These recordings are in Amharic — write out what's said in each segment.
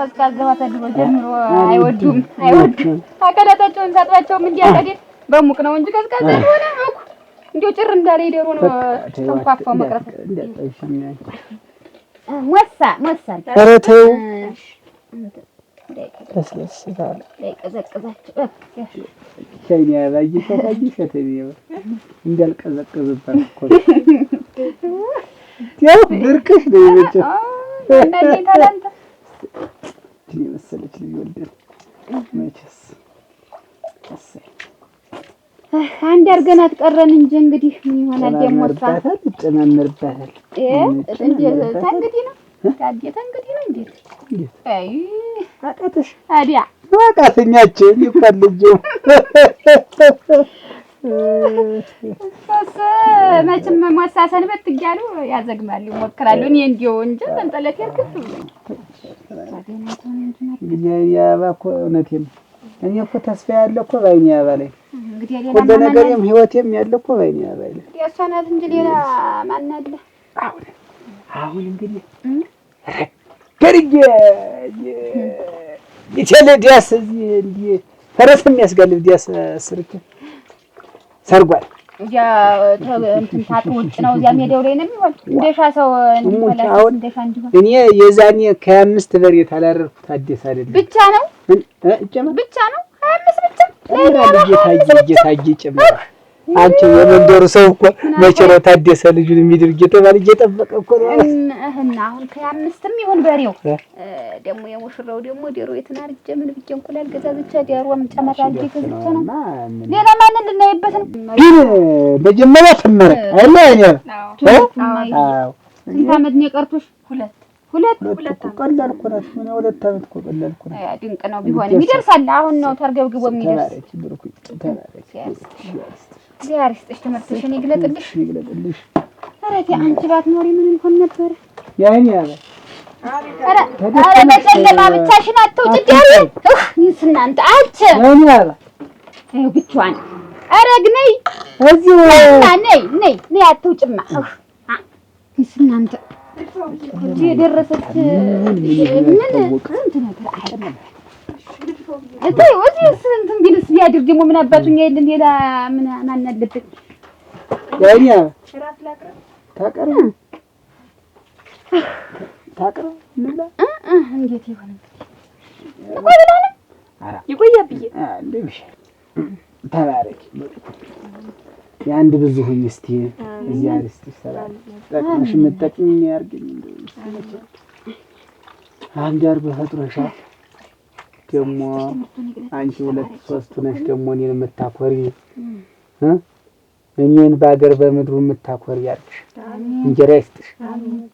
ቀዝቃዛ ተድሮ ጀምሮ አይወዱም አከዳታቸውን ሳጥባቸውም እንዲያቀደ በሙቅ ነው እንጂ ቀዝቃዛ ሆነ እኮ እንዴው ጭር እንዳለ ይደሩ ነው ተንኳፋው መቅረት ሞሳ ኧረ ተው ተስለስ ታለ ቀዘቀዛችሁ ሻይኛ ያባይ ተታጂ ሸተቢው እንዳልቀዘቀዘባት እኮ ያው ድርቅሽ ነው የመጨ እንደኔ ታላንተ ትኒ መሰለች ልጅ ወልደን መቼስ አንድ አርገን አትቀረን እንጂ እንግዲህ ምን ይሆናል ደሞታ ተጨማምርባታል እንግዲህ ነው ታዲያ እንግዲህ ነው እንዴ አይ አቃተሽ አዲያ አቃተኛችን ይፈልጁ መቼም ማሳሰን በትያሉ ያዘግማሉ ይሞክራሉ እኔ እንዲው እንጂ ተንጠለት ያርክፍ እንግዲህ ያባኮ እውነቴን እኔ እኮ ተስፋ ያለ እኮ ባይኔ ያባለኝ እንግዲህ ሁሉ ነገርም ህይወቴም ያለ እኮ ባይኔ ያባለኝ ያሷናት እንጂ ሌላ ማን አለ አሁን እንግዲህ ከርዬ ዲያስ እዚህ እንዴ ፈረስ የሚያስጋልብ ዲያስ ስርክ ሰርጓል ያ እንትን ታጥውጭ ነው ያ ሜዳው ላይ ነው የሚሆን እንደሻ ሰው እንዲመላስ እንደሻ እንዲሆን እኔ የዛኔ ከ5 በሬ ታላረርኩት አዲስ አይደለም ብቻ ነው ብቻ ነው 25 ብቻ ጌታዬ ጨምራ አንቺ የመንደሩ ሰው እኮ መቼ ነው ታደሰ ልጁን የሚድር እየተባለ እየጠበቀ እኮ ነው እና አሁን ከ5ም ይሁን በሬው ደግሞ የሙሽራው ደግሞ ዴሮ የተናርጀ ምን ብቻ እንቁላል ገዛዝቻ ዴሮም ጨመራል ገዝቻ ነው ሌላ ማን ልናይበት ነው ግን መጀመሪያ ተመረ አይደል አዎ ስንት አመት ነው የቀርቶሽ ሁለት ቀላል እኮ ናት ምን 2 አመት እኮ ቀላል እኮ ናት ድንቅ ነው ቢሆንም ይደርሳል አሁን ነው ተርገብግቦ የሚደርስ እግዚአብሔር ይስጥሽ ትምህርትሽን ይግለጥልሽ አረቲ አንቺ ባትኖሪ ምን እንሆን ነበር ያኔ ያለ አረ በጨለማ ብቻሽን አትውጪ ዳሪ ይስናንተ አንቺ ያኔ ያለ ብቻዋን አረግ ነይ እዚሁ ነይ አትውጭማ ይስናንተ እንጂ የደረሰች ምን እንት ነገር አይደለም እታይ ወዲህ እንትን ቢልስ ቢያድር ደግሞ ምን አባቱኛ የለን ሌላ ምን ማን አለበት ያኛ ራስ ላቅር ታቅር ምላ እንዴት ይሆን ይቆይላል ይቆያብዬ እንደምሽ ተባረክ ያንድ ብዙ ሆኝ እስቲ እዚያ አርስትሽ ሰላም ጠቅመሽ መጠቅኝ ያርገኝ እንደው አንድ አርብ ፈጥሮሻል ደሞ አንቺ 2-3 ነሽ ደሞ እኔን የምታኮሪ እኔን በአገር በምድሩ የምታኮሪ ያርግሽ እንጀራ ይስጥሽ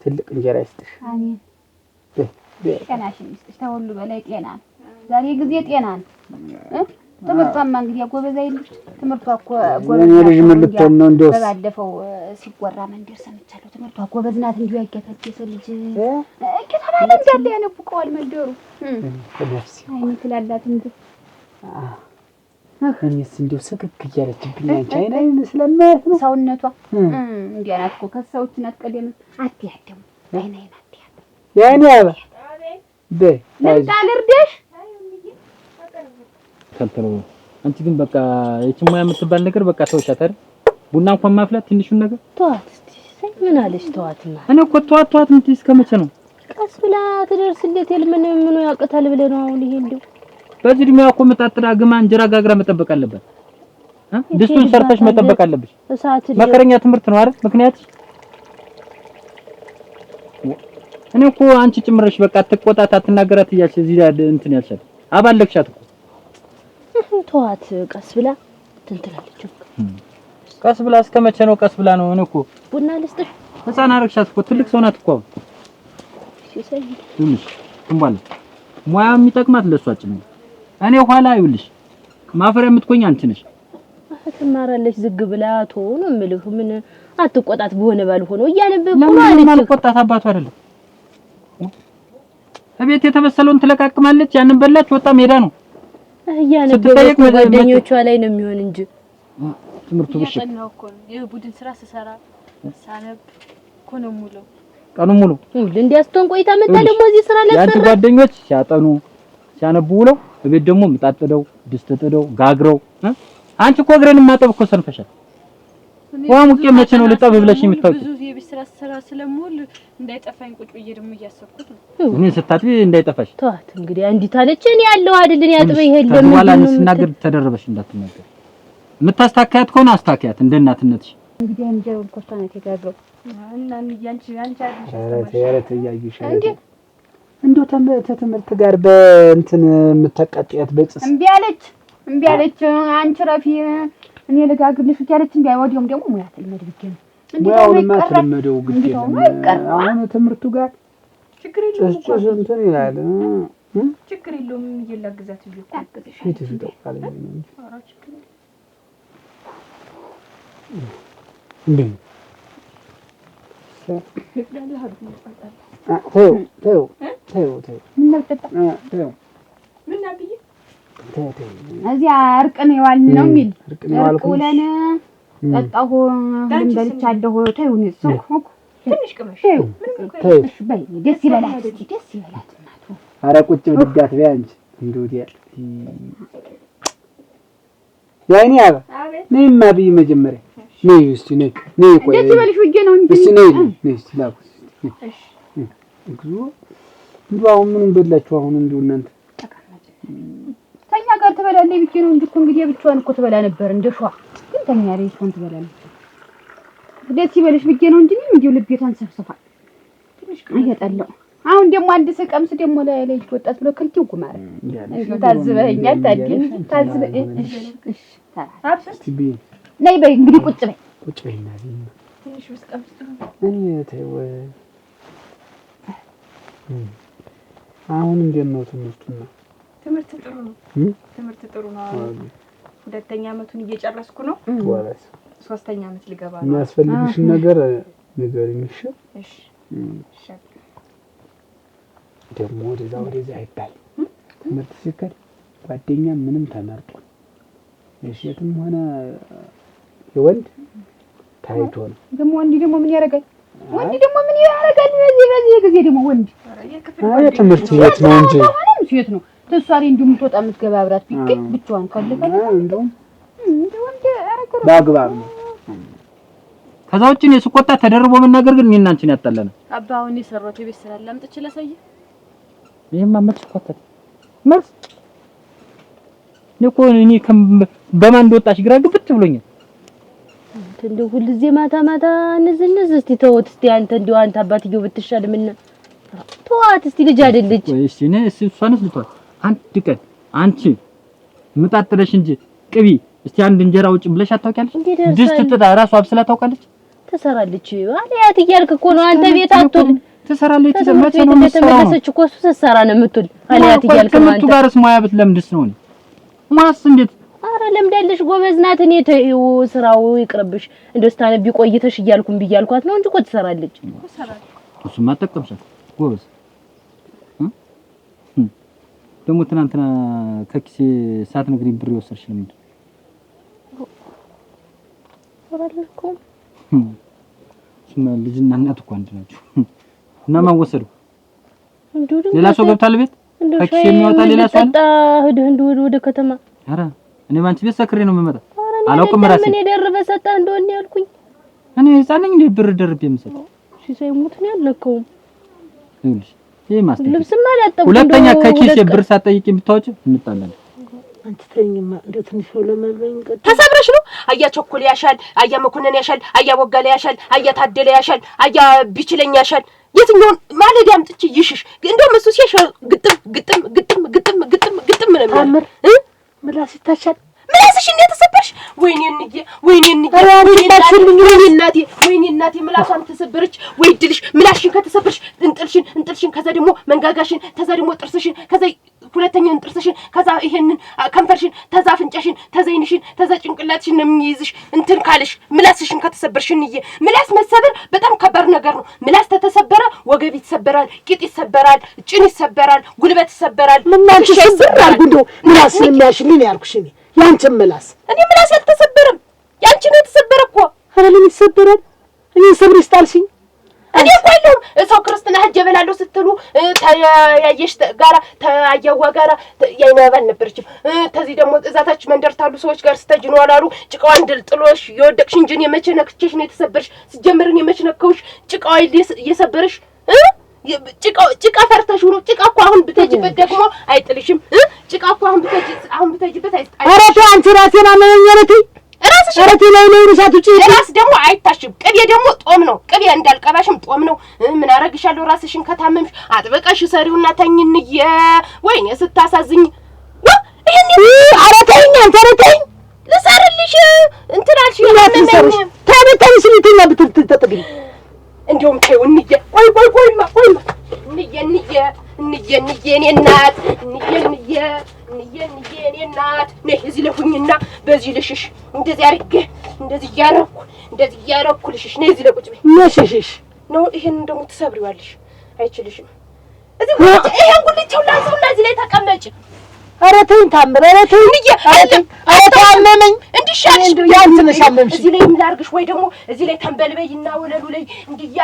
ትልቅ እንጀራ ይስጥሽ አሜን ጤናሽን ይስጥሽ ተወሉ በላይ ጤና ዛሬ ጊዜ ጤና ነው ትምህርቷማ እንግዲህ ጎበዝ አይልሽ ትምህርቷ እኮ ጎበዝ ልጅ ምን ልትሆን ነው እንደው ባለፈው ሲቆራ መንደር ሰምቻለሁ ትምህርቷ ጎበዝ ናት እንዲሁ ያገታችሰ ልጅ እከታባለ እንዳለ ያነብቀዋል መንደሩ ተደርሲ አይ ትላላት እንዴ እኔስ እንደው ስክክ እያለችብኝ አንቺ አይናይን ስለማያት ነው ሰውነቷ እንዲያ ናት እኮ ከሰዎች ናት ቀደም አትያደም አይናይን አትያደ ያኔ አባ በይ ለታልርደሽ ተልተሎ አንቺ ግን በቃ የችሙያ የምትባል ነገር በቃ ተውሻት አይደል ቡና እንኳን ማፍላት ትንሹን ነገር ተዋት እስቲ ምን አለሽ ተዋትና እኔ እኮ ተዋት ምን እስከመቼ ነው ቀስ ብላ ትደርስልት የልምን ምኑ ያውቀታል ብለ ነው አሁን ይሄ እንደው በዚህ ድሜ እኮ መጣጥራ ግማ እንጀራ ጋግራ መጠበቅ አለበት ድስቱን ሰርተሽ መጠበቅ አለብሽ መከረኛ ትምህርት ነው አይደል ምክንያት እኔ እኮ አንቺ ጭምረሽ በቃ ተቆጣታ አትናገራት እያልሽ እዚህ እንትን ያልሻል አባለክሻት እኮ ተዋት ቀስ ብላ ትንትላለች ቀስ ብላ እስከመቼ ነው ቀስ ብላ ነው እኔ እኮ ቡና ልስጥሽ ህፃን አረግሻት እኮ ትልቅ ሰው ናት እኮ ሲሰይ ትንሽ ትንባል ሙያ የሚጠቅማት ለሷች ነው እኔ ኋላ አይውልሽ ማፈሪያ የምትቆኝ አንቺ ነሽ ትማራለች ዝግ ብላ ተው ነው የምልህ ምን አትቆጣት በሆነ ባል ሆኖ እያነበብኩ ማለት ነው ማልቆጣት አባቱ አይደለም እቤት የተበሰለውን ትለቃቅማለች ያንን በላች ወጣ ሜዳ ነው እያነበብኩ ጓደኞቿ ላይ ነው የሚሆን እንጂ ትምህርቱ ብቻ ነው እኮ የቡድን ስራ ስሰራ ሳነብ እኮ ነው ሙሉ ቀኑን ሙሉ እንዲያስተን ቆይታ መጣ ደግሞ እዚህ ስራ ላይ ያንቺ ጓደኞች ሲያጠኑ ሲያነቡ ውለው እቤት ደግሞ ምጣድ ጥደው ድስት ጥደው ጋግረው አንቺ እኮ እግሬን ማጠብ እኮ ሰንፈሻል። ዋሙቄ መቼ ነው ልጠብ ብለሽ የምታውቂ? ብዙ የቢስራ ስራ ስለሞል እንዳይጠፋኝ ቁጭ ብዬ ደግሞ እያሰብኩት ነው። እኔ ስታጥቢ እንዳይጠፋሽ ተዋት እንግዲህ አንዲት አለች እኔ ያለው አይደል እኔ አጥበይ ይሄል ደግሞ ባላን ስናገር ተደረበሽ እንዳትናገር። የምታስታካያት ከሆነ አስተካያት እንደ እናትነትሽ። እንግዲህ አንጀውን ኮስታነት ይጋገው እና ያንቺ አይደልሽ አስተማሪ እንደው ተትምህርት ጋር በእንትን የምትቀጥያት በጽስ እምቢ አለች። አንቺ ረፊ እኔ ልጋግርልሽ ያለች እንዴ ወዲያውም ደግሞ ሙያ ተልመድ ብቻ ነው ሙያውን ማትለመደው ግድ የለም። አሁን ትምህርቱ ጋር ችግር የለውም ጭስ እንትን ይላል ችግር የለውም እየላግዛት ይልኩ ፊት ይስጠው ነው እንዴ እዚያ እርቅን የዋልን ነው የሚል እርቅ ውለን ጠጣሁ ምን በልቻለሁ። ተይውን ሱቅ ትንሽ ቅመሽ እሺ በይ ደስ ይበላት እናቱ። ኧረ ቁጭ ብድጋት በይ አንቺ እንደው ዲያ ያኔ ነይማ ብይ መጀመሪያ ነይ እስቲ ነይ ቆይ ደስ ይበልሽ ውዬ ነው እንጂ እስቲ ነይ እስቲ ላኩስ እሺ እንደው አሁን ምኑን በላችሁ አሁን እንደው እናንተ ተኛ ጋር ትበላለህ ብቻ ነው እንጂ እኮ እንግዲህ ብቻዋን እኮ ትበላ ነበር እንደሻ ግን ተኛ ላይ እኮ ትበላለህ። ደስ ይበልሽ ብዬ ነው እንጂ እንዴው ልቤቷን ሰፍሰፋል አይጠላው። አሁን ደግሞ አንድ ሰቀምስ ደግሞ ላይ ወጣት ብሎ ከልቲው ጉማረ ታዝበኛል ታዝበ እሺ እስቲ ቢ ነይ በይ እንግዲህ ቁጭ በይና ትንሽ ውስቀምስ እኔ ተይው አሁን እንዴት ነው ትምህርቱና? ትምህርት ጥሩ ነው። ሁለተኛ አመቱን እየጨረስኩ ነው። ወራስ ሶስተኛ አመት ልገባ ነው። የሚያስፈልግሽ ነገር ንገሪኝ። እሺ ደግሞ ወደዛ አይባል ትምህርት ሲከል ጓደኛ ምንም ተመርጦ የሴትም ሆነ የወንድ ታይቶ ነው። ደግሞ ወንድ ደግሞ ምን ያደርጋል? በዚህ ጊዜ ደግሞ ወንድ ትምህርት ቤት ነው እንጂ ሴት ነው ተሷሪ እንደምትወጣ የምትገባ አብራት ቢገኝ ብቻዋን ካለፈ እንደው ወንድ አረጋግጥ ባግባብ ነው። ከዛ ውጪ ነው ስቆጣ ተደርቦ መናገር ግን እኔና አንቺን ያጣላና አባውን የሰራው የቤት ስራ ላምጥቼ ላሳየ ይሄማ መጥቆጣ መርስ ንኮ እኔ በማን እንደወጣሽ ግራ ግብት ብሎኛል። እንደው ሁልጊዜ ማታ ንዝንዝ እስቲ ተውት እስቲ አንተ አባትየው ብትሻል ምን ተዋት እስቲ ልጅ አይደለች ወይ እስቲ ነኝ እሷንስ ልቷል። አንድ ቀን አንቺ ምጣጥለሽ እንጂ ቅቢ እስቲ አንድ እንጀራ ውጭ ብለሽ አታውቂያለሽ? ድስት ጥዳ ራሷ አብስላ ታውቃለች? ትሰራለች አለያት እያልክ እኮ ነው አንተ ቤት አትውል ትሰራለች። መቼ ነው የምትሰራው? እኮ እሱ ትሰራ ነው የምትውል አለያት እያልክ ነው አንተ ጋርስ ሙያ ብትለምድስ ነው ማስ እንዴት አረ ለምዳለሽ ጎበዝ ናት። እኔ ተይው ስራው ይቅርብሽ እንደው ስታነቢ ቆይተሽ እያልኩም ብያልኳት ነው እንጂ እኮ ትሰራለች። እሱማ ተጠቀምሻት ጎበዝ። ደግሞ ትናንትና ከኪሴ ሳትነግሪኝ ብር የወሰድሽ ለምንድን ነው? ወራለኩም ስማ ልጅና እናት እኮ አንድ ናቸው። እና ማን ወሰደው? ሌላ ሰው ገብቷል ቤት ከኪሴ የሚወጣ ሌላ ሰው አለ። ወደ ከተማ ኧረ እኔ ባንቺ ቤት ሰክሬ ነው የምመጣው። አላውቅም ራሴ ምን ደርበ ሰጣህ እንደሆነ ያልኩኝ እኔ ህፃን ነኝ እንዴ ብር ደርቤ የምሰጠው? እሺ ሳይሞት ነው ያለከው። ይኸውልሽ ይሄ ማስተር ልብስም አላጠብኩ ሁለተኛ ከኪሴ ብር ሳትጠይቂ የምታወጪ እንጣላለን። አንተ ተኝማ እንደ ትንሽ ለማልበኝ ተሰብረሽ ነው አያ ቸኮል ያሻል፣ አያ መኮነን ያሻል፣ አያ ወጋለ ያሻል፣ አያ ታደለ ያሻል፣ አያ ቢችለኝ ያሻል። የትኛውን ማለዳ አምጥቼ ይሽሽ እንደውም እሱ ሲያሻ ግጥም ነው የሚያምር ምላስ ይታሻል። ምላስሽ እንዴት ተሰበርሽ? ወይኔ እናቴ ምላሷን ተሰበረች። ወይ ድልሽ ምላስሽን ከተሰበርሽ እንጥልሽን ከዛ ደግሞ መንጋጋሽን ከዛ ደግሞ ጥርስሽን ከዛ ሁለተኛውን ጥርስሽን ከዛ ይሄንን ከንፈርሽን ከዛ አፍንጫሽን ከዛ ዓይንሽን ከዛ ጭንቅላትሽን ነው የሚይዝሽ። እንትን ካልሽ ምላስሽን ከተሰበርሽን ምላስ መሰበር በጣም ከባድ ነገር ነው። ምላስ ተተሰበረ ወገብ ይሰበራል፣ ቂጥ ይሰበራል፣ ጭን ይሰበራል፣ ጉልበት ይሰበራል። ምናንቺ ይሰበራል ጉዶ ምላስ የሚያሽልኝ ያልኩሽ እኔ ያንቺን ምላስ እኔ ምላስ አልተሰበረም። ያንቺ ነው የተሰበረ እኮ። ኧረ ምን ይሰበራል? እኔ ሰብር ይስጣልሽኝ። እኔ እኮ አይደለም ሰው ክርስትና ሂጅ እበላለሁ ስትሉ ያየሽ ጋራ ታያዋ ጋራ ያይናባል ነበርችም ተዚህ ደግሞ እዛታች መንደር ታሉ ሰዎች ጋር ስተጅኑ አላሉ ጭቃዋን ድልጥሎሽ የወደቅሽ እንጂ እኔ መቼ ነክቼሽ ነው የተሰበርሽ ሲጀምርን የመቼ ነከውሽ ጭቃው የሰበርሽ ጭቃ ፈርተሽ ነው ጭቃ እኮ አሁን ብትጅበት ደግሞ አይጥልሽም ጭቃ እኮ አሁን ብትጅበት አይጥልሽም ኧረ ተይ አንቺ ራሴን አመኘኝ ራስሽ ራሴ ላይ ሩሳቱ ራስ ደግሞ አይታሽም ቅቤ ደግሞ ጦም ነው ቅቤ እንዳልቀባሽም ጦም ነው ምን አረግሻለሁ ራስሽን ከታመምሽ አጥበቀሽ ሰሪውና ተኝንየ ወይኔ ስታሳዝኝ ኧረ ተይኝ አንተ ኧረ ተይኝ ልሰርልሽ እንትን አልሽ ታበታሽ ልትኛ ብትተጥግኝ እንደውም ተይው እንየ ቆይማ እንየ እኔ እናት እንየ እኔ እናት ነይ እዚህ ለሁኝና በዚህ ልሽሽ እንደዚህ አርገ እንደዚህ ያረኩ ልሽሽ ነይ እዚህ ለቁጭ በይ ነሽሽ ነው ይሄን ደግሞ ትሰብሪዋለሽ አይችልሽም እዚህ ቁጭ ይሄን ጉልቻው ላንሰውና እዚህ ላይ ተቀመጭ ኧረ ተይኝ ታምር ኧረ ተይኝ ኧረ ታመመኝ እንዲሻልሽ ያንተ ነሽ አመምሽ እዚህ ላይ ምላርግሽ ወይ ደግሞ እዚህ ላይ ተንበልበይና ወለሉ ላይ እንደዚህ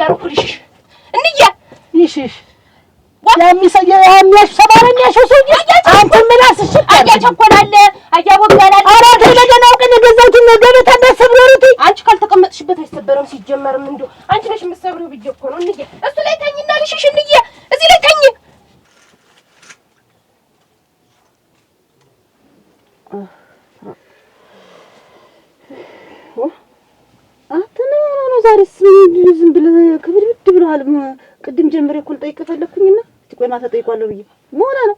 ያረኩ ልሽሽ እንየ ይሽሽ የሚያሽ ሰባረኛ ሸው ሰውዬ አንተ ምላስሽ አያቸኮላለ አያቦጋላለ ኧረ ተይ ለገናው ቀን የገዛሁትን ገበታ እንዳሰብረሩት አንቺ ካልተቀመጥሽበት አይሰበርም ሲጀመርም እንደው አንቺ ነሽ የምትሰብሪው ብዬሽ እኮ ነው እንዬ እሱ ላይ ተኝና ልሽሽ እንዬ እዚህ ላይ ተኝ ነው ዛሬስ ዝም ብለህ ክብድብድ ብለሃል ቅድም ጀምሬ እኮ ልጠይቅህ ፈለኩኝና ቆይ ማታ ጠይቋለሁ ብዬ ሞላ ነው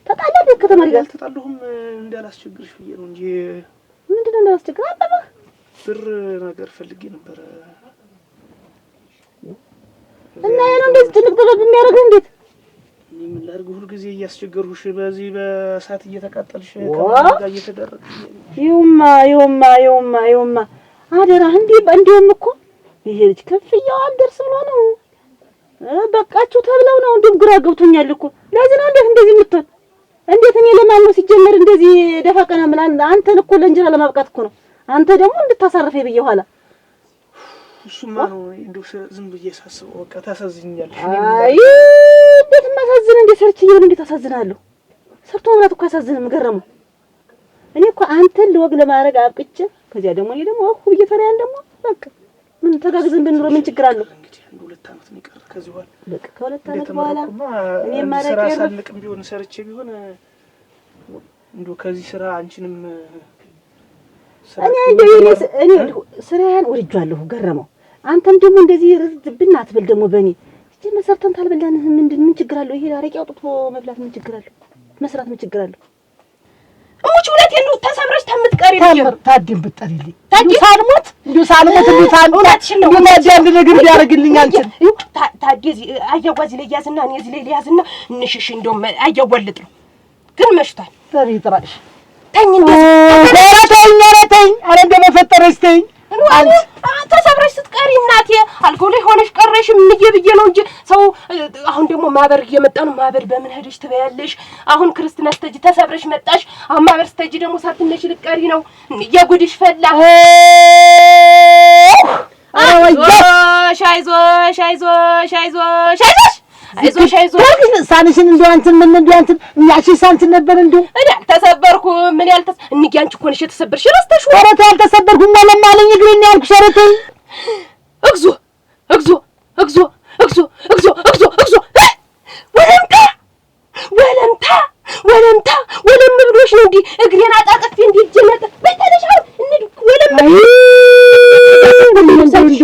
ተጣላለ ከተማሪ ጋር ተጣላሁም እንዳላስቸግርሽ ብዬ ነው እንጂ ምንድነው እንዳላስቸግር አባባ ብር ነገር ፈልጌ ነበር እና ያለው እንደዚህ ትልቅ ጥበብ የሚያደርገው እንዴት ምን ላድርግ ሁሉ ጊዜ እያስቸገርኩሽ በዚህ በእሳት እየተቃጠልሽ ከማጋ እየተደረገ ይውማ አደራ እንደውም እኮ ይሄ ልጅ ከፍያው አልደርስ ብሎ ነው በቃችሁ ተብለው ነው እንደውም ግራ ገብቶኛል እኮ ለዚህ ነው እንደዚህ የምትሆን እንዴት እኔ ለማን ነው ሲጀመር እንደዚህ ደፋ ቀና ምን አንተን እኮ ለእንጀራ ለማብቃት እኮ ነው አንተ ደግሞ እንድታሳርፈኝ ብዬ ኋላ እሱማ ነው እንደው ዝም ብዬ ሳስበው በቃ ታሳዝኛለሽ አይ እንዴት ማሳዝን እንዴት ሰርች ይሁን እንዴት አሳዝናለሁ ሰርቶ ማለት እኮ አሳዝንም ገረመው እኔ እኮ አንተን ለወግ ለማድረግ አብቅቼ ከዚያ ደግሞ እኔ ደግሞ አኩ ብዬ ፈሪያን ደግሞ በቃ ምን ተጋግዘን ብንኖር ምን ችግር አለው እንግዲህ አንድ 2 አመት ነው ይቀር ከዚህ በኋላ በቃ ከ2 አመት በኋላ እኔ ማረቄ ሳልቅም ቢሆን ሰርቼ ቢሆን እንደው ከዚህ ስራ አንቺንም እኔ ስራዬን ወድጃለሁ ገረመው አንተም ደግሞ እንደዚህ ርዝብና አትበል ደግሞ በእኔ እቺ መሰርተን ታልበላን ምን ችግር አለው ይሄ አረቄ አውጥቶ መብላት ምን ችግር አለው መስራት ምን ችግር አለው እሙች ሁለት የሉ ተሰብረሽ ተምትቀሪ ነው ታዲም ብትጠሪልኝ ሳልሞት እውነትሽን ነው አንድ ነገር ቢያደርግልኝ አንቺን ታዲዚ አያጓዚ ላይ ያዝና እኔ እዚህ ላይ ያዝና እንሽሽ እንደውም አያወልጥ ነው ግን መሽቷል ተሪጥራሽ ተኝ ተኝ አረ እንደመፈጠረሽ ተኝ ተሰብረሽ ስትቀሪ እናቴ አልኮል ላይ ሆነሽ ቀረሽ ምን ይብዬ ነው እንጂ ሰው አሁን ደግሞ ማበር እየመጣ ነው ማበር በምን ሄደሽ ትበያለሽ አሁን ክርስትና ስተጂ ተሰብረሽ መጣሽ አሁን ማበር ስተጂ ደግሞ ሳትነሽ ልትቀሪ ነው የጉድሽ ፈላ አይዞሽ ሳንሽን እንደው አንተን ምን እንደው አንተን ያቺ ሳንትን ነበር እንደው እኔ አልተሰበርኩ ምን እንጂ አንቺ እኮ ነሽ የተሰበርሽ ረስተሽ ወረታ አልተሰበርኩም ማለማለኝ እግሬን ያልኩሽ ሸረተኝ እግዞ ወለም ብሎሽ ነው እንዴ እግሬን አጣጥፌ እንዴ ጀነተ በተለሻው እንዴ ወለም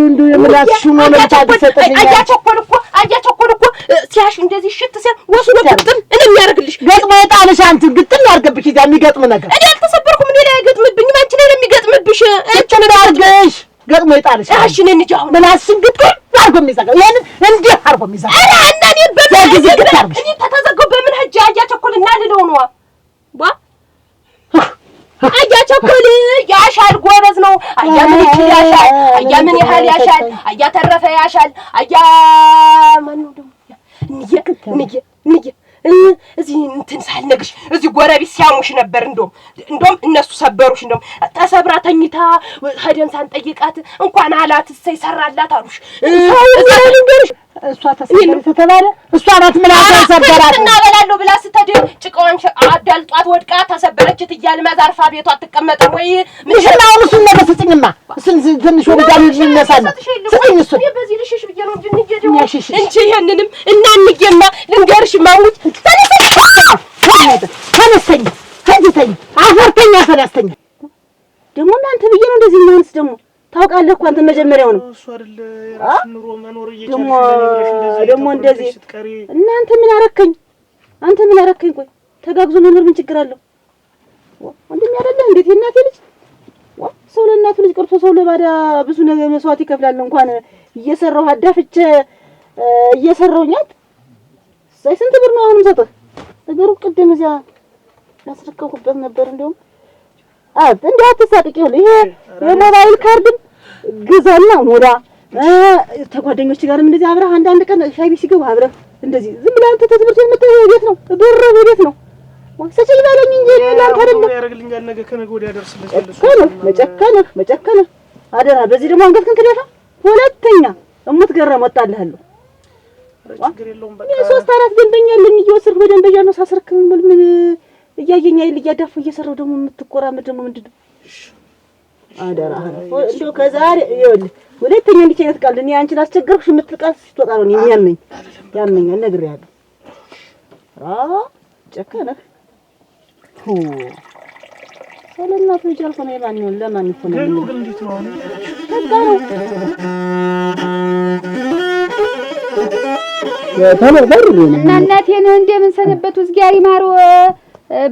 እንደው የምላስሽ ነው ለታደሰጠኝ አያቸኮል እኮ ሲያሽ እንደዚህ ሽት ሲያ ወስዶ ግጥም የሚያርግልሽ ገጥሞ የጣለሽ አንቺ ግጥም ያርገብሽ ይዛ የሚገጥም ነገር እኔ አልተሰበርኩም እኔ ላይ ገጥምብኝ አንቺ ላይ የሚገጥምብሽ እጭ ምን አርገሽ ገጥሞ የጣለሽ እሺ ነኝ እንጂ አሁን ምላስሽን ግጥም አርጎ የሚዘጋው ይሄን እንዴ አርጎ የሚዘጋው አረ እና እኔ በጊዜ ግጥም እኔ ተተዘገው በምን ሄጄ አያቸኮልና ልለው ነው ባ አያቸኮል ያሻል ጎበዝ ነው አያምን ያሻል አያምን ያህል ያሻል አያተረፈ ያሻል አያ ማን ነው ደግሞ እዚህ እንትን ሳልነግርሽ እዚህ ጎረቤት ሲያሙሽ ነበር። እንደውም እነሱ ሰበሩሽ። እንደውም ተሰብራ ተኝታ ሄደን ሳንጠይቃት እንኳን አላት እሰይ ሰራላት አሉሽ። ልንገርሽ እሷ ተሰበረ እሷ ናት ምላስ ሰበራት እና በላለሁ ብላ ስትሄድ ጭቃዋን አዳልጧት ወድቃ ተሰበረችት እያል መዛርፋ ቤቷ አትቀመጥም ወይ? ምንሽናው እሱን ነገር ስጭኝማ እሱን ትንሽ ወደ ጋር ይነሳና ስጭኝ እሱን በዚህ ልሽሽ ብዬ ነው እንጂ ይሄንንም እና እንየማ ልንገርሽ ማሙት ተነስተኝ ተንስተኝ አፈርተኛ ፈላስተኛ ደግሞ እናንተ ብዬ ነው እንደዚህ የሚሆንስ ደግሞ ታውቃለህ እኮ አንተ መጀመሪያው ነው እሱ አይደል የራስ ኑሮ መኖር ደግሞ እንደዚህ እናንተ ምን አረከኝ አንተ ምን አረከኝ? ቆይ ተጋግዞ መኖር ምን ችግር አለው? ወንድም አይደለህ እንዴት የእናቴ ልጅ ሰው ለእናቱ ልጅ ቀርቶ ሰው ለባዳ ብዙ ነገር መስዋዕት ይከፍላል። እንኳን እየሰራሁ አዳፍቼ እየሰራሁኛት ሳይ ስንት ብር ነው አሁንም ሰጠህ? ነገሩ ቅድም እዚያ ያስረከብኩበት ነበር። እንደውም እንዴት አትሳቅቂ ይሁን ይሄ የሞባይል ካርድም ግዛና ሞላ ተጓደኞች ጋርም እንደዚህ አብረህ አንዳንድ ቀን ሻይ ቤት ሲገቡ አብረህ እንደዚህ ዝም ብለህ አንተ ትምህርት ቤት መጥተህ ቤት ነው ብር ቤት ነው ሰጪ ባለኝ እንጂ ለአንተ አይደለም ያደርግልኛል። ነገ ከነገ ወዲያ ያደርስልኛል። መጨከነህ አደራ። በዚህ ደግሞ አንገትህን ትደፋ። ሁለተኛ እምትገረም ወጣልሃለሁ። ችግር የለውም። በቃ 3-4 ደንበኛ አለኝ እየወሰድኩ በደንበኛ ነው ሳስረክም ምን እያየኝ አይል እያዳፉ እየሰራው ደግሞ የምትቆራመድ ደግሞ ምንድነው? አደራ እንደው ከዛሬ ይኸውልህ ሁለተኛ እንዲህ አይነት ቃል እኔ አንቺን አስቸገርኩሽ የምትልቃል ስትወጣ ነው ያመኛል ነግሬሃለሁ። ጨከነህ ሰለናቱ ይቻልኩ ነው ለማን ይሆን ገሉ ግን እንዴት ነው አሁን? እና እናቴን እንደምን ሰነበቱ እግዚአብሔር ይማሩ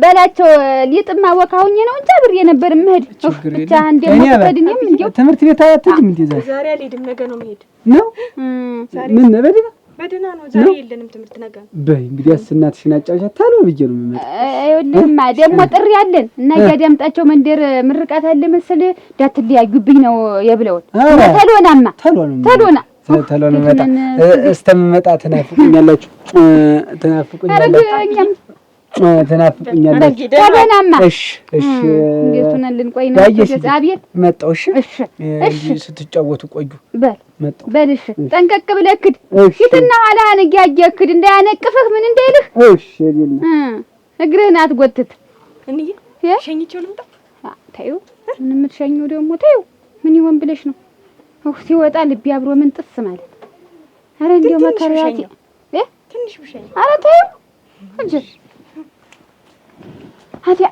በላቸው። ሊጥማ ወካውኝ ነው እንጂ አብሬ ነበር የምሄድ ብቻ እንደምትፈድኝም እንዴው ትምህርት ቤት አትሄጂም እንዴ? ዛሬ አልሄድም፣ ነገ ነው የምሄድ ነው። ምን በደህና ነው። ዛሬ የለንም ትምህርት፣ ነገ ነው። በይ እንግዲህ እናትሽን አጫውቻት ታለው ብዬ ነው የምመጣ። ይኸውልህማ ደግሞ ጥሪ አለን እና እያዳምጣቸው መንደር ምርቃት አለ መሰል እንዳትለያዩብኝ ነው የብለውን ተሎና መጣ እስከምመጣ ትናፍቁኛላችሁ። ተሎናማ እሺ እንዴት ሆነን ልንቆይ ነው? አቤት መጣሁ። እሺ ስትጫወቱ ቆዩ። በል እሺ ጠንቀቅ ብለህ ክድ ፊትና ኋላህን እያየህ ክድ እንዳያነቅፍህ ምን እንዳይልህ። እሺ እግርህን አትጎትት። እንዴ ሸኝቼው ልምጣ? ተይው ምን የምትሸኘው ደግሞ ተይው። ምን ይሆን ብለሽ ነው? ሲወጣ ልቤ አብሮ ምን ጥስ ማለት። ኧረ እንደው መከራያቲ ትንሽ ብሸኝ። ኧረ ተይው እንጂ አዲያ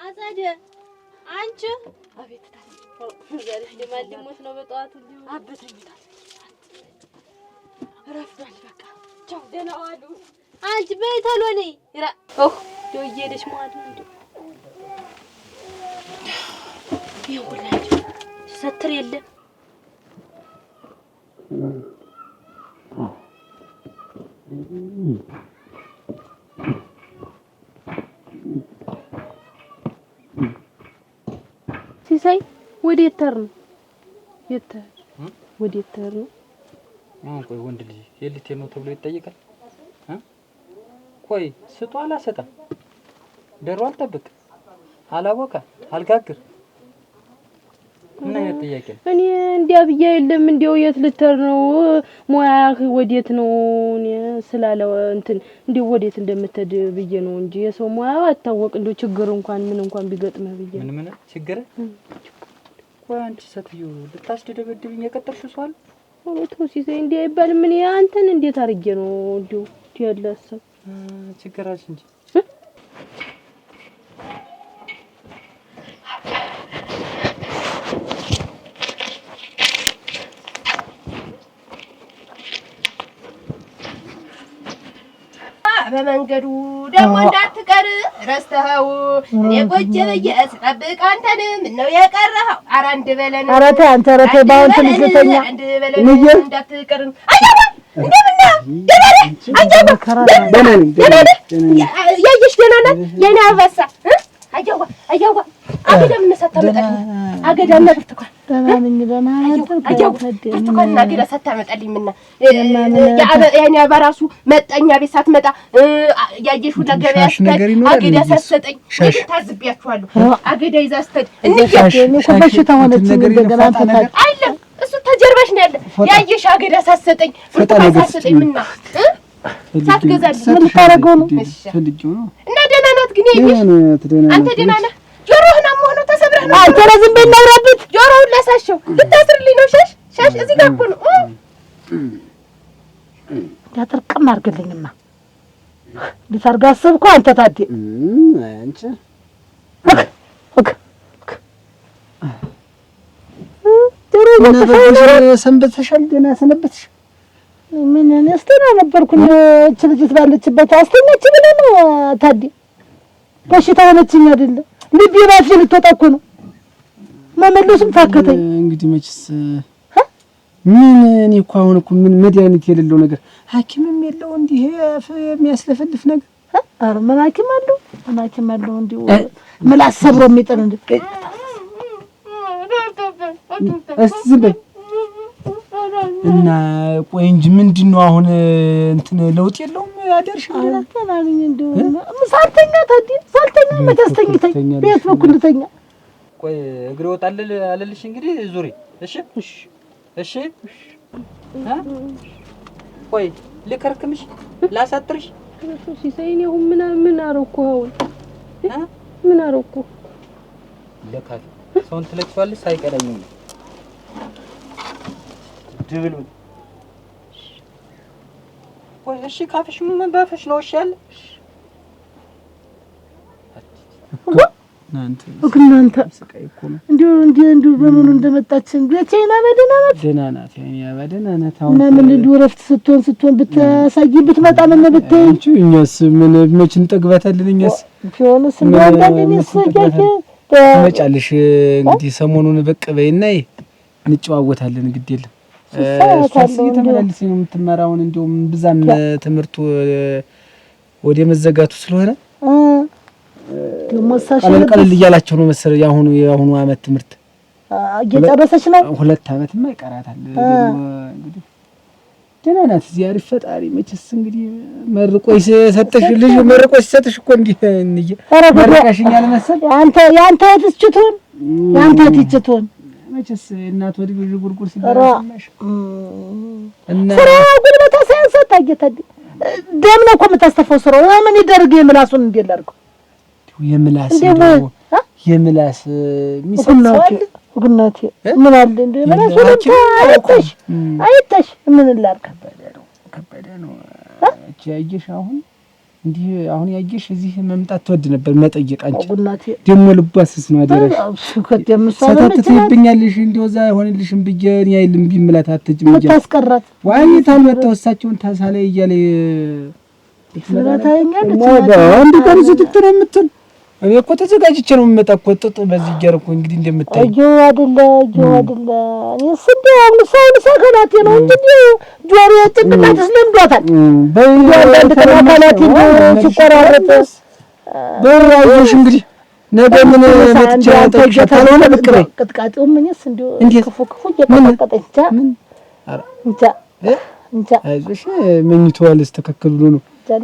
አዛደ አንቺ አቤት ዛሬ ለማልሞት ነው በጠዋት እንዲሁ አበተኝታል። ረፍዷል። በቃ ቻው ደህና ዋሉ። አንቺ በይ ቶሎ ነይ። ደውዬልሽ ማለት ነው ይሁላችሁ ሰትር የለ ሲሳይ ወዴት ተር ነው? ወዴት ተር ነው? ቆይ ወንድ ልጅ የልቴ ነው ተብሎ ይጠይቃል? ቆይ ስጧ አላሰጣም፣ ደሮ አልጠብቅ፣ አላወቃ፣ አልጋግር ምን አይነት ጥያቄ ነው? እኔ እንዲያ ብዬ የለም እንደው የት ልትሄድ ነው ሙያህ ወዴት ነው እኔ ስላለ እንትን እንደው ወዴት እንደምትሄድ ብዬ ነው እንጂ የሰው ሙያ አታወቅ እንደው ችግር እንኳን ምን እንኳን ቢገጥምህ ብዬ ምን ችግር ቆይ አንቺ ሴትዮ ልታስደበድብኝ የቀጠርሽው ሰው አለ? ወጥቶ ሲሰይ እንዲህ አይባልም። ምን አንተን እንዴት አድርጌ ነው እንደው ያለሰው ችግር አልሽ እንጂ በመንገዱ ደግሞ እንዳትቀር ረስተኸው እኔ ቁጭ ብዬ ስጠብቅ አንተን ምነው የቀረኸው? ኧረ አንድ በለን ኧረ ተይ አንተ ኧረ ተይ በአሁን ትንሽ ልተኛ አንድ በለን እንዳትቀር አያባ እንደምን ያየሽ ደህና ናት የኔ አበሳ አያዋ አያዋ አገዳም መሰታመጣልኝ አገዳም ብርቱካን ደህና ነኝ ብርቱካን አገዳ ሰታመጣልኝ ምና ያኔ በራሱ መጣኛ ቤት ሳትመጣ ያየሽ ወደ ገበያ አገዳ ሰሰጠኝ ታዝቢያችኋለሁ አገዳ ይዛ ስትሄድ እንዴ በሽታ ሆነች እንደገና ተታል አይደለም እሱ ተጀርባሽ ነው ያለ ያየሽ አገዳ ሰሰጠኝ ብርቱካን ሰሰጠኝ ምና ሳትገዛልኝ ምን ታረገው ነው እና ደህና ናት ግን ያየሽ አንተ ደህና ነህ? ጆሮህን አሞህ ነው ተሰብረህ ነው? አንተ ለዝም በል እናውራበት። ጆሮውን ላሳሸው ልታስርልኝ ነው? ሻሽ እዚህ ጋር እኮ ነው። ያጥርቅም አድርግልኝማ ልታርጋ አሰብኩ። አንተ ታዴ አንቺ ሰንበትሻል? ደህና ሰነበትሽ? ምን አስተና ነበርኩኝ እቺ ልጅ ባለችበት አስተኛች ብለህ ነው ታዴ? በሽታ ሆነችኝ አይደለም ልቤ ባፍ ልትወጣ እኮ ነው። መመለሱም ታከተኝ። እንግዲህ መችስ ምን እኔ እኮ አሁን እኮ ምን መድኃኒት የሌለው ነገር ሐኪምም የለው እንዲህ የሚያስለፈልፍ ነገር ኧረ ምን ሐኪም አለው? ምን ሐኪም አለው? እንዲሁ ምላስ ሰብሮ የሚጥል እንዴ? እስቲ ዝም በይ እና ቆይ እንጂ ምንድነው አሁን እንትን ለውጥ የለውም? ያደርሽ አላልኝ እንደው ሳልተኛ ታዲ ሳልተኛ መተስተኝተኝ ቤት በኩል ልተኛ። ቆይ እግሬ ወጣል አለልሽ እንግዲህ ዙሪ። እሺ እሺ ቆይ ልከርክምሽ ላሳጥርሽ ሲሰይኔ ምን አረኩ? አሁን ምን አረኩ? ለካል ሰውን ትለቅሷለሽ ሳይቀረኝም ድብል ቆይ እሺ ካፍሽ ምን ባፈሽ ነው? እሺ አለ እናንተ እንዲሁ በምኑ እንደመጣችን በቻይና በደህና ናት? ደህና ናት። ያኔ በደህና ናት። እና ምን እንዲሁ እረፍት ስትሆን ብታሳይ ብትመጣ ምን ብታይ አንቺ እኛስ ምን መች እንጠግባታለን? እኛስ ቢሆንስ እንደአንዳንድ ሚስያየ መጫልሽ እንግዲህ ሰሞኑን በቅ በይና እንጨዋወታለን። ግድ የለም እሷስ እየተመላለሰ ነው የምትመራውን። እንደውም ብዛም ትምህርቱ ወደ መዘጋቱ ስለሆነ ቀለል እያላቸው ነው መሰለኝ። የአሁኑ አመት ትምህርት እየጨረሰች ነው። 2 አመትማ ይቀራታል። እንግዲህ ደህና ናት። እዚህ አሪፍ ፈጣሪ መችስ እንግዲህ መርቆሽ ሰጠሽ ልጅ መርቆሽ ሰጠሽ እኮ እንዲህ እንዬ መርቃሽኛል መሰል ያንተ ትችቱን መችስ እናት ወዲ ጉርጉር ሲባልሽ እና ስራ ጉልበታ ሳይንሰጣ እየተደ ደም ነው እኮ የምታስተፈው ስራው ምን ይደረግ? የምላሱን እንዴት ላድርገው? የምላስ ሚሰጣው ወግናቴ ምን አለ እንደ ምላሱ አይተሽ ምን ላድርግ? ከበደ ነው እቺ ያየሽ እንዲህ አሁን ያየሽ እዚህ መምጣት ትወድ ነበር መጠየቅ። አንቺ ደሞ ልቧስስ ነው አደረሽ ሰታተትብኛለሽ እንደው ዛ ይሆንልሽም ብዬሽ ያይልም ቢምላት አትጅም እንጂ ታስቀራት ዋይ ታልወጣው እሳቸውን ታሳለ እያለ ስለታኛል አንድ ቀን ስትጥር የምትል እኔ እኮ ተዘጋጅቼ ነው የምመጣ እኮ ጥጥ በዚህ እያረኩ እንግዲህ እንደምታይ አጆ አይደለ እኔስ እንደው ሰውን ሰከናቴ ነው እንጂ ጆሮ ጭንቅላትስ ለምዷታል። በእያንዳንድ ተናካላት ሲቆራረጥ በራጆሽ እንግዲህ ነገ ምን መጥቻ ተቀጣጣው ነው በቅበይ ቅጥቃጤው ምንስ እንደው ክፉ እየቀጠቀጠች እንጃ አይዞሽ መኝቷልስ ተከክሉ ነው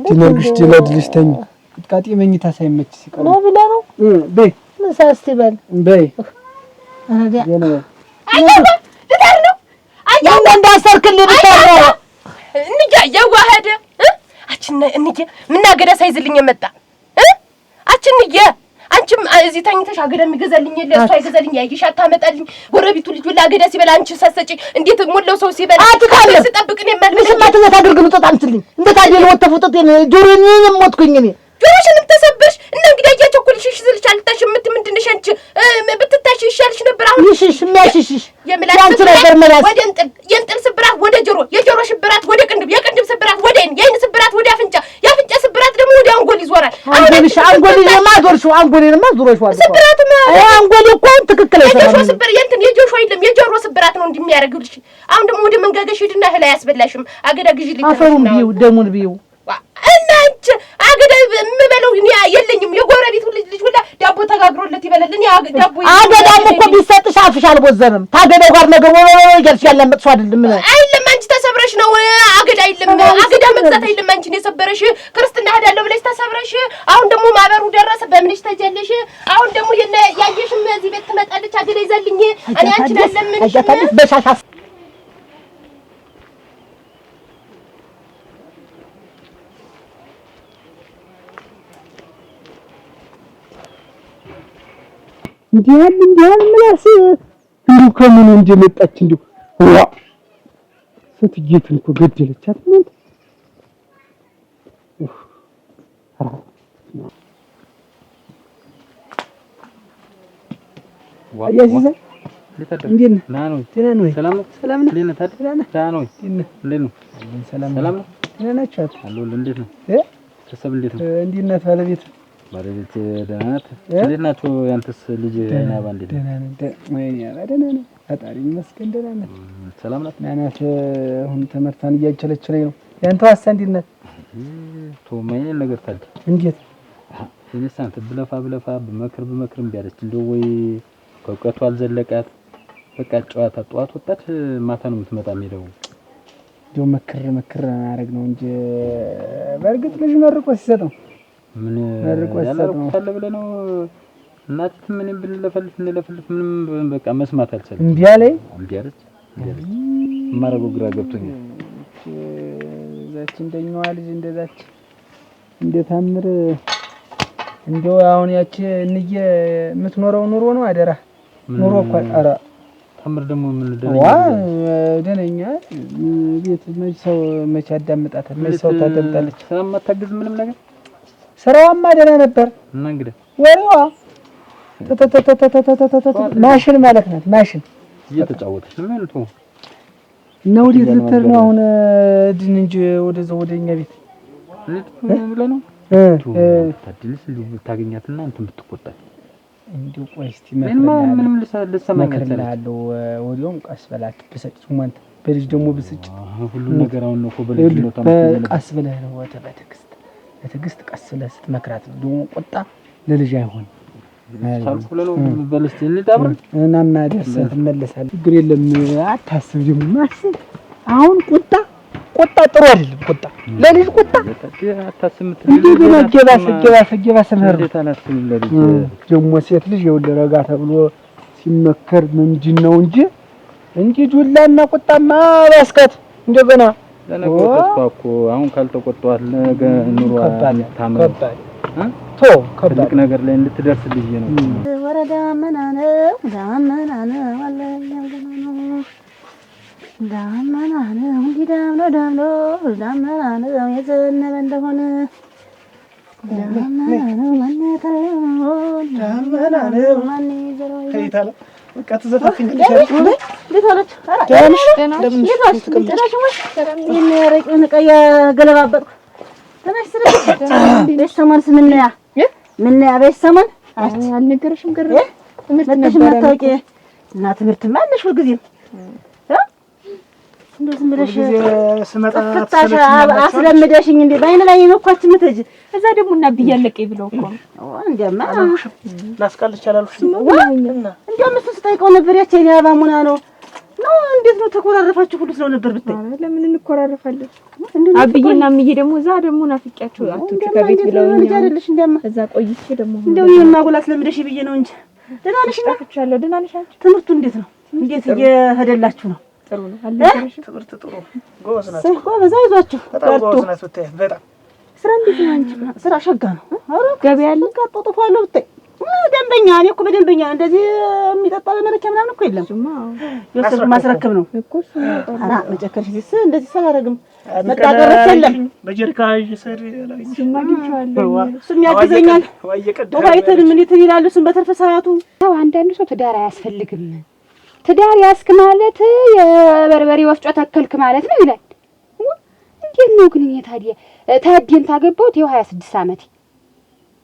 ትነርግሽ ትላድልሽ ተኝ ቅጥቃጤ መኝታ ሳይመች ሲቀር ነው ብላ ነው በይ ምሳስቲ በል በይ አየዋ ልታር ነው አየዋ እንዳሰርክልህ ልታር እንጃ የዋህደ አችን እንጂ ምን አገዳ ሳይዝልኝ የመጣ አችን አንቺም እዚህ ተኝተሽ አገዳ የሚገዛልኝ የለ እሷ አይገዛልኝ ያይሽ አታመጣልኝ ጎረቤቱ ልጅ ሁላ አገዳ ሲበላ አንቺ ሳሰጪ እንዴት ሞላው ሰው ሲበላ አትካለ ስጠብቅኝ ማለት ነው ማተዘታ አድርግ ምጥጥ አንችልኝ እንዴት አይደል ወተፉጥጥ ጆሮዬን ሞትኩኝ እኔ ጆሮሽንም ተሰበርሽ እና እንግዲህ ያያቸኩልሽ ዝልሽ አልታሽምት ምንድነሽ አንቺ ብትታሽ ይሻልሽ ነበር አሁን ይሽሽ የሚያሽሽ የምላስ ነበር መላስ ወደ የእንጥል ስብራት ወደ ጆሮ የጆሮ ስብራት ወደ ቅንድብ የቅንድብ ስብራት ወደ የአይን ስብራት ወደ አፍንጫ የአፍንጫ ስብራት ደግሞ ወደ አንጎል ይዞራል አንጎልሽማ ዞርሽው አንጎልንማ ዞርሽው ስብራት አንጎል እኮ ትክክል የጆሮ ስብራት የእንትን የጆሮ አይደለም የጆሮ ስብራት ነው እንደሚያደርግልሽ አሁን ደግሞ ወደ መንጋጋሽ ሄድና እህል አያስበላሽም አገዳ ግዢልኝ አፈሩን ቢው ደሙን ቢው እናንቺ አገዳ የምበለው እኔ የለኝም የጎረቤቱ ልጅ ሁላ ዳቦ ተጋግሮለት ይበላል እኔ ዳቦ አገዳም እኮ ቢሰጥሽ አፍሽ አልቦዘንም ታገዳው ጋር ነገር ወይገልሽ ያላመጥሽ አይደለም አይደለም አንቺ ተሰብረሽ ነው አገዳ አይደለም አገዳ መግዛት አይደለም አንቺ ነው የሰበረሽ ክርስትና ሄዳለሁ ብለሽ ተሰብረሽ አሁን ደግሞ ማበሩ ደረሰ በምንሽ ተጀለሽ አሁን ደግሞ ያየሽም እዚህ ቤት ትመጣለች አገዳ ይዘልኝ እኔ አንቺ ለምን አያታለሽ በሻሻ እንዲያል ምላስ እንዲሁ ከምን እንደመጣች እንዲሁ ዋ ስትጌትን እኮ ገደለቻት ማለት ያዚዛ እንዴት ነህ? ደህና ነህ? ሰላም ነው? ሰላም ነው? ደህና ነው? እንዴት ነው? ሰላም ነው? ደህና ናችሁ? አለሁልህ። እንዴት ነው? ቤተሰብ እንዴት ነው? እንዴት ናት ባለቤት? ባለቤት ደህና ናት? እንዴት ናቸው? ያንተስ ልጅ እና ባንዴ ደህና ነን። ፈጣሪ ይመስገን ደህና ናት። ሰላም ናት? ደህና ናት። አሁን ተመርታን እያቸለቸለኝ ነው። ያንተው አሳ እንዴት ናት? ቶማዬ ነገር ታዲያ እንዴት እኔስ አንተ ብለፋ በመክር እምቢ አለች። እንደው ወይ ከእውቀቱ አልዘለቃት በቃ ጨዋታ ጠዋት ወጣች ማታ ነው የምትመጣ የሚለው እንደው መክር ማድረግ ነው እንጂ በእርግጥ ልጅ መርቆ ሲሰጥ ነው ምን ያላረቁታል ብለህ ነው እናት ምንም ብንለፈልፍ ምንም በቃ መስማት አልቻለም። እምቢ አለች ማረገው ግራ ገብቶኛል። እዛች እንደኛዋ ልጅ እንደዛች እንደታምር እንደው አሁን ያቺ እንየ የምትኖረው ኑሮ ነው አደራ ኑሮ እኮ ኧረ ታምር ደግሞ ምን ደነኛ ቤት መች ያዳምጣታል መች ሰው ታደምጣለች ስለማታግዝ ምንም ነገር ስራዋማ ደህና ነበር እና እንግዲህ ወሬዋ ማሽን ማለት ናት ማሽን እየተጫወተች ነው ማለት ነው እና ወዴት ልትሄድ ነው አሁን ድን እንጂ ወደኛ ቤት ብለህ ነው ታድልስ ልታገኛትና እንትን ብትቆጣ እንዴው ቆይ እስቲ ምንም ልሰማኛለሁ ወዲያውም ቀስ በላት ብሰጭ ሞንት በልጅ ደግሞ ብስጭ ሁሉ ነገር አሁን ነው በልጅ ነው ታምጣለህ ቀስ ብለህ ነው በትዕግስት ቀስ ብለህ ስትመክራት ነው ደግሞ ቁጣ ለልጅ አይሆን ሳልኩ ብለው በልስቲ እንጣብር እናማ ደስ ትመለሳለህ ችግር የለም አታስብ ደግሞ ማስብ አሁን ቁጣ ጥሩ አይደለም ቁጣ ለልጅ ቁጣ አታስብ ምትል ገባ ሰመር ደግሞ ሴት ልጅ ይኸውልህ ረጋ ተብሎ ሲመከር ምንድነው እንጂ ዱላና ቁጣማ ባስከት እንደገና ለነገ አሁን ካልተቆጣዋት ነገ ኑሮ ታመም ከባድ ነገር ላይ እንድትደርስልኝ ነው ወረዳ መናነው ዳመናነው የዘነበ እንደሆነ ዳመናነው ማን ይዘራው ከይታለ በቃ ተዘፋፍኝልሽ እንዴት አለች ገለባበጥኩ ተነሽ ስለሽ ምንያ በሰማን አልነገረሽም ገረ ትምህርት ማታውቂ እና ትምህርት ማለሽ ሁልጊዜ እንደዚህ ምለሽ ስመጣ አስለምደሽኝ እንዴ ባይነ ላይ የመኳች ምትጅ እዛ ደግሞ እና ብያለቀኝ ብለው እኮ እንዴማ ላስቀልሽ አላልኩሽ እንደውም እሱ ስጠይቀው ነበር ያቺ የኔ አበባ ሙና ነው እንዴት ነው ተኮራረፋችሁ ሁሉ ስለው ነበር ብታይ ለምን እንኮራረፋለን አብዬና እምዬ ደግሞ እዛ ደግሞ ናፍቂያቸው አትውጪ ከቤት ብለውኝ አይደልሽ እንደማ እዛ ቆይቼ ደግሞ እንደው ይሄን ማጎላት ለምደሽ ብዬ ነው እንጂ ደህና ነሽ? ደህና ነሽ? ትምህርቱ እንዴት ነው? እንዴት እየሄደላችሁ ነው? ጥሩ ነው አለሽ? ትምህርት ጥሩ ጎበዝ ናት። ጎበዝ አይዟችሁ። በጣም ጎበዝ ናት ብታይ። በጣም ስራ እንዴት ነው አንቺ? ስራ ሸጋ ነው። ኧረ ገበያ ያለ ቀጥጥፋለሁ ብታይ። ደንበኛ እኔ እኮ በደንበኛ እንደዚህ የሚጠጣ በመለኪያ ምናምን እኮ የለም። የወሰድኩ ማስረከብ ነው እኮ እሱ። ኧረ መጨከርሽ ሲስ እንደዚህ ሰላረግም መጣቀረስ የለም። በጀሪካን ይሰሪ ላይ ስማግቻለሁ። እሱም ያግዘኛል። ወይተን ምን ይላሉ? እሱም በተርፈ ሰዓቱ ታው አንዳንድ ሰው ትዳር አያስፈልግም፣ ትዳር ያስክ ማለት የበርበሬ ወፍጮ ተከልክ ማለት ነው ይላል። እንዴት ነው ግን? እኔ ታዲያን ታገባሁት ይኸው 26 ዓመቴ።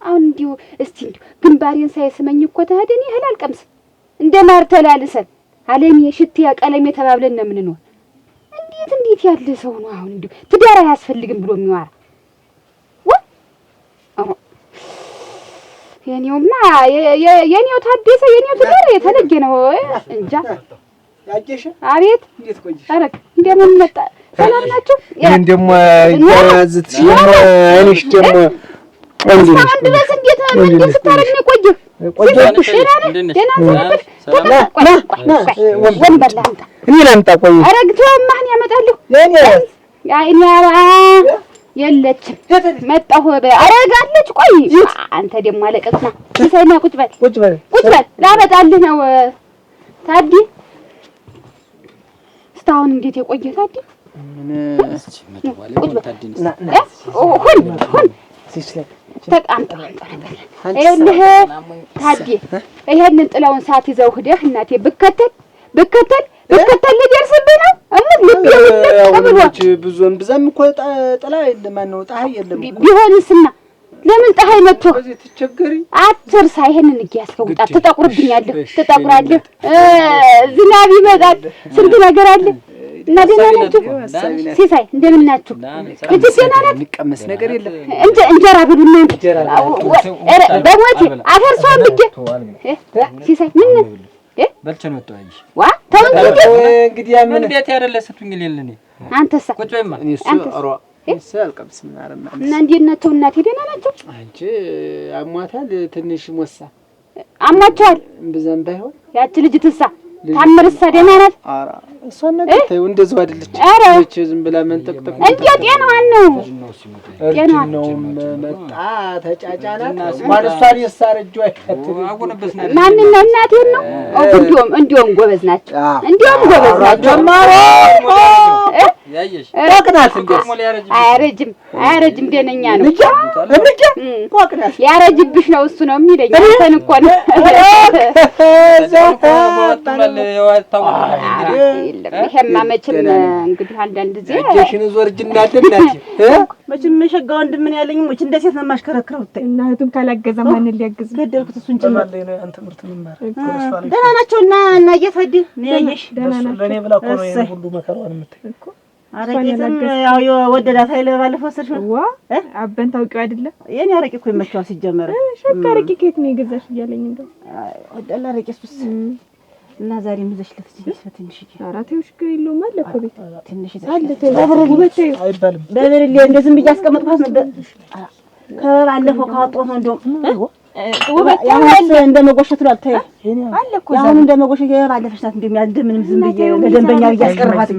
አሁን እንዲሁ እስቲ እንዲሁ ግንባሬን ሳይስመኝ እኮ ተሄደን ይሄል አልቀምስ እንደ ማር ተላልሰን አለሜ ሽቴ ቀለሜ ተባብለን ነው የምንኖር። እንዴት ያለ ሰው ነው አሁን እንዲሁ ትዳር አያስፈልግም ብሎ የሚዋራ? የኔውማ የኔው ታደሰ የኔው ትዳር የተለየ ነው እንጃ። ያጀሽ አቤት እንዴት ቆይሽ? አረክ እንደምን መጣ? ሰላም ናችሁ? ይሄን ደሞ ያዝት ሲሆን አይንሽ ደሞ አንድ ድረስ እንዴት ስታረግ ነው ቆየህ? እኔ ላምጣ ቆይ አረግተውማ እኔ ያመጣለሁ። እኔ የለችም መጣሁ አረጋለች። ቆይ አንተ ደግሞ አለቀቅና ሲሳይና ቁጭ በል ላመጣልህ ነው። ታዲ እስካሁን እንዴት የቆየ ታዲ? ሁን ተቃምጥ ይኸውልህ ታዲ፣ ይሄንን ጥለውን ሰዓት ይዘው ሂደህ እናቴ ብከተል ሊደርስብህ ነው። ልብ ብዙም ብዛም እኮ ጥላ የለም ማነው ፀሐይ የለም ቢሆንስና ለምን ፀሐይ መጥቶ ትቸገሪ አትርሳ። ይሄንን እያስከውጣ ትጠቁርብኛለህ፣ ትጠቁራለህ፣ ዝናብ ይመጣል፣ ስንት ነገር አለ። እና ደህና ናችሁ? ሲሳይ እንደምን ናችሁ? ልጅ ደህና ናት? የሚቀመስ ነገር የለም። እንጀራ ብሉና በሞቴ አፈርሷን ብዬ ሲሳይ ምን በልቼ ነው ወጣሁ። አይሽ ዋ ተው እንግዲህ ምን እንዴት ያደለ ስትኝ ለልኔ አንተሳ ቁጭ በይማ እሱ አልቀምስ ምን አረማ እና እንዴት ናቸው? እናቴ ደህና ናቸው? አንቺ አሟታል ትንሽ ሞሳ አሟቸዋል። እምብዛም ባይሆን ያቺ ልጅ ትሳ ታምርሳ ደህና ናት? ኧረ እሷን ነገር ተይው፣ እንደዚያው አይደለች። እቺ ዝም ብላ መንጠቅጠቅ እንዴት ጤናዋን ነው ጤናዋን ነው መጣ ተጫጫናት። ማን እሷን የሳረጁ አይከተል አጎነበስና ማን ነው? እናቴን ነው። እንዲያውም ጎበዝ ናቸው፣ እንዲያውም ጎበዝ ናቸው። ጀማሮ ያየሽ ቆቅናት አያረጅም ደነኛ ነው። ቆቅናት ያረጅብሽ ነው እሱ ነው የሚለኝ። አንተን እኮ ነው ይሄማ መቼም እንግዲህ አንዳንድ ጊዜ እጅሽን ዞርጅና አደናች መቼም ሸጋ ወንድም ምን ያለኝ ሞች እንደ ሴት ነው የማሽከረክረው። እና እህቱን ካላገዘ ማን ሊያግዝ? ገደልኩት እሱን ጭምር። ትምህርት ምማር ደህና ናቸው እና እየታዲ ነው ያየሽ? ለኔ ብላ እኮ ነው ይሄን ሁሉ መከራዋን የምታይ እኮ። አረቄትም ያው የወደዳት አይለ ባለፈው ሰርሽ አበን ታውቂው አይደለ? የኔ አረቄ እኮ ይመቸዋል ሲጀመር። ሸጋ አረቄ ከየት ነው የገዛሽ እያለኝ እንደው ወደላ አረቄስ እና ዛሬ ምዘሽ ለፍትሽ ትንሽ አራቴው ሽከ የለውም አለ እኮ ቤት ትንሽ አለ ተብረጉበት አይባልም። በበርሌ እንደዚህ ብዬ አስቀመጥኳት ነበር። ከባለፈው ካወጣሁት ነው እንደው ያውስ እንደመጎሸት ነው አልታይ አለ እኮ ያሁን እንደመጎሸት ባለፈሽ ናት እንደምንም ዝም ብዬ ለደንበኛ ያስቀርባት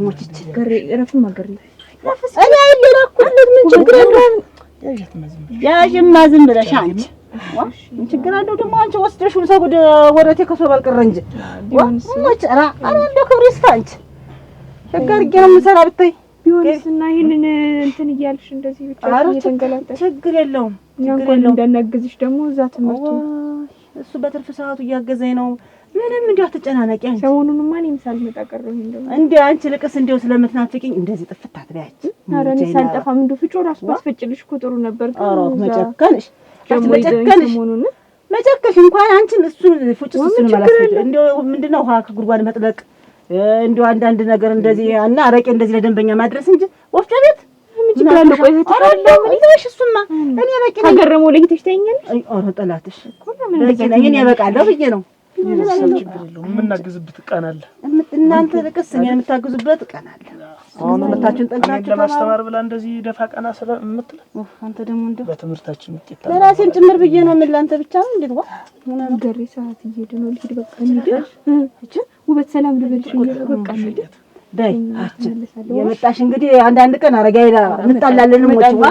ሞችች ገሬ ረፍ ማገር እኔ አይለራኩለት ምን ችግር አለው? ያጅማ ዝም ብለሽ አንቺ ምን ችግር አለው? ደግሞ አንቺ ወስደሽው ሰው ወረቴ ከሶ ባልቀረ እንጂ ሞች ራ እንደው ክብር ይስፋ አንቺ ሸጋርጌ ነው የምሰራ ብታይ ቢሆንስና ይሄንን እንትን እያልሽ እንደዚህ ብቻ እየተንገላጠሽ ችግር የለውም። ችግር የለውም። እንዳናግዝሽ ደግሞ እዛ ትምህርቱ እሱ በትርፍ ሰዓቱ እያገዘኝ ነው። ምንም እንዲያው ተጨናነቂ አንቺ ሰሞኑንማ እኔም ሳልመጣ ቀረሁ። እንዴ አንቺ ልቅስ እንዴው ስለምትናፍቂኝ እንደዚህ ጥፍት አትበያች። ኧረ እኔ ሳልጠፋም እንደው ፍጮ ራሱ ባስፈጭልሽ እኮ ጥሩ ነበር። ኧረ መጨከንሽ መጨከሽ እንኳን አንቺን እሱን ፍጭ እሱን ማለት እንደው ምንድነው ውሃ ከጉድጓድ መጥለቅ እንደው አንዳንድ ነገር እንደዚህ እና አረቄ እንደዚህ ለደንበኛ ማድረስ እንጂ ወፍጮ ቤት ምን ችግር አለ? ቆይ ተጣጣለው እንዴሽ እሱማ እኔ በቂ ነው ተገረመው ለይተሽ ታይኛለሽ። ኧረ ጠላትሽ በቂ ነው እኔ ያበቃለሁ ብዬ ነው። ችግር የለውም። የምናግዝበት ቀን አለ። እናንተ ልቅስ እኔን የምታግዙበት ቀን አለ። አሁን መታችሁን ጠልታችሁ ለማስተማር ብላ እንደዚህ ደፋ ቀና ስለምትል አንተ ደግሞ እንደው በትምህርታችን ውጤት ለራሴም ጭምር ብዬ ነው። ምን ላንተ ብቻ ነው እንዴት ዋ ገሬ ሰዓት እየሄደ ነው። ልሂድ በቃ እንሂድ። እቺ ውበት ሰላም ልበልሽ በቃ በይ የመጣሽ እንግዲህ አንዳንድ ቀን አረጋይ እንጣላለን ሞችዋ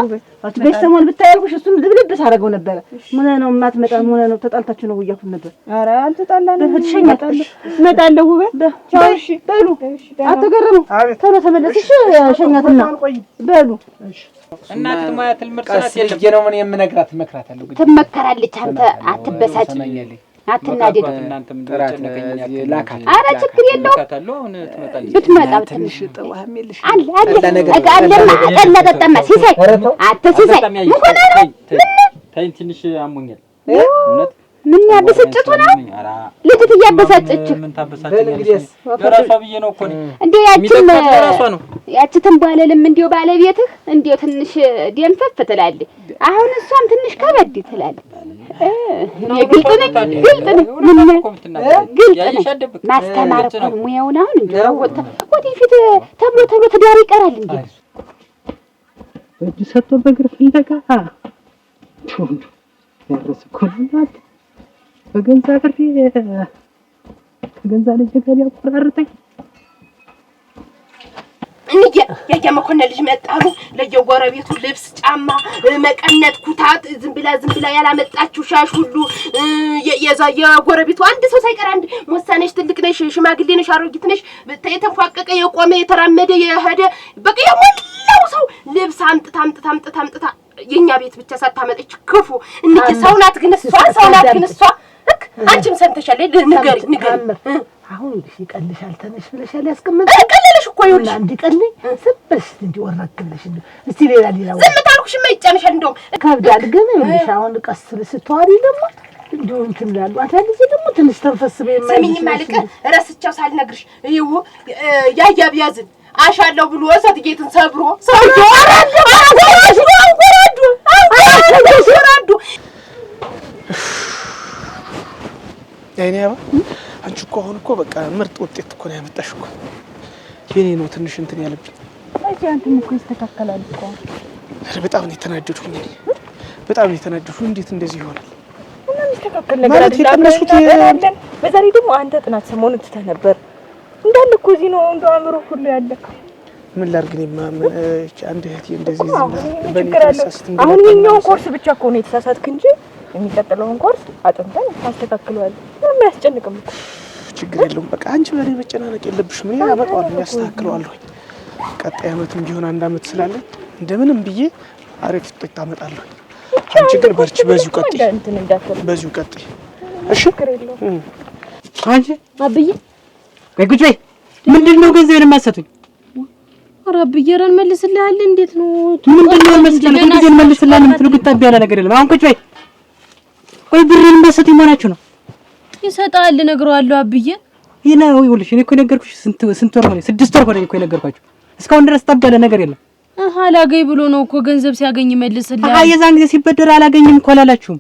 በሰሞን ብታያልኩሽ እሱን ልብልብስ አረገው ነበር ምን ነው ማትመጣ ምን ነው ተጣልታችሁ ነው እያልኩ ነበር ኧረ አልተጣላንም እመጣለሁ ውበት ቻው እሺ በሉ አትገረሙ ቶሎ ተመለስሽ ሸኛትና በሉ እናት ማያት ልምርሳት የለም ነው ምን የምነግራት መክራታለሁ ትመከራለች አንተ አትበሳጭ አትናደድ እናንተም እንደጨነቀኝ ላካት ኧረ ችግር የለውም ብትመጣ ትንሽ ጠዋህም የለሽ አለ ጠጣማ ሲሳይ አትሲሳይ ምን ሆነ ነው ታይ ትንሽ አሞኛል እውነት ምን ያበሰጭቱ ነው ልጅት እያበሳጨች ምን ታበሳጨኛለሽ ለራሷ ብዬ ነው እኮ እንዴ ያቺ ተንባለልም እንዴው ባለቤትህ እንዴው ትንሽ ደምፈፍ ትላለች አሁን እሷም ትንሽ ከበድ ትላለች ግልጥ ማስተማር እኮ ሙያውን አሁን እንጀራው ወደፊት ተብሎ ትዳር ይቀራል እንዴ እጅ ሰጥቶ በእግር ፍለጋ ያረስ እኮ ነው በገንዛ ብሬ ከገንዛ ልጅ ጋር ያቆራርጠኝ እንዴ ያያመኮነ ልጅ መጣሉ ለየጎረቤቱ ልብስ ጫማ መቀነት ኩታት ዝም ብላ ያላመጣችሁ ሻሽ ሁሉ የዛ የጎረቤቱ አንድ ሰው ሳይቀር አንድ ሞሳነሽ ትልቅ ነሽ ሽማግሌ ነሽ አሮጊት ነሽ የተንፏቀቀ የቆመ የተራመደ የሄደ በቃ የሞላው ሰው ልብስ አምጥታ የኛ ቤት ብቻ ሳታመጣች ክፉ እንዴ ሰው ናት ግን እሷ አንቺም ሰምተሻል ንገሪ አሁን ይቀልሻል ተነሽ ብለሻል ያስቀመጥሽ ቀለለሽ እኮ ይሁን አንድ ቀልኝ ስብስ እንዲ ወረክልሽ እስቲ ሌላ ዝም ታልኩሽ ማይጫንሻል እንደውም ከብዳል ግን እንዴሽ አሁን ቀስ ስትዋሪ ደግሞ እንደው እንትን ያሉ አንተ ደግሞ ትንሽ ተንፈስበ ሰሚኝ ማለቀ ረስቻው ሳልነግርሽ ይው ያያብ ያዝን አሻለው ብሎ ሰትጌትን ሰብሮ አራዱ ያኔዋ አንቺ እኮ አሁን እኮ በቃ ምርጥ ውጤት እኮ ነው ያመጣሽ እኮ የኔ ነው ትንሽ እንትን ያለብኝ አይ አንተም እኮ ይስተካከላል እኮ በጣም ነው የተናደድኩኝ በጣም ነው የተናደድኩኝ እንዴት እንደዚህ ይሆናል እና ይስተካከል ነገር አይደለም በዛሬ ደግሞ አንተ ጥናት ሰሞኑን ትተህ ነበር እንዳለ እኮ እዚህ ነው እንደው አምሮ ሁሉ ያለ ምን ላድርግ እኔማ አንድ እህቴ እንደዚህ አሁን የኛውን ኮርስ ብቻ እኮ ነው የተሳሳትክ እንጂ የሚቀጥለውን ኮርስ አጥንተን አስተካክለዋል ምንም አያስጨንቅም እኮ ችግር የለውም በቃ አንቺ በኔ መጨናነቅ የለብሽም እኔ አመጣዋለሁ ያስተካክለዋለሁ ቀጣይ አመትም ቢሆን አንድ አመት ስላለ እንደምንም ብዬ አሪፍ ውጤት አመጣለሁ አንቺ ግን በርቺ በዚሁ ቀጥይ እሺ አንቺ አብዬ በጉጆ ምንድነው ገንዘቤን የማሰጡኝ ኧረ አብዬ ረን መልስልሃል እንዴት ነው ምንድነው መልስልሃል ገንዘቤን መልስልሃል የምትለው ግጣብ ያለ ነገር የለም አሁን ቁጭ በይ ወይ ብሬን መስጠት ይሞናችሁ ነው ይሰጣል እነግረዋለሁ አብዬ ይናው ይኸውልሽ እኔ እኮ የነገርኩሽ ስንት ወር ሆነ 6 ወር ሆነ እኮ የነገርኳችሁ እስካሁን ድረስ ጠብ ያለ ነገር የለም አላገኝ ብሎ ነው እኮ ገንዘብ ሲያገኝ መልስልሃል የዛን ጊዜ ሲበደር አላገኝም እኮ አላላችሁም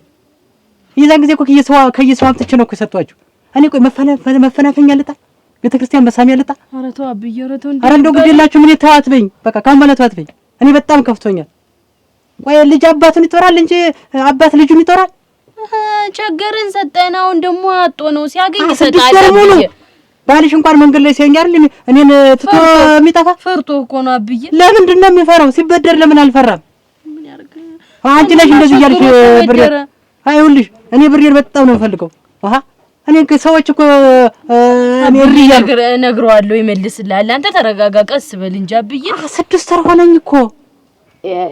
የዛን ጊዜ እኮ ከየሰው አምጥቼ ነው እኮ ሰጥቷችሁ እኔ ቆይ መፈናፈኛ ልጣ ቤተክርስቲያን በሳሚያ ልጣ ኧረ ተው አብዬ ኧረ ተው ኧረ እንደው ግዴላችሁ ምን ተዋት በኝ በቃ ካማለ ተዋት በኝ እኔ በጣም ከፍቶኛል ቆይ ልጅ አባቱን ይጦራል እንጂ አባት ልጁን ይጦራል ቸገረን ሰጠናው ደሞ አጦ ነው ሲያገኝ ይሰጣል አብዬ ባልሽ እንኳን መንገድ ላይ ሲያኝ አይደል እኔን ትቶ የሚጠፋ ፈርቶ እኮ ነው አብዬ ለምንድን ነው የሚፈራው ሲበደር ለምን አልፈራም ምን ያርግ አንቺ ነሽ እንደዚህ እያልሽ ብሬን አይውልሽ እኔ ብሬን በጣም ነው የምፈልገው አሃ እኔ ሰዎች እኮ እነግረዋለሁ ይመልስልሃል አንተ ተረጋጋ ቀስ በል እንጂ አብዬ 6 ወር ሆነኝ እኮ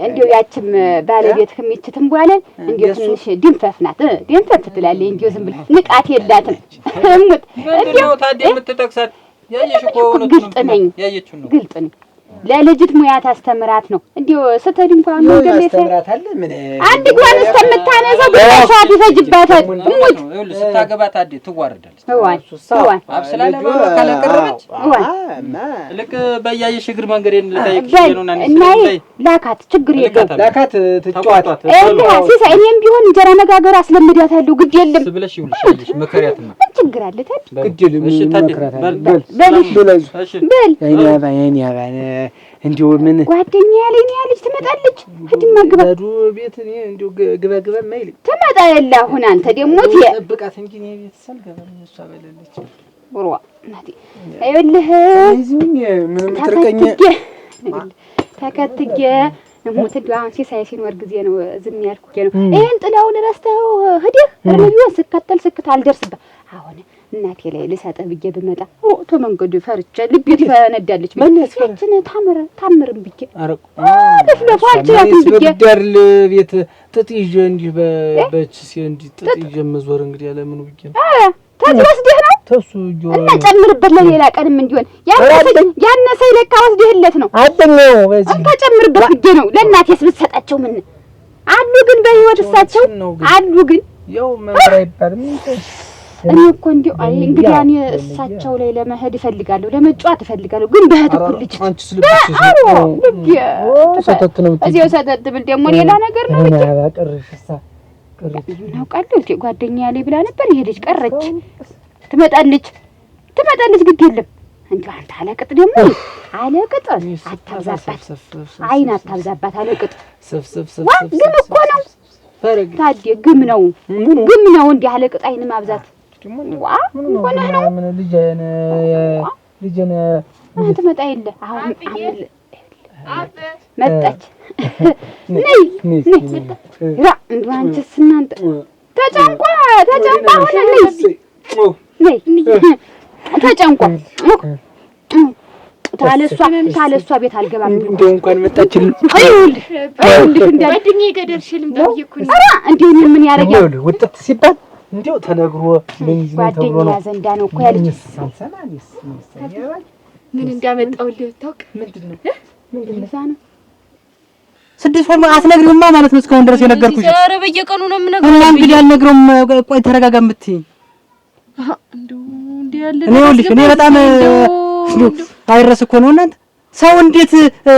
እንዴው ያችም ባለቤት ከሚችትም በኋላ እንዴው ትንሽ ድንፈፍ ናት ድንፈፍ ትላለች እንዴው ዝም ብለ ንቃት የላትም እሙት እንዴው ታዲያ የምትጠቅሳት ያየሽ እኮ ግልጥ ነኝ ለልጅት ሙያ ታስተምራት ነው እንዴው ስተድ እንኳን መንገድ ላይ ታስተምራታለ ምን አንድ ጓን እስከምታነሳው ግማሻት ይፈጅባታል እሙት ይኸውልህ ስታገባት አዲ ትዋረዳለች ዋን አብስላለ ካላቀረበች ልክ በያየሽ እግር መንገዴን ልታይቅሽ ነውና ላካት ችግር የለም ላካት ትጫዋት ሲሳይ እኔም ቢሆን እንጀራ መጋገር አስለምዳታለሁ ግድ የለም ስብለሽ ይኸውልሽ መከሪያትማ ችግር አለ ታዲያ ግድ የለም መከራታለሁ በል የኔ አባን እንዲው ምን ጓደኛ ያለች ትመጣለች ህድማ ግባ ቤት እኔ እንዲው ግባ ማይል ትመጣ ያለ አሁን አንተ ደግሞ ተጠብቃት እንጂ እኔ ቤት ሰልገበኝ እሷ በለለች ወሯ እናቴ ይኸውልህ እዚሁኝ ምንም ትርቀኝ ተከትጌ ሞት ዲዋን ሲሳይ ሲኖር ጊዜ ነው ዝም ያልኩት ነው። ይሄን ጥላውን ረስተው ሄደህ እርምቢውን ስከተል አልደርስበት አሁን እናቴ ላይ ልሰጥህ ብዬ ብመጣ ሞቶ መንገዱ ፈርቼ ልቤ ትፈነዳለች። ማንነትን ታምርም ብዬ አረቁ ለፋልቻት ብዬ በዳር ቤት ጥጥ ይዤ እንዲህ በችሲ እንዲህ ጥጥ ይዤ መዞር እንግዲህ ያለ ምን ብዬ ነው ተወስደህ ነው ተሱ እና ጨምርበት ለሌላ ቀንም እንዲሆን ያነሰ ይለካ ወስደህለት ነው አደኛው በዚህ ተጨምርበት ብዬ ነው። ለእናቴስ ብትሰጣቸው ምን አሉ ግን በህይወት እሳቸው አሉ ግን ያው መምራ ይባልም እኔ እኮ እንዲሁ አይ እንግዲህ እኔ እሳቸው ላይ ለመሄድ እፈልጋለሁ፣ ለመጫወት እፈልጋለሁ። ግን በህት እኮ ልጅ ሰተት ነው እዚያው ሰተት ብል ደግሞ ሌላ ነገር ነው እንጂ አቀርሽሳ ቀረች ነው ቃልኩ ጓደኛዬ ያለኝ ብላ ነበር። ይሄድሽ ቀረች ትመጣለች ግድ የለም እንዴ አንተ አለቅጥ ደግሞ አለቅጥ አታብዛባት፣ አይን አታብዛባት አለቅጥ ሰፍ ግን እኮ ነው ፈረግ ታዲያ ግም ነው እንዴ አለቅጥ አይን ማብዛት ዋ ሆነ ነው ምን ልጅነ ትመጣ የለ አሁን መጣች ነይ ራ እንዴ አንቺስ እናንተ ተጨንቋ ሆነ ነይ ተጨንቋ ታለሷ ቤት አልገባም እንዴ እንኳን መጣችልኝ። አይውልሽ ጓደኛዬ ገደርሽልም ታውየኩ ኧረ እንዴ ምን ያረጋል ወጥት ሲባል እንዴው ተነግሮ ምን ተብሎ ነው ዘንዳ ነው እኮ ያለች ሰማንስ ምን እንዳመጣውልህ ታውቅ ምንድነው ነው ስድስት ወር አትነግሪውማ ማለት ነው እስካሁን ድረስ የነገርኩሽ። ኧረ በየቀኑ ነው የምነግረው እና እንግዲህ አልነግረውም። ቆይ ተረጋጋ እምትይኝ እንደው እንዴ ያለ እኔ በጣም አይረስ እኮ ነው እናንተ ሰው እንዴት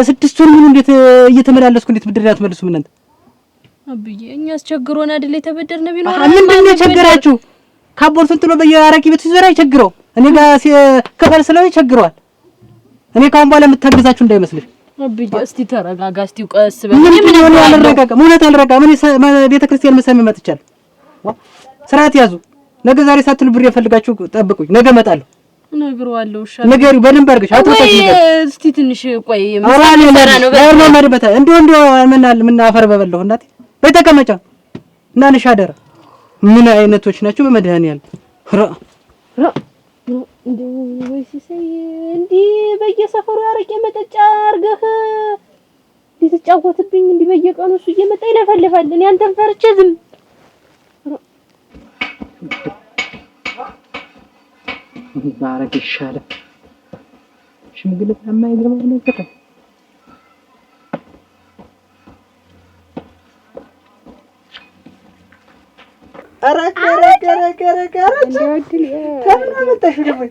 ስድስት ወር ሙሉ እንዴት እየተመላለስኩ እንዴት ብድር ያትመልሱም እናንተ አብዬ እኛ አስቸግሮን አይደል የተበደርነ ቢኖር ምንድን ነው ቸገራችሁ? ካቦርቱን ጥሎ በየአራቂ ቤት ሲዘራ ይቸግረው እኔ ጋር ከፈል ስለው ይቸግረዋል። እኔ ካሁን በኋላ የምታገዛችሁ እንዳይመስልሽ አብዬ። እስቲ ተረጋጋ፣ እስቲ ቀስ በል። ምን ነው ያልረጋጋ ሞነት አልረጋ ምን ቤተክርስቲያን መሰሜ መጥቻለሁ። ስርዓት ያዙ። ነገ ዛሬ ሳትሉ ብር የፈልጋችሁ ጠብቁኝ፣ ነገ እመጣለሁ። ነግረዋለሁ። እሺ ነገሩ በደንብ አድርገሽ አትወጣሽ። እስቲ ትንሽ ቆይ ምሳሌ ነው ነው ማድበታ እንዴ ምን አፈር በበለው እናቴ በተቀመጫ እና ንሻደረ ምን አይነቶች ናቸው? በመድኃኒዓለም ራ እንዴ ወይ ሲሰይ እንዴ በየሰፈሩ ያረቄ መጠጫ አርገህ ልትጫወትብኝ እንዴ በየቀኑ እሱ እየመጣ ይለፈልፋል። እኔ አንተን ፈርቼ ዝም ባረክ ይሻላል። ሽምግልና የማይገባው ነው ከታ አራክ እንደወድል ከምን አመጣሽ ደግሞ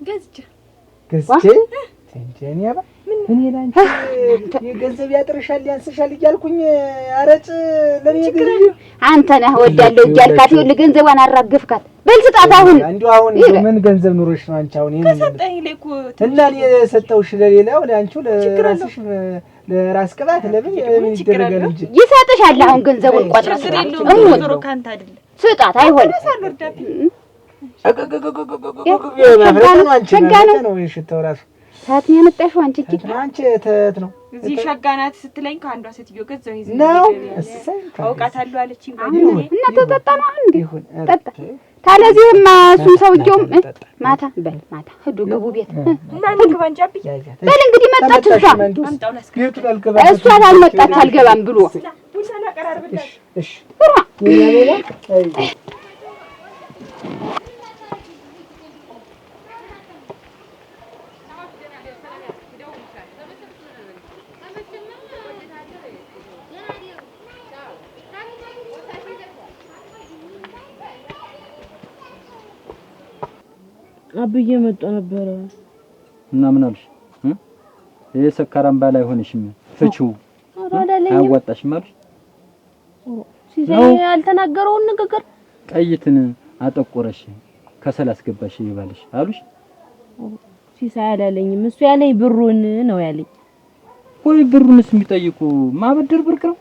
ገዝቼ እንጀኒያባ ምን ይላንቺ የገንዘብ ያጥርሻል ያንስሻል እያልኩኝ አረጭ ለኔ ግዢ አንተ ነህ ወዳለው እያልካት ይኸውልህ ገንዘቧን አራገፍካት። በል ስጣት አሁን እንዴው አሁን ምን ገንዘብ ኑሮሽ ነው አንቺ አሁን ይሄን ከሰጠኝ ለኮ እና የሰጠውሽ ለሌላው ለአንቺው ለራስሽ ለራስ ቅባት ለምን ይደረጋል እንጂ ይሰጥሻል። አሁን ገንዘቡን ቆጥረሽ ዞሮ ካንተ አይደል ስጣት አይሆን ነው ይሽተው ራሱ ታት ያመጣሽው አንቺ እጅ አንቺ ተት ነው እዚህ ሸጋናት ስትለኝ ከአንዷ ሴትዮ ገዘው ይዘ ነው አውቃታለሁ አለችኝ። እና ተጠጣ ነው እንዴ ተጠጣ ታለዚህማ እሱም ሰውየውም ማታ በል ማታ ሄዱ ግቡ ቤት እና ንግባ እንጂ አብይ በል እንግዲህ መጣች እሷ እሷ አልመጣች አልገባም ብሎ እሺ አብዬ መጣ ነበር እና ምን አልሽ? ይሄ ሰካራም ባላ አይሆንሽም ፍቺው አያዋጣሽም አልሽ? ሲዘይ ያልተናገረውን ንግግር ቀይትን አጠቆረሽ ከሰል አስገባሽ ይባልሽ አሉሽ? ሲሳይ አላለኝም እሱ ያለኝ ብሩን ነው ያለኝ። ወይ ብሩንስ የሚጠይቁ ማበደር ብርቅ ነው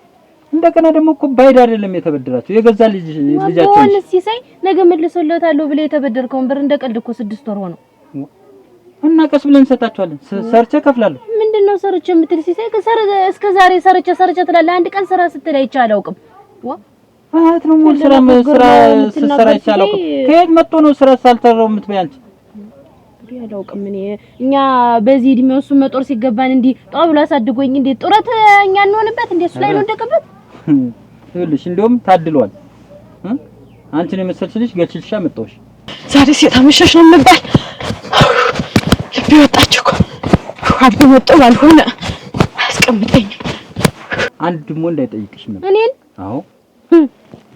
እንደገና ደግሞ እኮ ባይድ አይደለም የተበደራቸው የገዛ ልጃቸው ወንስ ሲሳይ ነገ መልሶለታለሁ ብለ የተበደርከውን ብር እንደቀልድ እኮ 6 ወር ሆነው እና ቀስ ብለን እንሰጣቸዋለን። ሰርቼ ከፍላለሁ። ምንድነው ሰርቼ የምትል ሲሳይ? እስከ ዛሬ ሰርቼ ትላለህ። አንድ ቀን ስራ ስትል አይቼ አላውቅም። አት ነው ሞል ስራ ስትሰራ አይቼ አላውቅም። ከየት መጥቶ ነው ስራ ሳልሰራው የምትበይ አንቺ? አላውቅም እኛ በዚህ እድሜው እሱ መጦር ሲገባን እንዲህ ጧ ብሎ አሳድጎኝ እንዴ ጡረት እኛ እንሆንበት እንዴ እሱ ላይ ነው እንደቀበት። ይኸውልሽ እንደውም ታድሏል። አንቺን የመሰልሽ ልጅ ገችልሻ መጣውሽ። ዛሬ ሴት አመሸሽ ነው የምባል ቢወጣች እኮ አብ መጥቶ ባልሆነ አስቀምጠኝ። አንድ ደግሞ እንዳይጠይቅሽ ነው እኔን? አዎ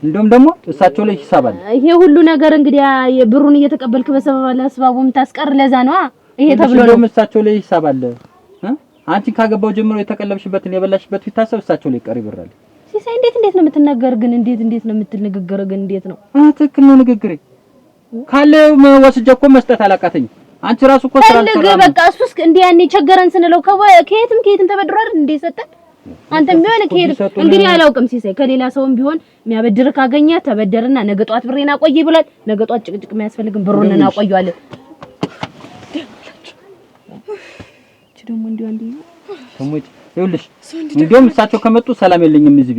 እንደውም ደግሞ እሳቸው ላይ ሂሳብ አለ። ይሄ ሁሉ ነገር እንግዲህ የብሩን እየተቀበልክ በሰበብ አላስባቡ የምታስቀር ለዛ ነው ይሄ ተብሎ ነው። እሳቸው ላይ ሂሳብ አለ። አንቺ ካገባው ጀምሮ የተቀለብሽበትን የበላሽበት ቢታሰብ እሳቸው ላይ ቀር ይበራል። ሲሳይ እንዴት ነው የምትናገር ግን? እንዴት ነው የምትነገር ግን? እንዴት ነው? ትክክል ነው ንግግሬ። ካለ ወስጄ እኮ መስጠት አላቃተኝ። አንቺ ራሱ እኮ ስራ አልሰራም። በቃ እሱስ እንዴ ያኔ ቸገረን ስንለው ከየትም ተበድሮ አይደል እንዴ ሰጠን? አንተም ቢሆን እንግዲህ አላውቅም ሲሳይ ከሌላ ሰውም ቢሆን የሚያበድር ካገኘ ተበደርና ነገ ጧት ብሬን አቆይ ብሏል። ነገ ጧት ጭቅጭቅ የሚያስፈልግም ብሩን እናቆየዋለን። እቺ ደግሞ እንዴ ሰሞች ይኸውልሽ እንደውም እሳቸው ከመጡ ሰላም የለኝም እዚህ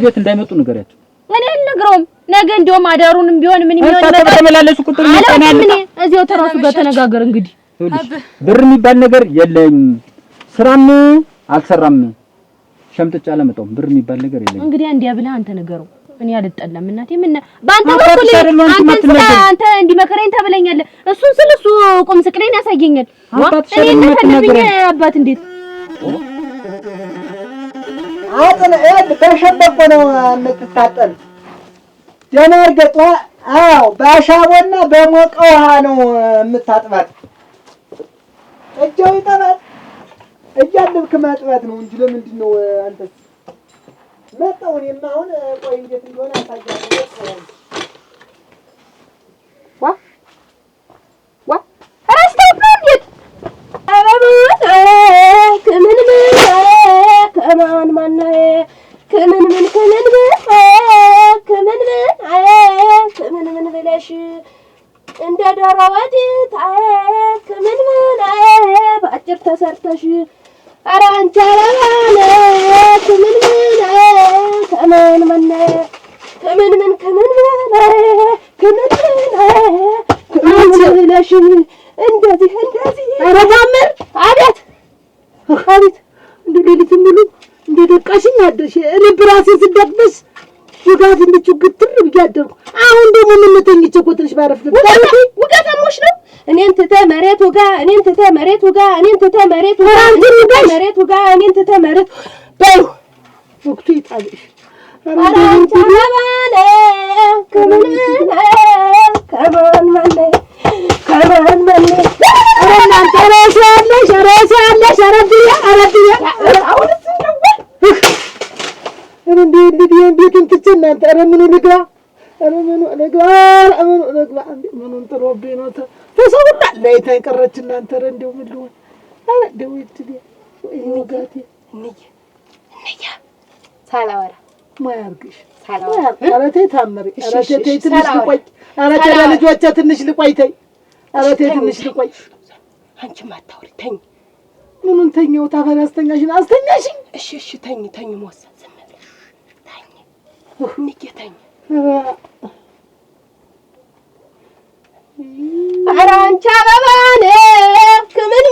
ቤት እንዳይመጡ ንገሪያቸው። እኔ አልነግረውም። ነገ እንደውም አዳሩንም ቢሆን ምን ይሆን ነገር ተመላለሱ ቁጥር ይጣናል። እዚያው ተራሱ ጋር ተነጋገር። እንግዲህ ብር የሚባል ነገር የለኝ፣ ስራም አልሰራም፣ ሸምጥጫ አላመጣውም። ብር የሚባል ነገር የለኝ። እንግዲህ እንዲያ ብለህ አንተ ነገረው። እኔ አልጠላም እናቴ። ምን ባንተ በኩል አንተ እንዲመከረኝ ተብለኛለህ። እሱን ስለሱ ቁም ስቅለኝ ያሳየኛል። እኔ እንደተነብኝ አባት እንዴት አጥነ በሸበቆ ነው የምትታጠን። ደህና እርገጧ። አዎ በአሻቦና በሞቀ ውሃ ነው የምታጥባት። እጃው ይጠባል። እያለብክ ማጥባት ነው እንጂ ለምንድን ነው አንተ መጣው? እኔማ አሁን ቆይ እንዴት እንደሆነ አሳያለሁ። ረስተውት ነው እንዴት ከምን ብለሽ እንደ ዶሮ ወዲት በአጭር ተሰርተሽ ኧረ አንቺ አለባለ ከምን ብለሽ እንደዚህ ኧረ ታምር አቤት እንደ ሌሊት ሙሉ እንደ ደቃሽኝ አደርሽ። እኔ ብራሴ ስደቅብስ ውጋት እንድቹ ግትር ብያደርኩ። አሁን ደግሞ ምን ተኝቼ እኮ ትንሽ ባረፍ ውጋት አሞሽ ነው። እኔን ትተህ መሬት ውጋ፣ እኔን ትተህ መሬት ውጋ፣ እኔን ትተህ መሬት ውጋ፣ መሬት ውጋ፣ እኔን ትተህ መሬት በይ ወቅቱ ይጣብሽ። ኧረ አንቺ ለባለ ከማን ማለ እናንተ ራስ ያለሽ አረብያ አሁንስ እንደው እንዴት እንትች እናንተ ኧረ ምኑ ልግባ ምኑን ጥሎብኝ ነው ተሰውና ላይታኝ ቀረች እናንተ ኧረ እንደው ምን ልሆን ኧረ እንደው ይትዲ ወጋቴ እንያ ሳላወራ ሙያ አድርግሽ ኧረ ተይ ታምሪ ኧረ ተይ ትንሽ ልቆይ ኧረ ተይ ለልጆቼ ትንሽ ልቆይ ተይ ኧረ ተይ ትንሽ ልቆይ አንቺም አታውሪ ተኝ ምኑን ተኛው ታፈሪ አስተኛሽኝ እሺ ተኝ ሞሳ ዝም ብለሽ ተኝ ንቄተኝ ኧረ አንቺ አበባ ከምን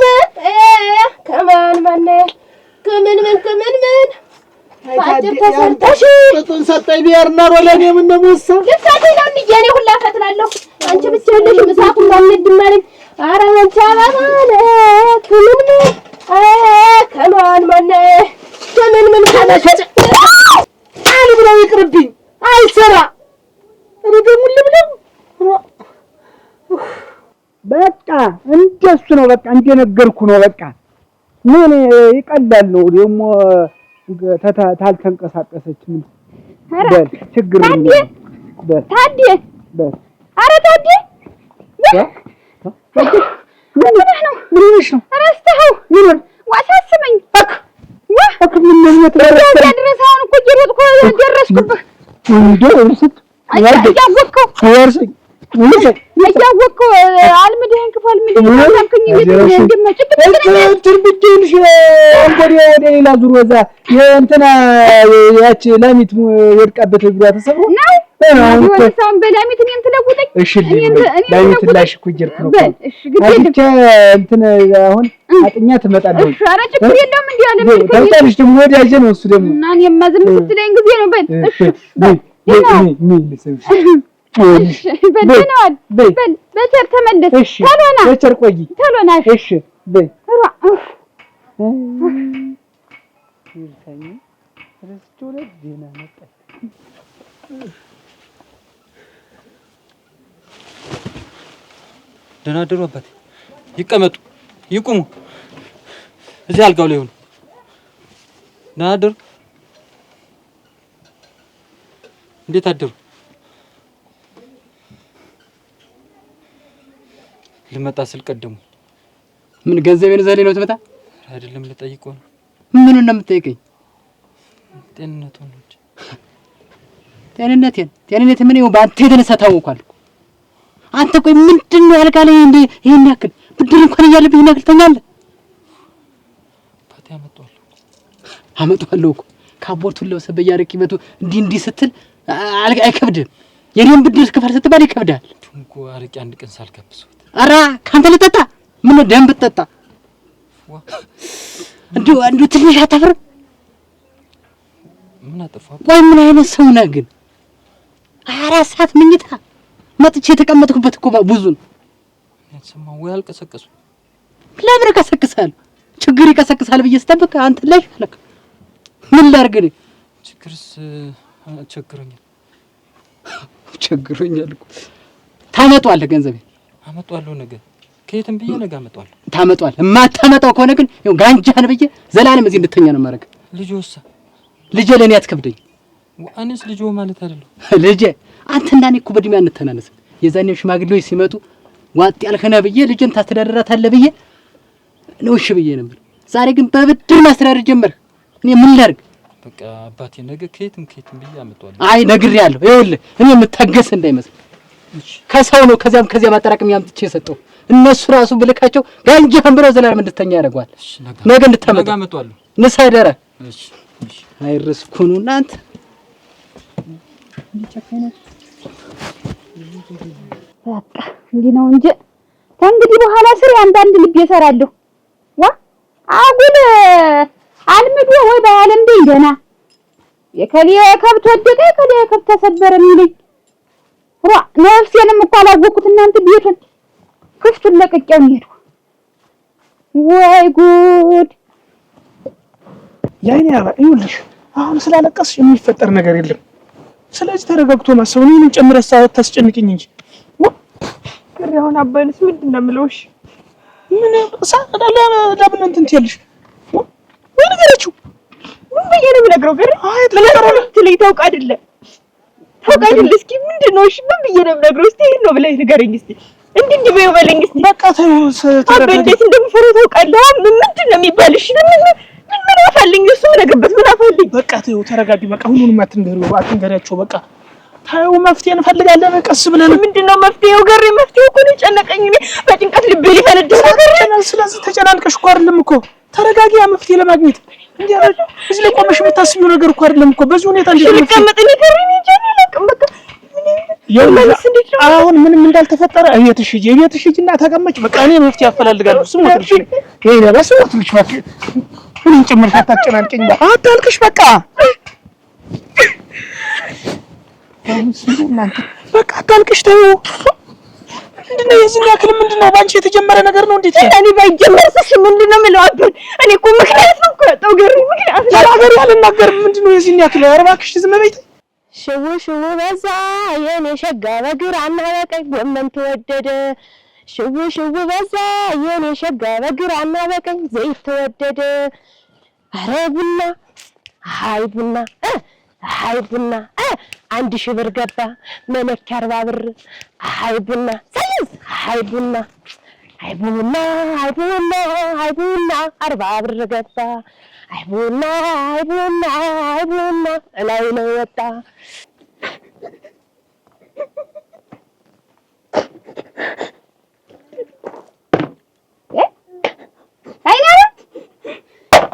አጭር ተሰርተሽ ጥጡን ሰጠኝ ቢያር ነው ለኔ ምን ነው ሞሳ ልታተኝ ነው እንጂ እኔ ሁላ ፈትላለሁ አንቺ ብቻ ያለሽ ምሳቱን ባልነድም አለኝ ኧረ አንቺ አበባ ከምን ካለሽ አሉ ብለው ይቅርብኝ አይሰራ ረገሙል ብለው በቃ እንደሱ ነው። በቃ እንደነገርኩ ነው። በቃ ምን ይቀላል ነው ደግሞ ታልተንቀሳቀሰች ምን በል ችግር ነው። ታዲ ኧረ ታዲ ምን ሆነሽ ነው? ረስተኸው ምን ዋሳስመኝ ምን ነው ድረስ አሁን እኮ እየሮጥኩ አልወስድብህ እንደው እርሱት እያወቅኸው እያወቅኸው አልምድህን ክፉ አልምድህን ታምከኝ ወደ ሌላ ዙር ወዛ የእንትና ያቺ ላሚት ወድቃበት እግሯ ተሰብሮ ነው ሳም በላሚት እኔም ትለውጠኝ እሺ ላሚት ላሽ ኩጅርት ነው እሺ ግዴታ እንትን አሁን አጥኛ ትመጣለህ እሺ ኧረ ችግር የለም እንዴ አለ ታውቂያለሽ ደግሞ ወዳጄ ነው እሱ ደግሞ እና እኔማ ዝም ስትለኝ ጊዜ ነው በል እሺ እሺ በደናል በል በቸር ተመለስ ተሎና በቸር ቆይ ተሎና እሺ በይ ደህና አደሩ አባቴ። ይቀመጡ ይቁሙ። እዚህ አልጋው ላይ ሆኑ። ደህና አደሩ። እንዴት አደሩ? ልመጣ ስል ቀደሙ። ምን ገንዘቤን ዘሌ ነው ትመጣ? አይደለም ልጠይቀው ነው። ምን እንደምትጠይቀኝ? ጤንነቱን ነው። ጤንነት ምን ይኸው በአንተ የተነሳ ታውቋል። አንተ ቆይ ምንድነው አልጋ ላይ እንዴ ይሄን ያክል ብድር እንኳን እያለብህ ይሄን ያክል ተኛለህ? ባቴ አመጣለሁ እኮ ካቦርቱን ለብሰህ በያረቂበቱ እንዲህ ስትል አልጋ አይከብድም። የኔን ብድር ክፈል ስትባል ይከብዳል። እንኳ አርቄ አንድ ቀን ሳልከብሱት ኧረ ካንተ ልጠጣ ምን ደም ብትጠጣ እንዴ ትንሽ አታፍርም? ምን አጠፋ? ወይ ምን አይነት ሰው ነህ ግን? 24 ሰዓት መኝታ መጥቼ የተቀመጥኩበት እኮ ብዙ ነው። ያሰማው ወይ አልቀሰቀሱ ለምን ቀሰቅሳለሁ? ችግር ይቀሰቅሳል ብዬ ስጠብቅ አንተ ላይ አለክ ምን ላድርግ? ችግርስ ቸግሮኛል እኮ። ታመጣዋለህ ገንዘቤን? አመጣዋለሁ ነገ ከየትም ብዬ ነገ አመጣዋለሁ። ታመጣዋለህ። የማታመጣው ከሆነ ግን ይኸው ጋንጃህን ብዬ ዘላለም እዚህ እንድተኛ ነው የማደርግ። ልጄ ለኔ አትከብደኝ። እኔስ ልጅ ማለት አይደለም ልጄ አንተና እኔ እኮ በእድሜ አንተናነስም። የዛኔው ሽማግሌዎች ሲመጡ ዋጥ ያልከና ብዬ ልጅን ታስተዳድራታለህ ብዬ ነው እሺ ብዬ ነበር። ዛሬ ግን በብድር ማስተዳደር ጀመርክ። እኔ ምን ላድርግ? በቃ አባቴ ነገ ከየትም ብዬ አመጣዋለሁ። አይ ነግሬሃለሁ። ይኸውልህ እኔ የምታገስ እንዳይመስል ከሰው ነው ከዚያም አጠራቅም ያምጥቼ የሰጠው። እነሱ ራሱ ብልካቸው ጋንጃህን ብለው ዘላለም እንድተኛ ያደርገዋል። ነገ እንድታመጣ አመጣዋለሁ። ንሳደረ እሺ አይርስኩኑ እናንተ በቃ እንዲህ ነው እንጂ ከእንግዲህ በኋላ ስሪ አንዳንድ ልብ እሰራለሁ። አጉል አልምዶ ወይ ባያለምደ ይደና የከሌ ከብት ወደቀ የከሌ ከብት ተሰበረ የሚለኝ ነፍሴንም እኮ አላወኩት። እናንተ ቤቱን ክፍቱን ለቅቄው ነው። ወይ ጉድ! ያኔ ይኸውልሽ አሁን ስላለቀስሽ የሚፈጠር ነገር የለም። ስለዚህ ተረጋግቶ ማሰብ ነው። ምን ጨምረሽ ታስጨንቅኝ እንጂ አሁን አባንስ ምንድን ነው የምለውሽ? ምን ሳዳላ ለምን እንትን ትያለሽ? ወይ ነገረችው ምን ብዬሽ ነው የምነግረው? ግን አይ ተለቀረለ ትለይ ታውቅ አይደለ እስኪ ምንድን ነው? እሺ ምን ብዬሽ ነው የምነግረው? እስቲ ይሄን ነው ብለሽ ንገረኝ እስቲ። እንዴ በይበለኝ እስቲ። በቃ ተይው ተረጋግተሽ እንዴት እንደምፈረው ታውቃለህ? ምንድን ነው የሚባልሽ? ምን አፈልኝ? እሱ ምነግርበት ምን አፈልኝ? በቃ ተይው ተረጋጊ። በቃ ሁሉንም አትንገሪያቸው። በቃ ታየው መፍትሄ እንፈልጋለን። ቀስ ብለን ምንድነው መፍትሄው? ገሬ መፍትሄው እኮ ነው ጨነቀኝ። እኔ በጭንቀት ልቤ ሊፈነዳ ነገር። ስለዚህ ተጨናንቀሽ እኮ አይደለም እኮ ተረጋጊ። መፍትሄ ለማግኘት እንዴ እዚህ ላይ ቆመሽ የምታስቢው ነገር እኮ አይደለም እኮ በዚህ ሁኔታ እንዴ ልቀመጥ ነው ገሬ ነው ጀኔ ለቅም በቃ አሁን ምንም እንዳልተፈጠረ እቤትሽ ሂጂና ተቀመጭ። በቃ እኔ መፍትሄ አፈላልጋለሁ። ስሞትልሽ ይሄ ለባስ ስሞትልሽ ማለት ምን ጭምር ታጨናንቀኝ። አታልቅሽ በቃ በቃ አታልቅሽ። ተይው ምንድነው የዚህ ያክል ምንድነው? ባንቺ የተጀመረ ነገር ነው። እንዴት እኔ ባይጀመርስ ምንድነው የምለው? አባን እኔ እኮ ምክንያት ነው እኮ ያጣው ገሬ ምክንያት ተናገር ያልናገርም ምንድነው የዚህ ያክል? ኧረ እባክሽ ዝም በይ። ሽው በዛ የኔ ሸጋ በግራና በቀኝ ጎመን ተወደደ። ሽው በዛ የኔ ሸጋ በግራና በቀኝ ዘይት ተወደደ። አረ ቡና ሃይ ቡና ሃይ ቡና 1000 ብር ገባ መለኪያ 40 ብር። ሃይ ቡና ሰልዝ ሃይ ቡና አይቡና አይቡና አይቡና 40 ብር ገባ አይቡና አይቡና አይቡና እላይ ነው ወጣ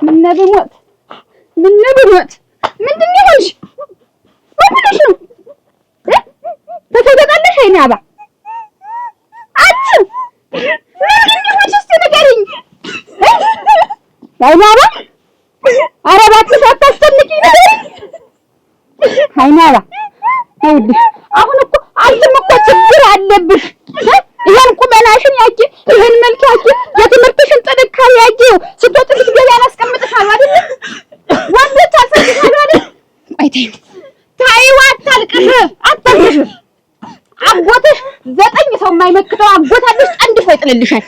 ምን ነብሞት ምንድን ነው ይሆንሽ? ወንድሽ ነው ተተገጣለሽ አይናባ አጭ ምንድን ነው እስቲ ንገሪኝ አይናባ ኧረ እባክሽ አታስጨንቂ ንገሪኝ አይናባ ይኸውልሽ አሁን እኮ አንቺም እኮ ችግር አለብሽ ይሄን ቁመናሽን ያቺ ይሄን መልክ ያቺ የትምህርትሽን ጥንካሬ ያቺ ስትወጪ ልትገቢ ያላስቀምጥሻል አይደል ወንዶች አልሰጥሻል አይደል ታይዋ አታልቅሽ አጎትሽ 9 ሰው የማይመክተው አጎት አለሽ አንድ ሰው ይጥልልሻል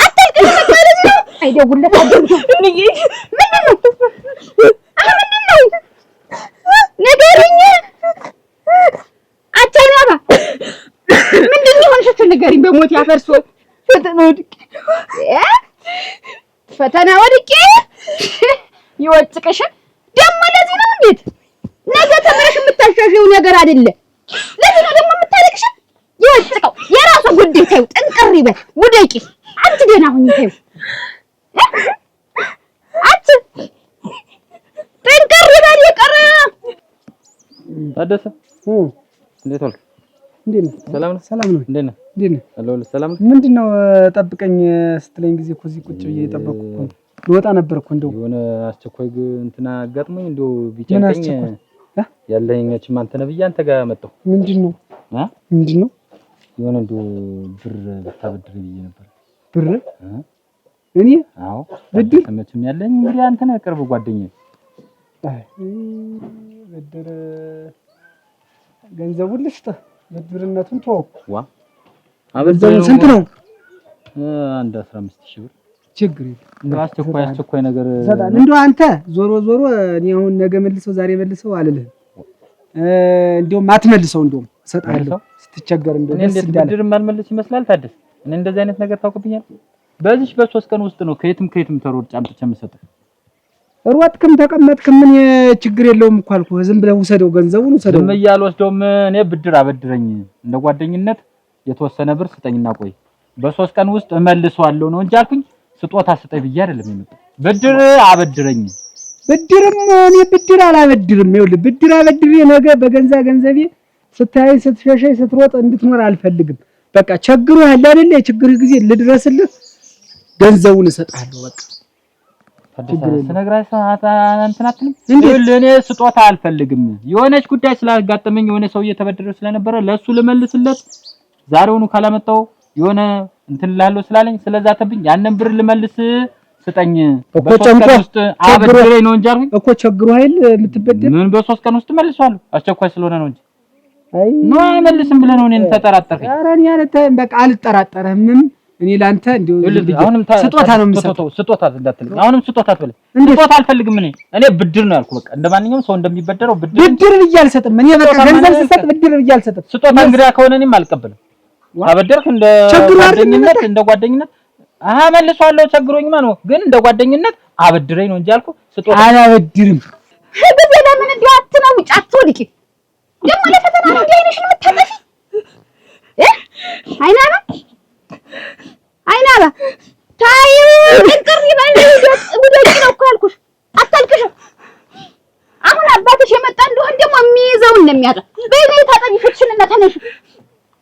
አታልቅሽ ማለት ነው አይደውልለት አደምጡ እንዴ ምንድን ነው ንገሪኝ አቻይናባ ምንድን ነው ሆንሽ ንገሪኝ በሞት ያፈርሶ ፈተና ወድቄ ይወጭቅሽ ደሞ ለዚህ ነው እንዴት ነገ ተመረሽ የምታሻሽው ነገር አይደለ ለዚህ ነው ደግሞ የምታለቅሽ ይወጭቀው የራሱ ጉዳይ ታዩ ጥንቅር ይበል ውደቂ አንቺ ደህና ሁኚ ታዩ አንቺ ጥንቅር ይበል ይቀር ታደሰ እንዴት ዋልክ? እንዴት ነህ? ሰላም ነው። ሰላም ነው። እንዴት ነህ? እንዴት ነህ? አለሁ። ሰላም ነው። ምንድነው ጠብቀኝ ስትለኝ ጊዜ እኮ እዚህ ቁጭ ብዬ እየጠበቅኩ እኮ ልወጣ ነበር እኮ እንደው የሆነ አስቸኳይ እንትና አጋጥሞኝ እንደው ቢጨንቀኝ ያለኸኝም አንተ ነህ ብዬ አንተ ጋር መጣሁ። ምንድነው የሆነ እንደው ብር ብታበድር ብዬ ነበር። ብር እኔ? አዎ ብድር መቼም ያለኝ እንግዲህ አንተ ነህ ቅርብ ጓደኛዬ። ብድር ገንዘቡን ልስጥህ ብድርነቱን ተወው። ዋ አበዛው ስንት ነው? አንድ 15000 ብር ችግር የለም። አስቸኳይ ነገር እንደው አንተ ዞሮ እኔ አሁን ነገ መልሰው ዛሬ መልሰው አልልህም። እንደውም አትመልሰው እንደውም እሰጥሃለሁ ስትቸገር እንደው ደስ እንዳለ ብድር ማልመልስ ይመስላል ታደስ። እኔ እንደዚህ አይነት ነገር ታውቅብኛል። በዚህ በ3 ቀን ውስጥ ነው ከየትም ተሮጥ አምጥቼ የምሰጥህ። ሮጥክም ተቀመጥክም ምን ችግር የለውም እኮ አልኩህ። ዝም ብለህ ውሰደው ገንዘቡን ውሰደው። ዝም እያል ወስደውም እኔ ብድር አበድረኝ እንደ ጓደኝነት የተወሰነ ብር ስጠኝና ቆይ በ3 ቀን ውስጥ እመልሰዋለሁ ነው እንጂ አልኩኝ። ስጦታ ስጠኝ ብዬ አይደለም የመጣው። ብድር አበድረኝ። ብድርም እኔ ብድር አላበድርም። ይኸውልህ ብድር አበድሬ ነገ ገንዘቤ ስታይ ስትሸሸይ ስትሮጥ እንድትኖር አልፈልግም። በቃ ችግሩ ያለ አይደል የችግርህ ጊዜ ልድረስልህ ገንዘቡን እሰጥሃለሁ በቃ ስነግራሽ እንትን አትልም። እኔ ስጦታ አልፈልግም። የሆነች ጉዳይ ስላጋጠመኝ የሆነ ሰው እየተበደረ ስለነበረ ለሱ ልመልስለት ዛሬውኑ ካላመጣው የሆነ እንትን ላለው ስላለኝ ስለዛተብኝ ያንን ብር ልመልስ ስጠኝ። በ3 ቀን ውስጥ አበድረኝ ነው እንጂ አልኩኝ እኮ ቸግሩ አይደል የምትበደር ምን በ3 ቀን ውስጥ መልሰዋለሁ። አስቸኳይ ስለሆነ ነው እንጂ አይ ነው አይመልስም ብለህ ነው እኔን ተጠራጠርከኝ። ኧረ እኔ በቃ አልጠራጠርህም። እኔ ላንተ እንደው አሁንም ስጦታ ነው የምሰጠው። ስጦታ እንዳትልኝ። አሁንም ስጦታ አትበለኝ። ስጦታ አልፈልግም። እኔ ብድር ነው ያልኩህ። በቃ እንደማንኛውም ሰው እንደሚበደረው ብድር ብዬ አልሰጥም። እኔ በቃ ገንዘብ ስሰጥ ብድር ብዬ አልሰጥም። ስጦታ እንግዲህ ከሆነ እኔም አልቀበልም። አበደርክ እንደ ጓደኝነት መልሷለሁ። ቸግሮኝማ ነው ግን እንደ ጓደኝነት አበድረኝ ነው እንጂ ያልኩህ ስጦታ አላበድርም። ህግ ለምን እንዲህ አትነውጭ አትወድቂ። ደግሞ ለፈተና ነው እንዲህ አይነሽን የምታጠፊ አይናባ ታዩ ጥንቅር ይበል ውደቂ ነው እኮ ያልኩሽ። አታልቅሽ። አሁን አባትሽ የመጣ እንደሆነ ደግሞ የሚይዘውን ነው የሚያጣ። በእኔ ታጠቢ ፍትሽንና ተነሽ።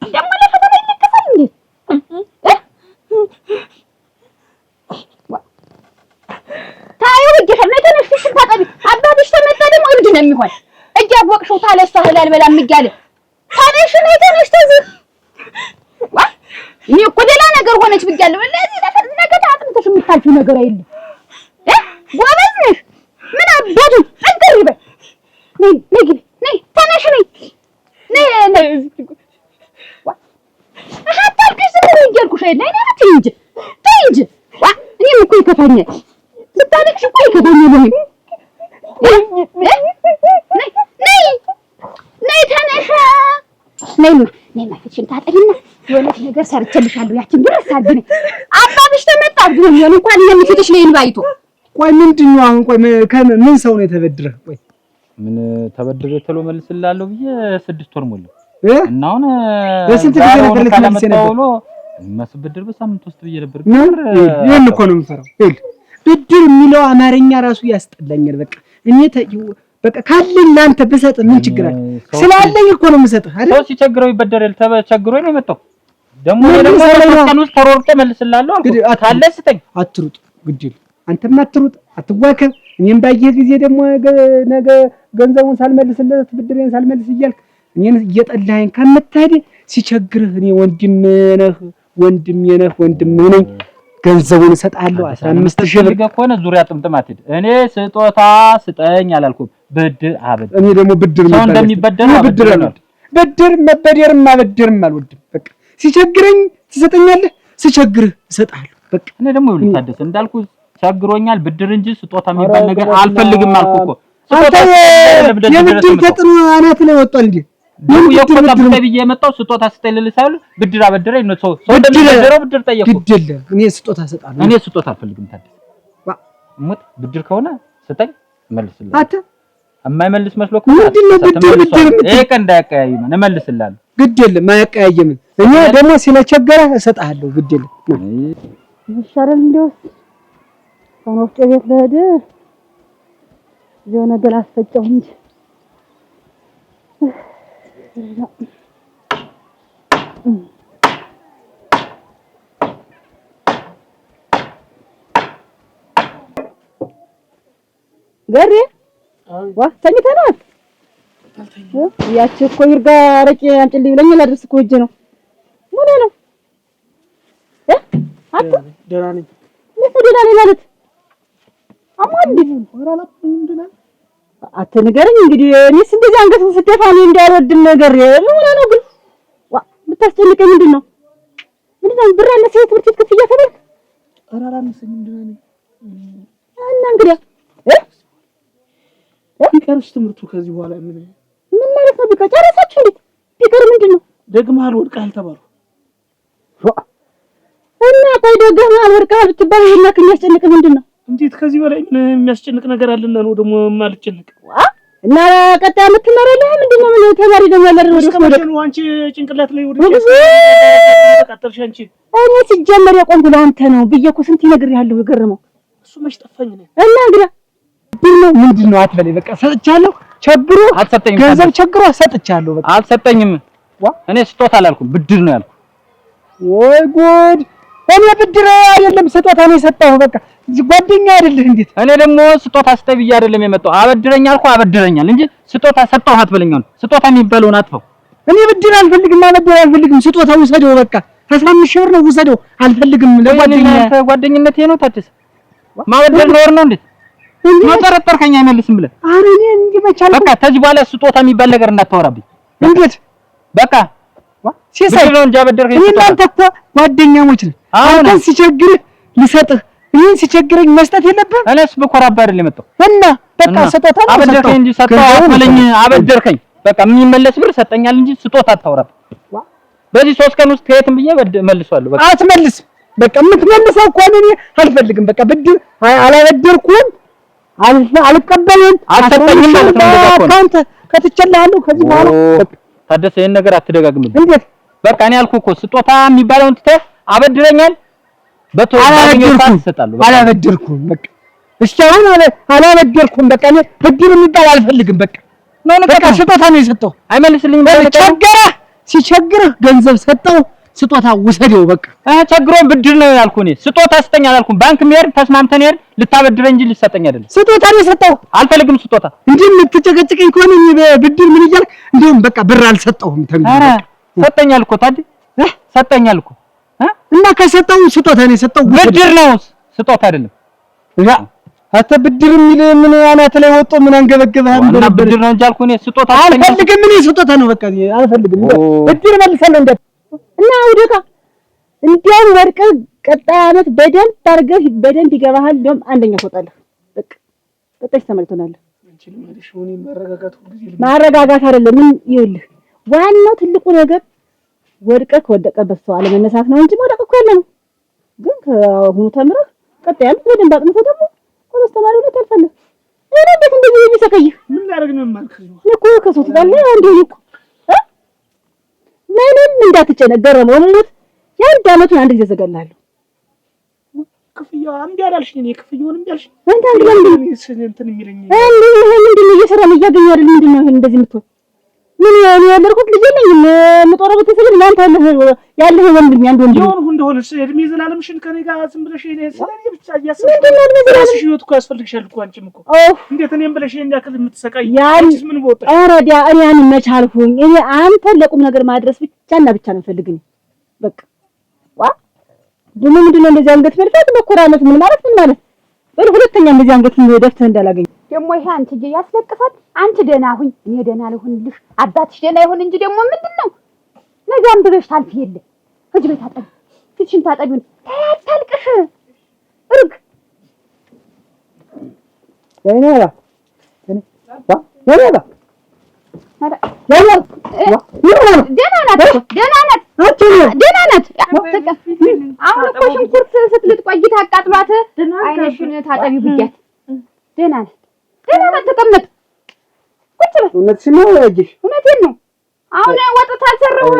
ደግሞ ለፈተና ይለቀሳል እንዴ? ታዩ ወጀሽ ነው ተነሽ ፍትሽን ታጠቢ። አባትሽ ተመጣ ደግሞ እብድ ነው የሚሆን። እጅ አቦቅሽው ታለሳ ህላል በላም እያለ ታነሽ ነው ተነሽ ተዚህ እኔ እኮ ሌላ ነገር ሆነች ብያለሁ። ለዚህ ነገ ታጥምተሽ የምታልፊው ነገር አይደለም። ጎበዝ ነሽ። ምን አባቱ ጠንከር ይበል። ነይ ተነሽ ነይ አታልቅሽ። ዝም ብሎ እያልኩሽ አይደል? አይደል? ተይ እንጂ እኔም እኮ ይከፋኛል። ስታለቅሽ እኮ ይከፋኛል። ነይ ተነሽ። ነይማ ፍትሽን ታጠቢና የሆነች ነገር ሰርቼልሻለሁ። ያችን ድረስ አድርጊ። አባትሽ ተመጣ ግን እንኳን የሚፊትሽ ላይ ባይቶ ቆይ ምንድነው አሁን? ቆይ ምን ሰው ነው የተበድረህ? ቆይ ምን ተበድሬ ተሎ መልስልሃለሁ ብዬ 6 ወር ሞላ እና አሁን በስንት ጊዜ ነበር ልትመልስ ነበር? መስብድር በሳምንት ውስጥ ብዬ ነበር። ይሄን እኮ ነው የምፈራው። ብድር የሚለው አማርኛ ራሱ ያስጠላኛል። በቃ ካለኝ ላንተ ብሰጥ ምን ችግር አለ? ስላለኝ እኮ ነው የምሰጥህ አይደል? ሰው ሲቸግረው ይበደራል። ተቸግሮኝ ነው የመጣው። ደግሞ ለምን ውስጥ ተሮርቄ መልስልሃለሁ አልኩ። ካለ ስጠኝ። አትሩጥ፣ ግድ የለም አንተም አትሩጥ፣ አትዋከብ። እኔም ባየህ ጊዜ ደግሞ ነገ ገንዘቡን ሳልመልስለት ብድሬን ሳልመልስ እያልክ እኔን እየጠላኸኝ ከምትሄድ ሲቸግርህ እኔ ወንድሜ ነህ ገንዘቡን እሰጥሃለሁ። 15000 ብር ከሆነ ዙሪያ ጥምጥም አትሄድ። እኔ ስጦታ ስጠኝ አላልኩም፣ ብድር አበድር። እኔ ደግሞ ብድር ሰው እንደሚበደረው ብድር መበደርም ማበደርም አልወድም። በቃ ሲቸግረኝ ትሰጠኛለህ፣ ሲቸግርህ እሰጥሃለሁ። በቃ እኔ ደግሞ ልታደስ እንዳልኩ ቸግሮኛል፣ ብድር እንጂ ስጦታ የሚባል ነገር አልፈልግም አልኩ እኮ። ስጦታ የብድር ተጥኖ አናት ላይ ወጣል እንዴ? የቆጣ ብዬ የመጣው ስጦታ ስጠኝ ልልህ ሳይሆን ብድር አበደረኝ ነው። ሰው እንደሚበደረው ብድር ጠየቁ። ግድ የለም እኔ ስጦታ እሰጣለሁ። እኔ ስጦታ አልፈልግም። ታዲያ ብድር ከሆነ ስጠኝ እመልስልሃለሁ። አታ የማይመልስ መስሎ ምንድነው ብድር ይሄ ቀን እንዳያቀያይም እመልስልሃለሁ። ግድ የለም አያቀያይምም። እኔ ደግሞ ስለቸገረህ እሰጥሃለሁ። ግድ የለም ይሻላል። እንደውስ ወፍጮ ቤት ለሄደ የሆነ ነገር አስፈጨው እንጂ ገሬ ዋ ተኝተናል። ያቺ እኮ ይርጋ አረቄ አንጭልኝ ብለኝ ላድርስ እኮ ሂጅ ነው። ምን ነው ደህና ነኝ። ደህና ነኝ ማለት አማንዲ አትንገረኝ እንግዲህ። እኔስ እንደዚህ አንገት ስደፋ እኔ እንዳልወድም ነገር ምን ነው ግን የምታስጨንቀኝ ምንድን ነው? ብር አለ ሴት ትምህርት ቤት ክፍያ ተባልክ? ኧረ አላነሰኝም፣ ደህና ነኝ። እና እንግዲህ ቢቀርስ ትምህርቱ ከዚህ በኋላ ምን ማለት ነው? ቢቀር ጨረሳችሁ እንዴ? ቢቀር ምንድን ነው? ደግመሃል ወድቀሃል ተባሉ እና ቆይ ደግመሃል ወድቀሃል ብትባል ይሄን ያክል የሚያስጨንቅ ምንድን ነው? እንዴት ከዚህ በላይ ምን የሚያስጨንቅ ነገር አለና ነው ደግሞ የማልጨነቅ? እና ቀጣይ ዓመት ትማራለህ? ምንድነው? ምን ተማሪ ደግሞ ያለ ነው አንቺ ጭንቅላት ላይ ወደ ተቃጠልሽ አንቺ። እኔ ሲጀመር የቆምኩ ለአንተ ነው ብዬሽ እኮ ስንት ነገር ያለው የገረመው እሱ መች ጠፋኝ ነው። እና እንግዲህ ምንድነው አትበለኝ። በቃ ሰጥቻለሁ። ቸግሮ አትሰጠኝም። ገንዘብ ቸግሮ ሰጥቻለሁ። በቃ አልሰጠኝም። እኔ ስጦታ አላልኩም ብድር ነው ያልኩት። ወይ ጉድ! እኔ ብድር አይደለም ስጦታ ነው የሰጠሁህ። በቃ ጓደኛ አይደለህ እንዴት? እኔ ደግሞ ስጦታ ስጠኝ ብዬ አይደለም የመጣው። አበድረኝ አልኩህ አበድረኛል እንጂ ስጦታ ሰጠሁህ አትበለኝ። ስጦታ የሚባለውን አጥፈው። እኔ ብድር አልፈልግም፣ ማበደር አልፈልግም። ስጦታ ውሰደው በቃ 15000 ብር ነው ውሰደው። አልፈልግም። ለጓደኝነት ነው ታድስ ማበደር ነው ነው እንዴ? ማጠረጠርከኝ አይመልስም ብለህ። ኧረ እኔ እንዴ መቻል በቃ ከዚህ በኋላ ስጦታ የሚባል ነገር እንዳታወራብኝ። እንዴት በቃ ሲሳይ ነው እንጂ አበደርከኝ። እኔ እናንተ እኮ ጓደኛሞች ነን። አንተን ሲቸግርህ ልሰጥህ፣ እኔን ሲቸግረኝ መስጠት የለብህም። እኔስ በኮራባ አይደል የመጣው እና በቃ ስጦታ አበደርከኝ እንጂ ሰጠው አትበለኝ። አበደርከኝ በቃ የሚመለስ ብር ሰጠኛል እንጂ ስጦታ አታወራብኝ። በዚህ 3 ቀን ውስጥ ከየትም ብዬ መልሷለሁ። በቃ አትመልስም። በቃ የምትመልሰው እኮ እኔ አልፈልግም። በቃ ብድር አላበደርኩም፣ አልቀበልም። አልሰጠኝም ማለት ነው። ካንተ ከትቸልሃለሁ ከዚህ በኋላ ታደሰ ይሄን ነገር አትደጋግምልኝ። እንዴት በቃ እኔ አልኩህ እኮ ስጦታ የሚባለውን ትተህ አበድረኛል። አላበደርኩም። በቃ እስካሁን አላበደርኩም። በቃ እኔ ብድር የሚባል አልፈልግም። በቃ ስጦታ ነው የሰጠው። አይመልስልኝም። ሲቸግርህ ገንዘብ ሰጠው፣ ስጦታ ውሰደው። በቃ ቸግሮን ብድር ነው ያልኩህ። እኔ ስጦታ ስጠኝ አላልኩም። ባንክ መሄድ ተስማምተን ሄድ ልታበድረኝ እንጂ ልትሰጠኝ አይደለም። ስጦታ ነው የሰጠው። አልፈልግም ስጦታ። እንዲህ የምትጨቀጭቀኝ ከሆነ ብድር ምን እያልክ እንደውም በቃ ብር አልሰጠሁም። ኧረ ሰጠኛል እኮ ታዲያ ሰጠኛል እኮ እና ከሰጠው ስጦታ ነው የሰጠው። ብድር ነው ስጦታ አይደለም። አንተ ብድር የሚል ምን አናት ላይ ወጦ ምን አንገበገበህ? እና ብድር ነው እንጂ አልኩህ። እኔ ስጦታ አልፈልግም። እኔ ስጦታ ነው በቃ አልፈልግም። ብድር መልሰን እንደ እና ወደቃ እንዲያው ወርቀህ ቀጣይ ዓመት በደንብ አድርገህ በደንብ ይገባሃል። እንደውም አንደኛ ትወጣለህ። በቃ በቃሽ ተመልቶናል። ማረጋጋት አይደለም። ምን ይኸውልህ ዋናው ትልቁ ነገር ወድቀህ ከወደቀበት ሰው አለመነሳት ነው እንጂ መውደቅ እኮ የለም። ግን ከአሁኑ ተምረህ ቀጣይ ያሉት በደንብ አጥንተህ ደግሞ ኮሌጅ ተማሪ ሆነህ ታልፋለህ። እኔ እንዴት እንደዚህ የሚሰቀይህ ምን ላደርግ ነው የማልከው? እኮ ከሰው ትጣለህ አንዴ እኮ ምንም እንዳትጨነቅ ገረመው ሙት የአንድ ዓመቱን አንድ ጊዜ ዘጋላለሁ። ክፍያው እምቢ አላልሽኝ? እኔ ክፍያውን እምቢ አልሽኝ? አንተ አንድ ለምን እንትን የሚለኝ ይሄ ምንድን ነው እየሰራን እያገኘሁ አይደል? ምንድን ነው ይሄን እንደዚህ የምትሆን? ምን ያለርኩት ልጅ የለኝም የምጦረው ቤተሰብ እናንተ ያለህ ወንድም አንድ ወንድም የሆንሁ እንደሆነ እድሜ ዘላለምሽን ከኔ ጋር ዝም ብለሽ እኔ ስለኔ ብቻ እያሰብሽ ራስሽ ህይወት እኮ ያስፈልግሻል እኮ አንቺም እኮ እንዴት እኔም ብለሽ ይሄን ያክል የምትሰቃይ አንቺስ ምን ቦታሽ? ኧረ ዲያ እኔ ያን መቻልኩኝ እኔ አንተን ለቁም ነገር ማድረስ ብቻና ብቻ ነው ፈልግኝ በቃ ዋ ደግሞ ምንድነው እንደዚህ አንገት መልፋት መኮራመት ምን ማለት ሁለተኛ እንደዚህ አንገት ደፍተህ እንዳላገኝ ደግሞ ይሄ አንቺ ያስለቅሳል። አንቺ ደህና ሁኝ እኔ ደህና ልሁንልሽ አባትሽ ደህና ይሁን እንጂ ደግሞ ምንድነው ነገ አንብበሽ ታልፊ የለ እጅ ቤት አጠቢ ፊትሽን ታጠቢውን ታልቅሽ እርግ ደህና ናት። አሁን እኮ ሽንኩርት ስትልጥ ቆይታ አቃጥሏት አይነሽን ታጠቢ ብያት ደህና ናት። ተቀመጥ ቁጭ በል። እውነትሽን ነው ያጅሽ? እውነቴን ነው። አሁን ወጥ ታልሰራው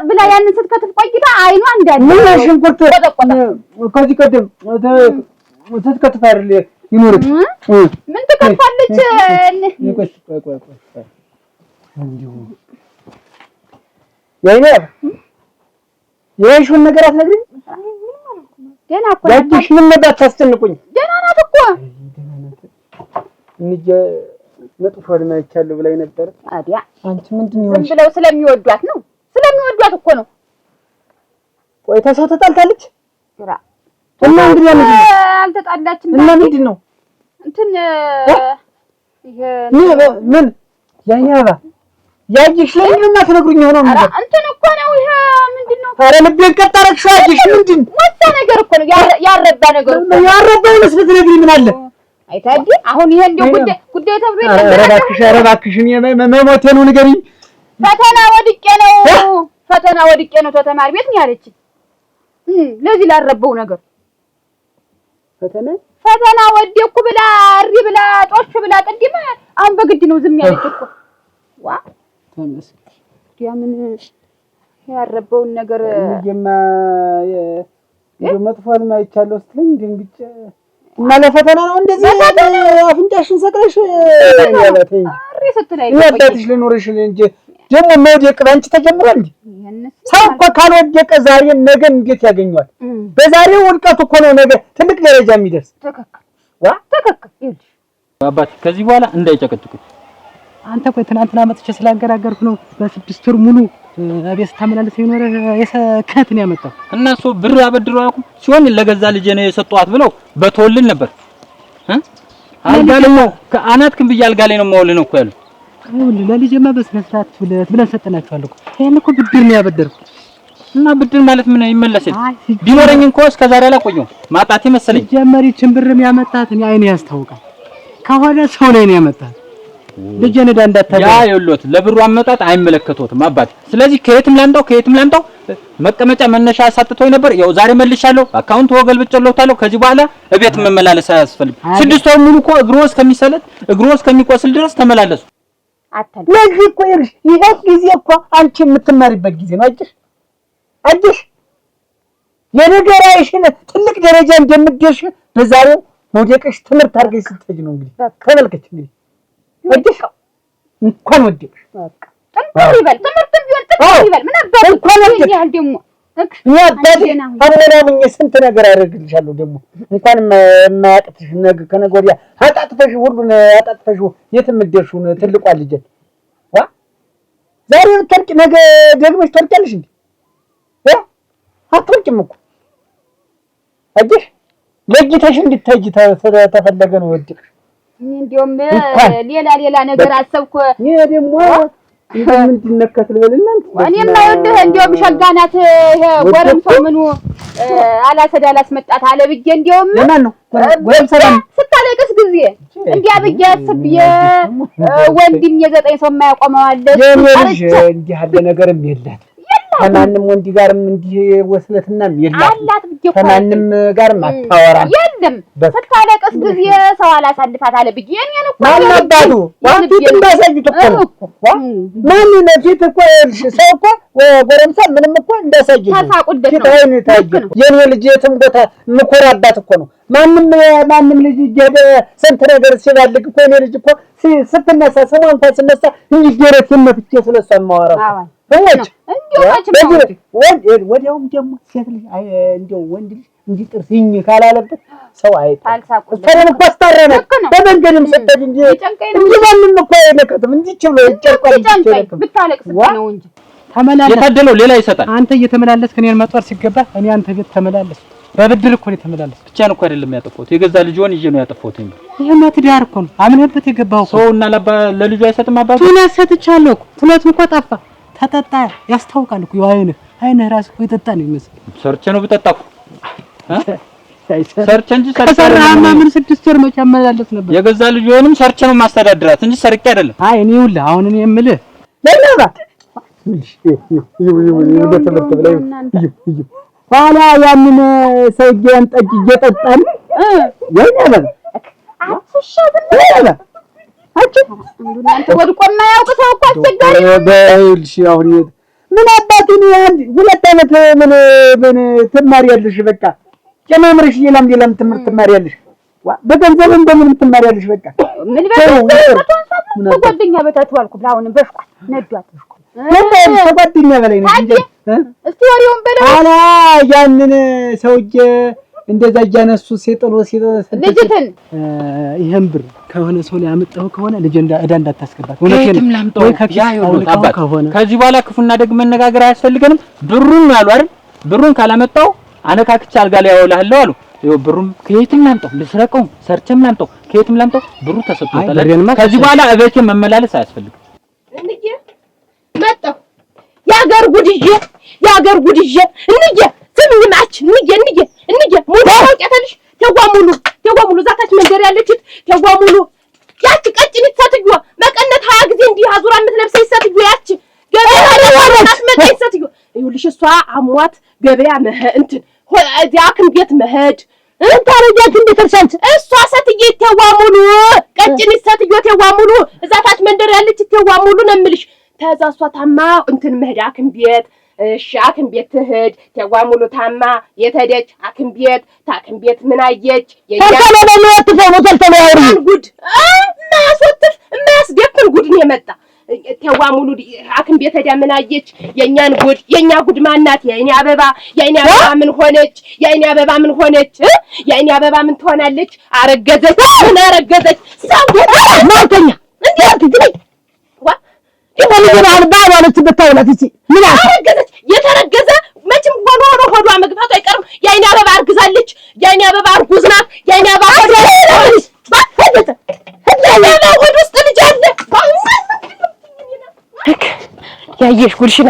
ብላ ያንን ስትከትፍ ቆይታ አይኗ እንዳለ ምን ሽንኩርት ከዚህ ቀደም ስትከትፍ አይደል ይኖርሽ? ምን ትከትፋለች? ቆይ እንዲሁ የይሹን ነገር አትነግሪኝ? ደህና እኮ ያጅሽ ምን ነበር ታስጨንቁኝ? ደህና ናት እኮ እንጂ መጥፎ ልማ ይቻለው ብላይ ነበር። ታዲያ አንቺ ምንድን ነው? ዝም ብለው ስለሚወዷት ነው። ስለሚወዷት እኮ ነው። ቆይ ተሰው ተጣልታለች? ግራ እና እንግዲህ አልተጣላችም። እና ምንድን ነው እንትን ይሄ ምን ያያባ ያጅሽ ላይ ምን ማትነግሩኝ ሆኖ ነው? እንትን እኮ ነው ይሄ ምንድነው? ኧረ ልቤን ቀጣረክሽ። ያጅሽ ምንድን ወጣ ነገር እኮ ነው ያረባ ነገር እኮ ነው። ያረባ መስበት ነግሪ ምን አለ? አይታዲ አሁን ይሄ እንደው ጉዳይ ተብሎ ኧረ እባክሽ መሞቴ ነው ንገሪኝ። ፈተና ወድቄ ነው ተተማሪ ቤት ነው ያለችኝ። ለዚህ ላረበው ነገር ፈተና ወደኩ ብላ እሪ ብላ ጦሽ ብላ ቅድም አሁን በግድ ነው ዝም ያለች እኮ ዋ ተመስገን። ምን ያረበውን ነገር መጥፎን ማይቻለው ስትለኝ ድንግጬ እና ለፈተና ነው እንደዚህ አፍንጫሽን ሰቅለሽ ያለተኝ ያለትሽ ልኖርሽ እንጂ ደግሞ መውደቅ ባንቺ ተጀምሯል እንዴ? ሰው እኮ ካልወደቀ ዛሬ ነገ እንዴት ያገኘዋል? በዛሬው ውድቀቱ እኮ ነው ነገ ትልቅ ደረጃ የሚደርስ። ተከክል አባቴ ከዚህ በኋላ እንዳይጨቀጭቁኝ። አንተ ቆይ ትናንትና መጥቼ ስላገራገርኩ ነው በ6 ወር ሙሉ አቤት ታመላለስ ይኖር የሰከት ነው ያመጣው። እነሱ ብር አበድረው ያውቁ ሲሆን ለገዛ ልጄ ነው የሰጧት ብለው በተወልን ነበር። አልጋለኝ ከአናት ክም ብዬ አልጋ ላይ ነው የማውል ነው እኮ ያሉት። ይኸውልህ ለልጄማ በስነ ስርዓት ብለን ሰጠናቸዋል እኮ። ይሄን እኮ ብድር ነው ያበደርኩት። እና ብድር ማለት ምን ይመለስልኝ? ቢኖረኝ እንኳን እስከ ዛሬ አላቆየሁም ማጣቴ መሰለኝ። ጀመሪችን ብርም ያመጣት እኔ አይኔ ያስታውቃል። ከሆነ ሰው ላይ ነው ያመጣት። ልጄን እዳ እንዳታገኝ ያ ይኸውልህ ለብሩ አመጣጥ አይመለከቶትም አባቴ። ስለዚህ ከየትም ላምጣው መቀመጫ መነሻ አሳጥቶኝ ነበር። ያው ዛሬ መልሻለሁ። አካውንት ወገልብጬለታለሁ። ከዚህ በኋላ እቤት መመላለስ አያስፈልግም። 6 ወር ሙሉ እኮ እግሮ እስከሚቆስል ድረስ ተመላለሱ። ለዚህ እኮ ይሄ ጊዜ እኮ አንቺ የምትማሪበት ጊዜ ነው። አጅሽ የነገራሽን ትልቅ ደረጃ እንደምትደርሽ በዛሬው መውደቅሽ ትምህርት አድርገሽ ስትሄጂ ነው። እንግዲህ ተመልከች እንግዲህ አጅሽ እንኳን ወደቅሽ በቃ ጥንቅር ይበል ትምህርትም ቢሆን ጥንቅር ይበል ምን አባቱ እንኳን ወደቅሽ ያህል ደግሞ አመናምኜ ስንት ነገር አደርግልሻለሁ። ደግሞ እንኳን የማያቅትሽ ነገር ከነገ ወዲያ አጣጥፈሽ ሁሉን አጣጥፈሽ የት የምትደርሺውን ትልቋ ልጅ ዛሬ ብትወርቂ ነገ ደግመሽ ትወርቂያለሽ እንዴ? አትወርቂም እኮ አየሽ። ለጌታሽ እንድትሄጂ ተፈለገ ነው ወደቅሽ። እንደውም ሌላ ነገር አሰብኩ። ይሄ ደግሞ ምንድን ነካት ልበልና እኔማ ይኸውልህ እንደውም ሸጋ ናት። ይሄ ጎረምሳው ምኑ አላስመጣት አለ ብዬሽ እንደውም ለማን ነው ጎረምሳው ስታለቅስ ጊዜ እንዲያ ብዬሽ አስቤ ወንድም የ9 ሰው የማያቆመው አለ። እንዲህ ያለ ነገርም የላት ከማንም ወንድ ጋርም እንዲህ ወስለትና አላት ብዬሽ ከማንም ጋርም አታወራም። የለም ስታለቅስ ጊዜ ሰው አላሳልፋት አለ ብዬሽ እኔን እኮ ማናባቱ ዋንቱ እንዳሳይት እኮ ነው። ማን ነው ፊት እኮ ሰው እኮ ጎረምሳ ምንም እኮ እንዳሳይት ታሳቁለት ነው። የኔ ልጅ የትም ቦታ ምኮራባት እኮ ነው። ማንም ልጅ እየሄደ ስንት ነገር ሲባልግ እኮ የኔ ልጅ እኮ ስትነሳ ስሟ እንኳን ስነሳ እንዲገረት መፍቼ ስለሷ የማወራው ወዲያውም ደግሞ ሴት ልጅ እንደው ወንድ ልጅ እንጂ ጥርስ ይኝ ካላለበት ሰው አይታል። እሱንም እኮ አስታረነ በመንገድም ስትሄድ እንጂ ማንም እኮ አይነካትም። እንጂ ችሎ ይጨርቋል ብታለቅስ ነው እንጂ ተመላለስ። የታደለው ሌላ ይሰጣል። አንተ እየተመላለስክ እኔን መጥራት ሲገባ እኔ አንተ ቤት ተመላለስ። በብድር እኮ ነው የተመላለስ። ብቻዬን እኮ አይደለም ያጠፋሁት፣ የገዛ ልጅዎን ይዤ ነው ያጠፋሁት። ይሄማ ትዳር እኮ ነው አምነህበት የገባው እኮ። ሰውና ለልጁ አይሰጥም አባቱ። ቱና ሰጥቻለሁ እኮ ሁለቱም እኮ ጠፋ። ተጠጣ ያስታውቃል እኮ አይንህ ራስ እኮ የጠጣ ነው ይመስል። ሰርቼ ነው ብጠጣኩ ሰርቼ እንጂ ከሰራህማ ምን 6 ወር መቼ አመላለስ ነበር። የገዛ ልጅዎንም ሰርቼ ነው ማስተዳድራት እንጂ ሰርቄ አይደለም። አይ እኔ ይኸውልህ አሁን እኔ የምልህ ለናባ በትምህርት ብለው ኋላ ያንን ሰውዬን ጠጅ እየጠጣን ወይኔ እናንተ ወድቆ የማያውቅ ሰው እኮ አስቸጋሪ በልሽ። አሁን ምን አባቱን ሁለት ዓመት ምን ትማሪያለሽ? በቃ ጨማምረሽ ሌላም ትምህርት ትማሪያለሽ። በገንዘብ እንደምን ትማሪያለሽ? በቃ ምን በጓደኛ በታች ዋልኩ። አሁን በሽቋል ነዷት ከጓደኛ በላይ ነው እንጂ እስቲ ወሬውን በለው። አላ ያንን ሰውዬ እንደዛ እያነሱ ሲጥሉ ልጅትን ይሄን ብር ከሆነ ሰው ላይ አመጣው ከሆነ ልጅ እዳ እንዳታስገባት። እውነቴን ላምጣው ከሆነ ከዚህ በኋላ ክፉና ደግ መነጋገር አያስፈልገንም። ብሩን ነው ያሉ አይደል? ብሩን ካላመጣው አነካክቼ አልጋ ላይ ያውላለሁ አሉ። ይኸው ብሩም ከየትም ላምጣው ልስረቀው ሰርቼም ላምጣው ከየትም ላምጣው ብሩ ተሰጥቶታል። ከዚህ በኋላ እቤቴ መመላለስ አያስፈልግም። እንዴ መጣሁ ያገር ጉድዬ እንዴ ስምኝማች እንዴ ሙሉ ታውቂያታለሽ? ተጓሙሉ ዛታች መንደር ያለችት ተጓሙሉ ያቺ ቀጭኒት ሴትዮ መቀነት 20 ጊዜ እንዲህ አዙራ የምትለብሰኝ ሴትዮ ያቺ ገበያ ለማለት መጣች ሴትዮ። ይኸውልሽ እሷ አሟት ገበያ እንትን ሐኪም ቤት መሄድ እንታረጃት እንደተርሳንት እሷ ሴትዮ ተጓሙሉ ቀጭኒት ሴትዮ ተጓሙሉ ዛታች መንደር ያለችት ተጓሙሉ ነው የምልሽ። ተዛ እሷ ታማ እንትን መሄድ ሐኪም ቤት እሺ ሐኪም ቤት ትሄድ ተጓሙሉ ታማ የተደች ሐኪም ቤት ምን አየች? ጉድ የማያስገፍን ጉድ ነው የመጣ። ተጓሙሉ ሐኪም ቤት ሄዳ ምን አየች? የኛ ጉድ ማናት? የኔ አበባ ምን ሆነች? የኔ አበባ ምን ትሆናለች? አረገዘች። ምን አረገዘች? ማውተኛ እንዴት ይወልዳል ባባለች በታውላት እቺ ምን አረገዘች? የተረገዘ መቼም ሆዷ መግፋቱ አይቀርም። የኔ አበባ አርግዛለች። የኔ አበባ እርጉዝ ናት። የኔ አበባ ሆድ ውስጥ ልጅ አለ። ያየሽ ጉድሽን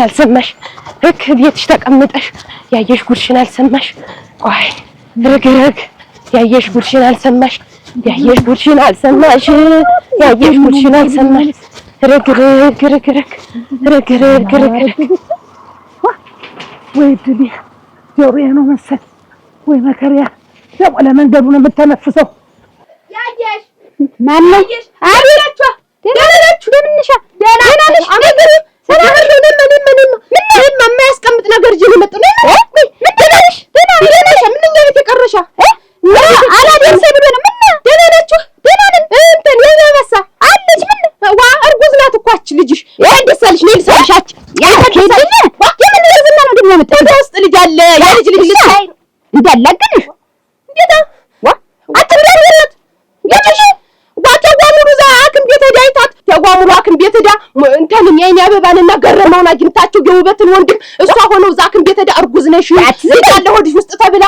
አልሰማሽ? ቤትሽ ተቀምጠሽ ያየሽ ጉድሽን አልሰማሽ? ቆይ ረግረግ ያየሽ ጉድሽን አልሰማሽ? ረግረግ ወይ ድሊ ጆሮዬ ነው መሰል ወይ መከሪያ ደግሞ ለመንገዱ ነው የምተነፍሰው። ያየሽ ማነሽ? አብራችሁ ደረራችሁ ደምንሻ ደናነሽ ነገር ምንም የማያስቀምጥ ነገር ጅል መጥ ነው። ምን ደናነሽ? ደናነሽ ምንኛ የተቀረሻ አላደርሰ ብሎ ነው። ምን ደናናችሁ? ደናነን እንትን የበሳ አለች። ምን ዋ እርጉዝ ናት እኮ አች ልጅሽ ያደሰልሽ ነው ልሰልሻች ያደሰልሽ የምን ዝና ነው ደግሞ መጣ ውስጥ ልጅ አለ። የልጅ ልታይ እንዳላገንሽ እንዴታ ዋ አትምራለት ያቺ ተጓሙሉ ዛ ሐኪም ቤት ሄዳ አይታት ተጓሙሉ ሐኪም ቤት ሄዳ እንተንም የኔ አበባንና ገረመውን አግኝታቸው የውበትን ወንድም እሷ ሆነው ዛ ሐኪም ቤት ሄዳ እርጉዝ ነሽ ያለ ሆድሽ ውስጥ ተብላ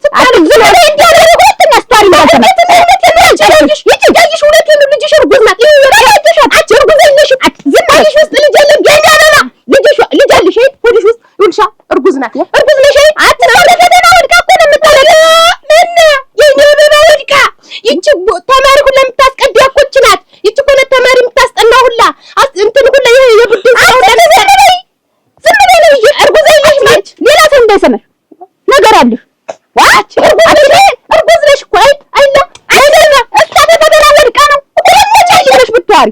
ትባል ዝም እንዲያደርጉት አስተዋሪ ማለት ነው። ያየሽ ሁለቱን ልጅሽ እርጉዝ ናት። ይኸውልሽ እርጉዝ ነሽ። ዝም አለሽ ውስጥ ልጅ የለም። የኔ አበባ ልጅ አለሽ ሆድሽ ውስጥ ይኸውልሽ እርጉዝ ናት። እርጉዝ ነሽ አትናለፈና ወድቃ እኮ ነው የምታለለ ምን የኔ አበባ ወድቃ ይቺ ተማሪ ሁላ የምታስቀድያ እኮ ናት። ይቺ እኮ ተማሪ የምታስጠና ሁላ እንትን ሁላ የቡድን ሰው እንዳይሰማሽ ነገር አለሽ። ዋች እርጉዝ ነሽ እኮ አይደለ እሷ በተበላ ወድቃ ነው ወጭ አይልሽ ብታሪ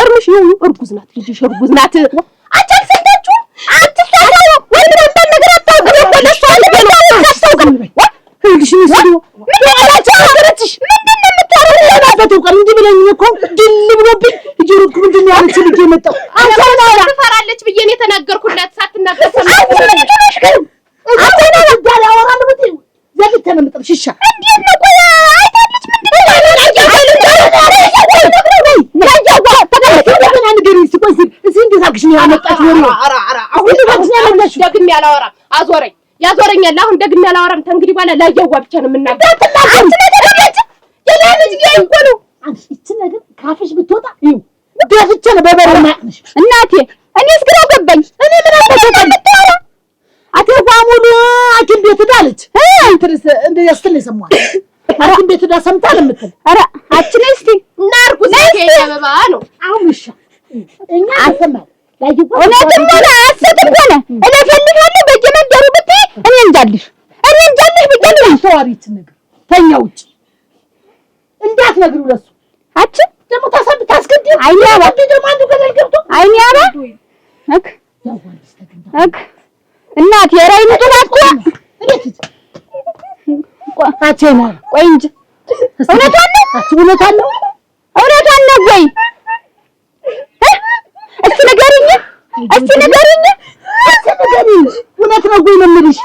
እርምሽ ነው እርጉዝ ናት ልጅሽ እርጉዝ ናት። አንቺ አልሰማችሁም? አትሳሳው ወንድ ነበር ነገር አታውቅም እኮ ለሷ ልበለው አታውቅም። ልጅሽ ነው ምን ያላችሁ አገረትሽ ምንድነው የምታረው? ለባበቱ ቀን እንዲህ ብለኝ እኮ ድል ብሎብኝ ጆሮክ ምንድነው ያለች ልጅ የመጣው አንተ ትፈራለች ብዬ ነው የተናገርኩላት። ሳትናገር ሰማሽ ግን አንተ ነው ዳላ ወራለ ብትይ ዘግተ ነው የምጥልሽሻ እንዴት ነው ቆይ አይታለች ምንድነው ደግሜ አላወራም። ያዞረኛል። አሁን ደግሜ አላወራም። ተንግዲህ በኋላ ላያዋ ብቻ ነው የምናገር። ይችን ነገር ካፍሽ ብትወጣ ደፍቼ ነው በበረማ እናቴ። እኔ እስግራ ገባኝ። እኔ ምን አደረገኝ? አትርጓ ሙሉ ሐኪም ቤት ዳለች እንትርስ እንደ ያስተለ ሰማው ሐኪም ቤት ዳ ሰምታ ለምትል ኧረ አችኔ እስቲ እናርጉ ዘኬ ያበባ ነው አሁን እሺ እኛ አሰማል ላይጓ እውነትም ሆነ አሰጥም ሆነ እለፈልጋለሁ በየመንደሩ ብትይ እኔ እንጃልሽ ብቻለሁ። ሰዋሪት ነገር ተኛ ውጭ እንዳትነግሩ ለሱ አች ደግሞ ታስከዲ አይኒያባ ደግሞ አንዱ ገደል ገብቶ አይኒያባ እክ እናት የራይን ጥላኩ አቸና ቆይ እንጂ እውነታን ነው ወይ እስቲ ንገሪኝ እውነት ነው ወይ ነው የምልሽ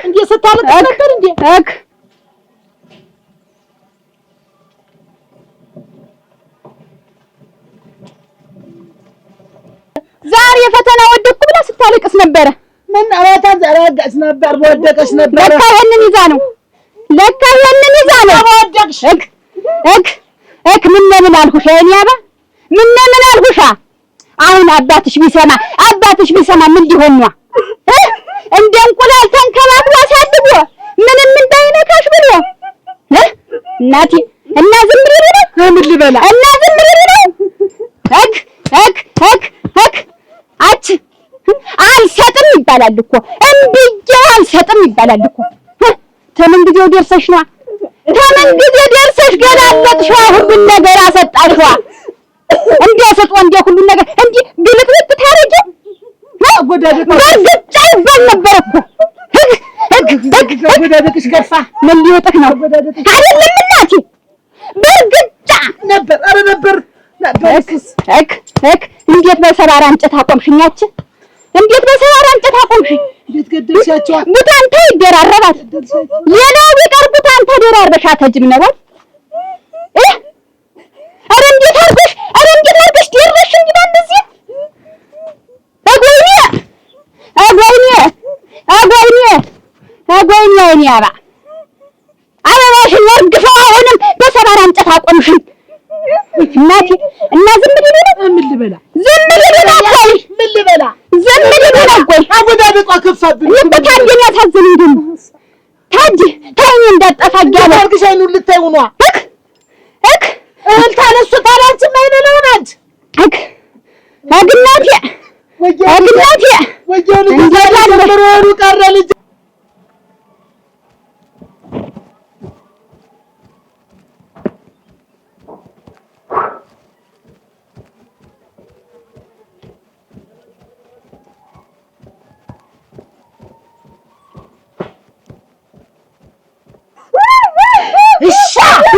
እንዴ ስታለቅ ነበር እንዴ ዛሬ ፈተና ወደቅኩ ብላ ስታለቅስ ነበረ። ምን አራታ ዘራጋስ ነበር ወደቀሽ ነበር። ለካ ይሄንን ይዛ ነው ወደቅሽ። ምን አልኩሽ? አይኒያባ ምን አልኩሽ? አሁን አባትሽ ቢሰማ ምን ሊሆን ነው? እንደ እንቁላል ተንከባክሎ አሳድጎ ምንም እንዳይነካሽ ብሎ እናቴ እና ዝም ብሎ ነው ምን ልበላ እና ዝም ብሎ ነው አች አልሰጥም ይባላል እኮ እምብዬ አልሰጥም ይባላል እኮ። ተምን ጊዜው ደርሰሽ ነው ገላለጥሽዋ ሁሉን ነገር አሰጣሽዋ። እንዲያሰጥ ወንዴ ሁሉን ነገር እንጂ ግልጥልጥ ታረጊው በርግጫ ይባል ነበር እኮ ጎዳደቅሽ ገፋ ምን ሊወጥክ ነው አይደለም እናቴ በርግጫ ነበር። ኧረ ነበር እንዴት በሰባራ እንጨት አቆምሽኛች? እንዴት በሰባራ እንጨት አቆምሽኝ? እንዴት ገደልሻቸው? ቡታንታ ይደራረባል። ሌላው ቢቀር ቡታንታ ደራረሻ ተጅም ነው። ኧረ እንዴት አድርገሽ ደረሽ እንዴ እንደዚህ አጎይኔ አይኒያባ አበባሽን ወርግፈው አሁንም በሰባራ እንጨት አቆምሽኝ እናቴ። እና ዝም ብለህ ነው ምን ልበላ ቆይ አጎዳደቋ ከፋብኝ ታዲያ ያሳዝነኝ ደግሞ ታኝ እንዳጠፋ ያለ አርግሽ አይኑን ልታዩ ነው እህል ታነሱ ታላንቺ ማይነለው ናት አግናቴ ወየው ልጅ ተመረሩ ቀረ ልጅ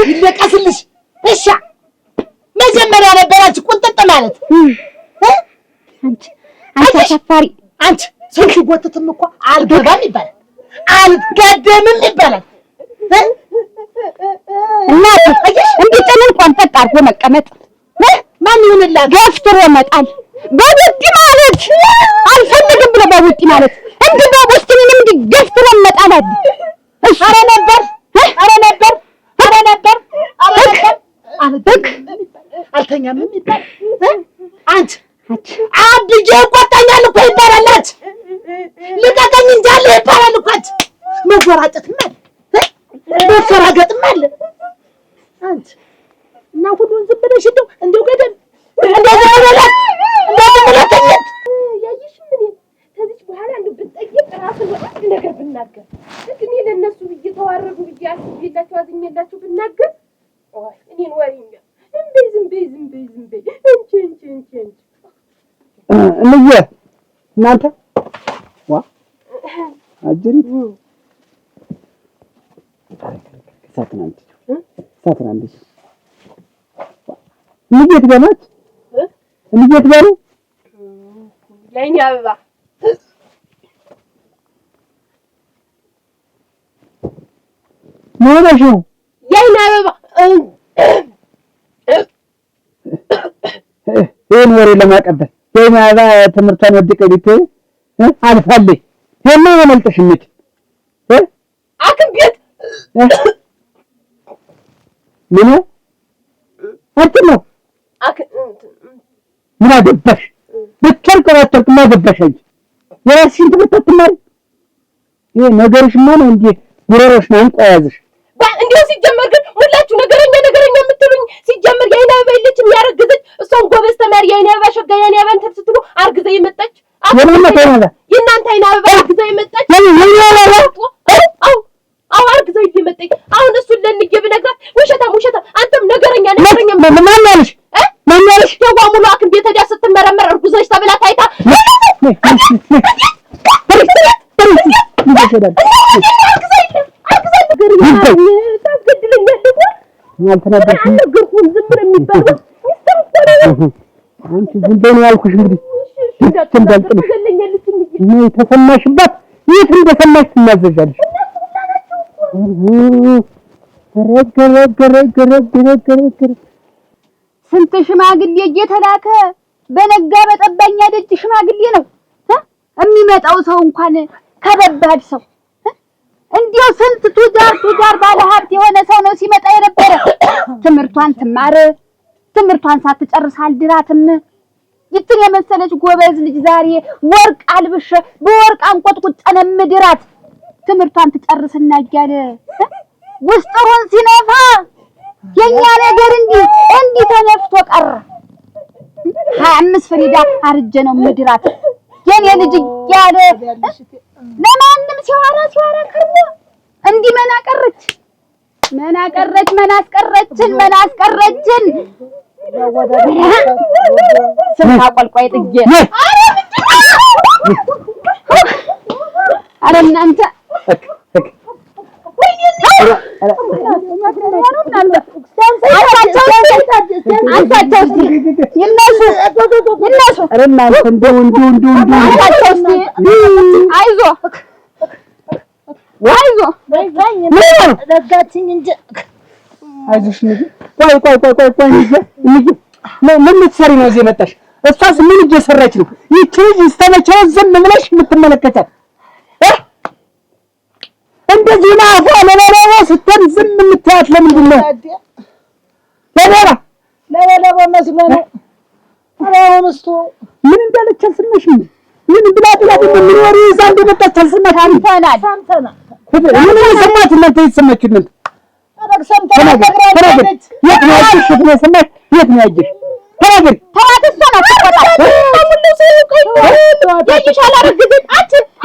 ይለቀስልሽ እሺ መጀመሪያ ነበራችሁ ቁንጥጥ ማለት አንቺ አሳፋሪ አንቺ ሰው ጎተትም እኮ አልገባም ይባላል አልገደምም ይባላል። እናት እንዲህ ጨነን ቆንጠጥ አድርጎ መቀመጥ ማን ይሁንላት? ገፍትሮ መጣል በውጪ ማለት አልፈልግም ብሎ በውጪ ማለት እንዲህ በውስጥንም እንዲህ ገፍትሮ መጣል አለ። ኧረ ነበር አልተኛም ይባል አንቺ አብጄ ቆጣኛል እኮ ይባላል። ልቀቀኝ እንጂ አለ ይባላል እኮ አንቺ መወራጨትም አለ መፈራገጥም አለ አንቺ እና ሁሉን ዝም ብለሽ እንደው ገደል እንደዚህ ብለሽ ያይሽ ምን ከዚህ ራሱ አንድ ነገር ብናገር እኔ ለነሱ እየተዋረዱ እያስብላችሁ አዝኛላችሁ ብናገር ወይ እኔን ወሬኛ ዝም በይ እንቺ እንዬ እናንተ ዋ አጅሪት ሳትናንት እንዴት ገባች? እንዴት ገሩ የኔ አበባ ሞራሹ የኔ አበባ ይሄን ወሬ ለማቀበል የኔ አበባ ትምህርቷን ወድቀ አልፋለች የማመልጥሽ እንዴ አክም ቤት ምን አትነው ምን አገባሽ? ብትርቅ ምን አገባሽ አንቺ? የራስሽን ትምህርት አትማሪ? ይሄ ነገርሽማ ነው እንዴ ጉሮሮሽን አንቆ ያዝሽ። እንዴው ሲጀመር ግን ሁላችሁ ነገረኛ የምትሉኝ ሲጀመር የኔ አበባ የለችም ያረገዘች እሷን ጎበዝ ተማሪ የኔ አበባ ሸጋ የኔ አበባ እንትን ስትሉ አርግዛ የመጣች የእናንተ አይና አበባ አርግዛ የመጣች አው አርግዛ የመጣች አሁን እሱን ለንዬ ብነግራት ውሸታም አንተም ነገረኛ ማን ያለሽ ተጓሙሉ አክም ቤት ሄዳ ስትመረመር እርጉዘሽ ተብላ ታይታ አንቺ ዝም በይ ነው ያልኩሽ። እንግዲህ እንዳልጥልሽ ነው ተሰማሽባት። የት እንደሰማሽ ትናዘዣለሽ። ስንት ሽማግሌ እየተላከ በነጋ በጠባኛ ደጅ ሽማግሌ ነው የሚመጣው ሰው እንኳን ከበባድ ሰው እንዲያው ስንት ቱጃር ባለ ሀብት የሆነ ሰው ነው ሲመጣ የነበረ። ትምህርቷን ትማር ትምህርቷን ሳትጨርስ አልድራትም። ይትን የመሰለች ጎበዝ ልጅ ዛሬ ወርቅ አልብሽ በወርቅ አንቆጥቁጠነ ምድራት ትምህርቷን ትጨርስና እያለ ውስጥሩን ሲነፋ የኛ ነገር እንዲህ ተነፍቶ ቀረ። 25 ፍሪዳ አርጀ ነው ምድራት የኔ ልጅ እያለ ለማንም ሲዋራ ከርሞ እንዲህ መና አስቀረችን ስንት አቆልቋይ ጥጌ አረ እናንተ አይዞሽ እንጂ ቆይ ምን ልትሰሪ ነው እዚህ መጣሽ? እሷስ ምን እየሰራች ነው? ይቺ ልጅ ስተመቸው ዝም ብለሽ የምትመለከታት እንደዚህ ማፋ ለበለበ ስትል ዝም የምትያት ለምንድን ነው? ለበለበ መስሎ ነው። አራውንስቶ ምን እንዳለች አልሰማሽም? ምን ብላ ምን ወሬ ይዛ እንደመጣች አልሰማሽም? ሰምተናል። ምን ሰማች? እናንተ ይሰማችሁ እናንተ የት ነው ያየሽ? ተናገሪ። ተዋት እሷ ናት ተቆጣ ሙሉ ሰው ቆይ ያይሻል አርግዘሽ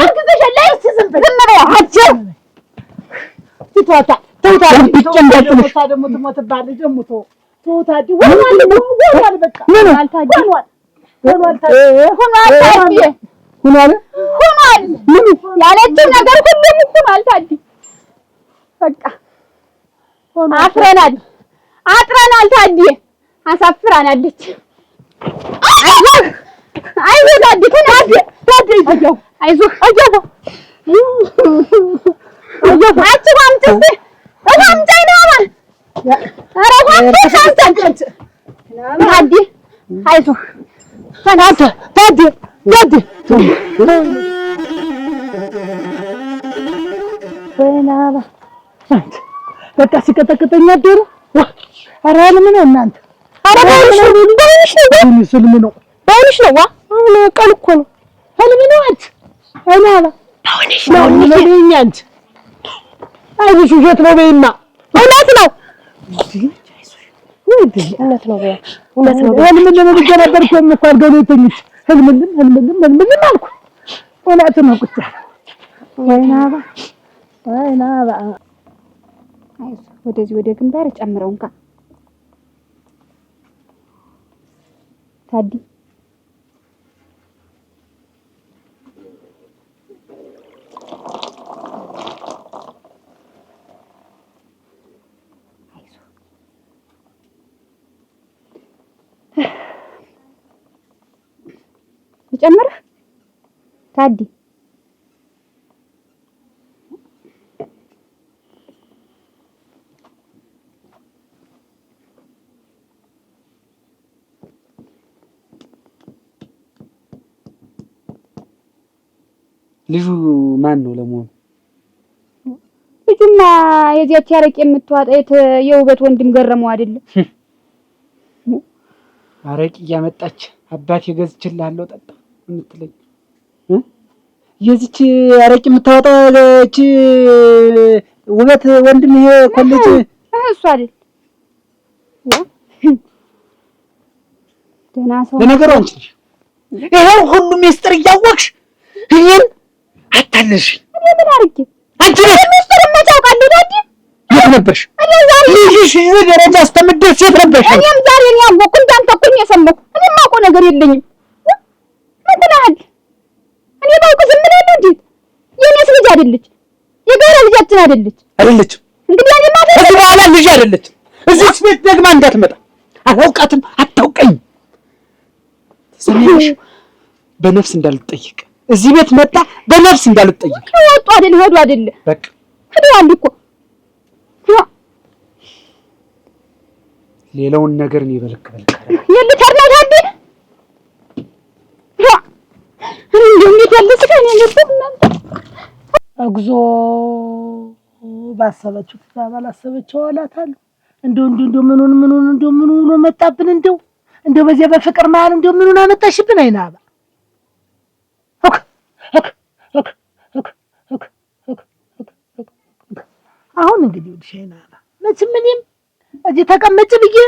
አርግዘሻል ላይ ዝም በይ አጭ ትቷታ ብቻ ደግሞ ትሞትባል ጀምቶ ትውታጂ ወል በቃ ምን አልታጅ ሆኗል ያለችው ነገር ሁሉም ሆኗል። ታዲ በቃ አጥረናል። ታዲ አሳፍራናለች። አይዞህ ታዲ አይዞህ በቃ ሲቀጠቅጠኝ አደረ። ኧረ ምን ነው እናንተ? ኧረ በእውነትሽ ነው። አሁን ቀን እኮ ነው። ህልም ነው አንቺ በእውነትሽ ነው አንቺ። አይዞሽ ውሸት ነው በይማ። እውነት ነው ህልም ለምን ነበር እኮ የምታርገው ነው የተኝች ህልምልም አልኩ። እውነት ነው ቁጭ ወይናባ አይዞህ ወደዚህ ወደ ግንባር ጨምረው እንካ ታዲ ጨምረህ ታዲ ልጁ ማን ነው ለመሆኑ? ልጁማ የዚያች አረቄ የምትዋጣ የውበት ወንድም ገረመው አይደለ? አረቄ እያመጣች አባቴ ገዝቼልሃለሁ ጠጣ የምትለኝ የዚች አረቄ የምታወጣ እቺ ውበት ወንድም ይሄ ኮሌጅ እሱ አይደል? ደህና ሰው ለነገሩ አንቺ ነሽ ይሄው ሁሉ ሚስጥር እያወቅሽ እኔን አታለሽ። እኔ ምን አድርጌ አንቺ ነሽ ሚስጥር የማታውቃለሁ ዳዲ የት ነበርሽ? ልጅሽ እዚህ ደረጃ እስከምትደርስ የት ነበርሽ? እኔም ዛሬ ነው ያወቅኩ እንዳንተ እኮ ነው የሰማሁ። እኔ የማውቀው ነገር የለኝም። ምን ትላለህ? እኔ ባውቅ ዝም ብላለሁ እንዴ? የኔስ ልጅ አይደለች? የጋራ ልጃችን አይደለች? አይደለችም። እንግዲህ እኔ ማለት ከዚህ በኋላ ልጅ አይደለችም። እዚህ ቤት ደግማ እንዳትመጣ። አላውቃትም፣ አታውቀኝም። ሰሚሽ በነፍስ እንዳልጠይቅ እዚህ ቤት መጣ በነፍስ እንዳልጠይቅ። ወጡ አይደል? ሄዱ አይደል? በቃ ሄደዋል እኮ ሌላውን ነገር ነው ይበልከበል የልተር ነው ታዲ እንዴት ያለ ስቃይ ነው ያለበት እናንተ። እግዚኦ ባሰበችው ባላሰበችው አላታል። እንደው ምኑን ምኑ ነው መጣብን። እንደው በዚያ በፍቅር መሀል እንደው ምኑን አመጣሽብን? አይናባ አሁን እንግዲህ ወዲህ አይናባ መቼም እኔም እዚህ ተቀመጭ ብዬ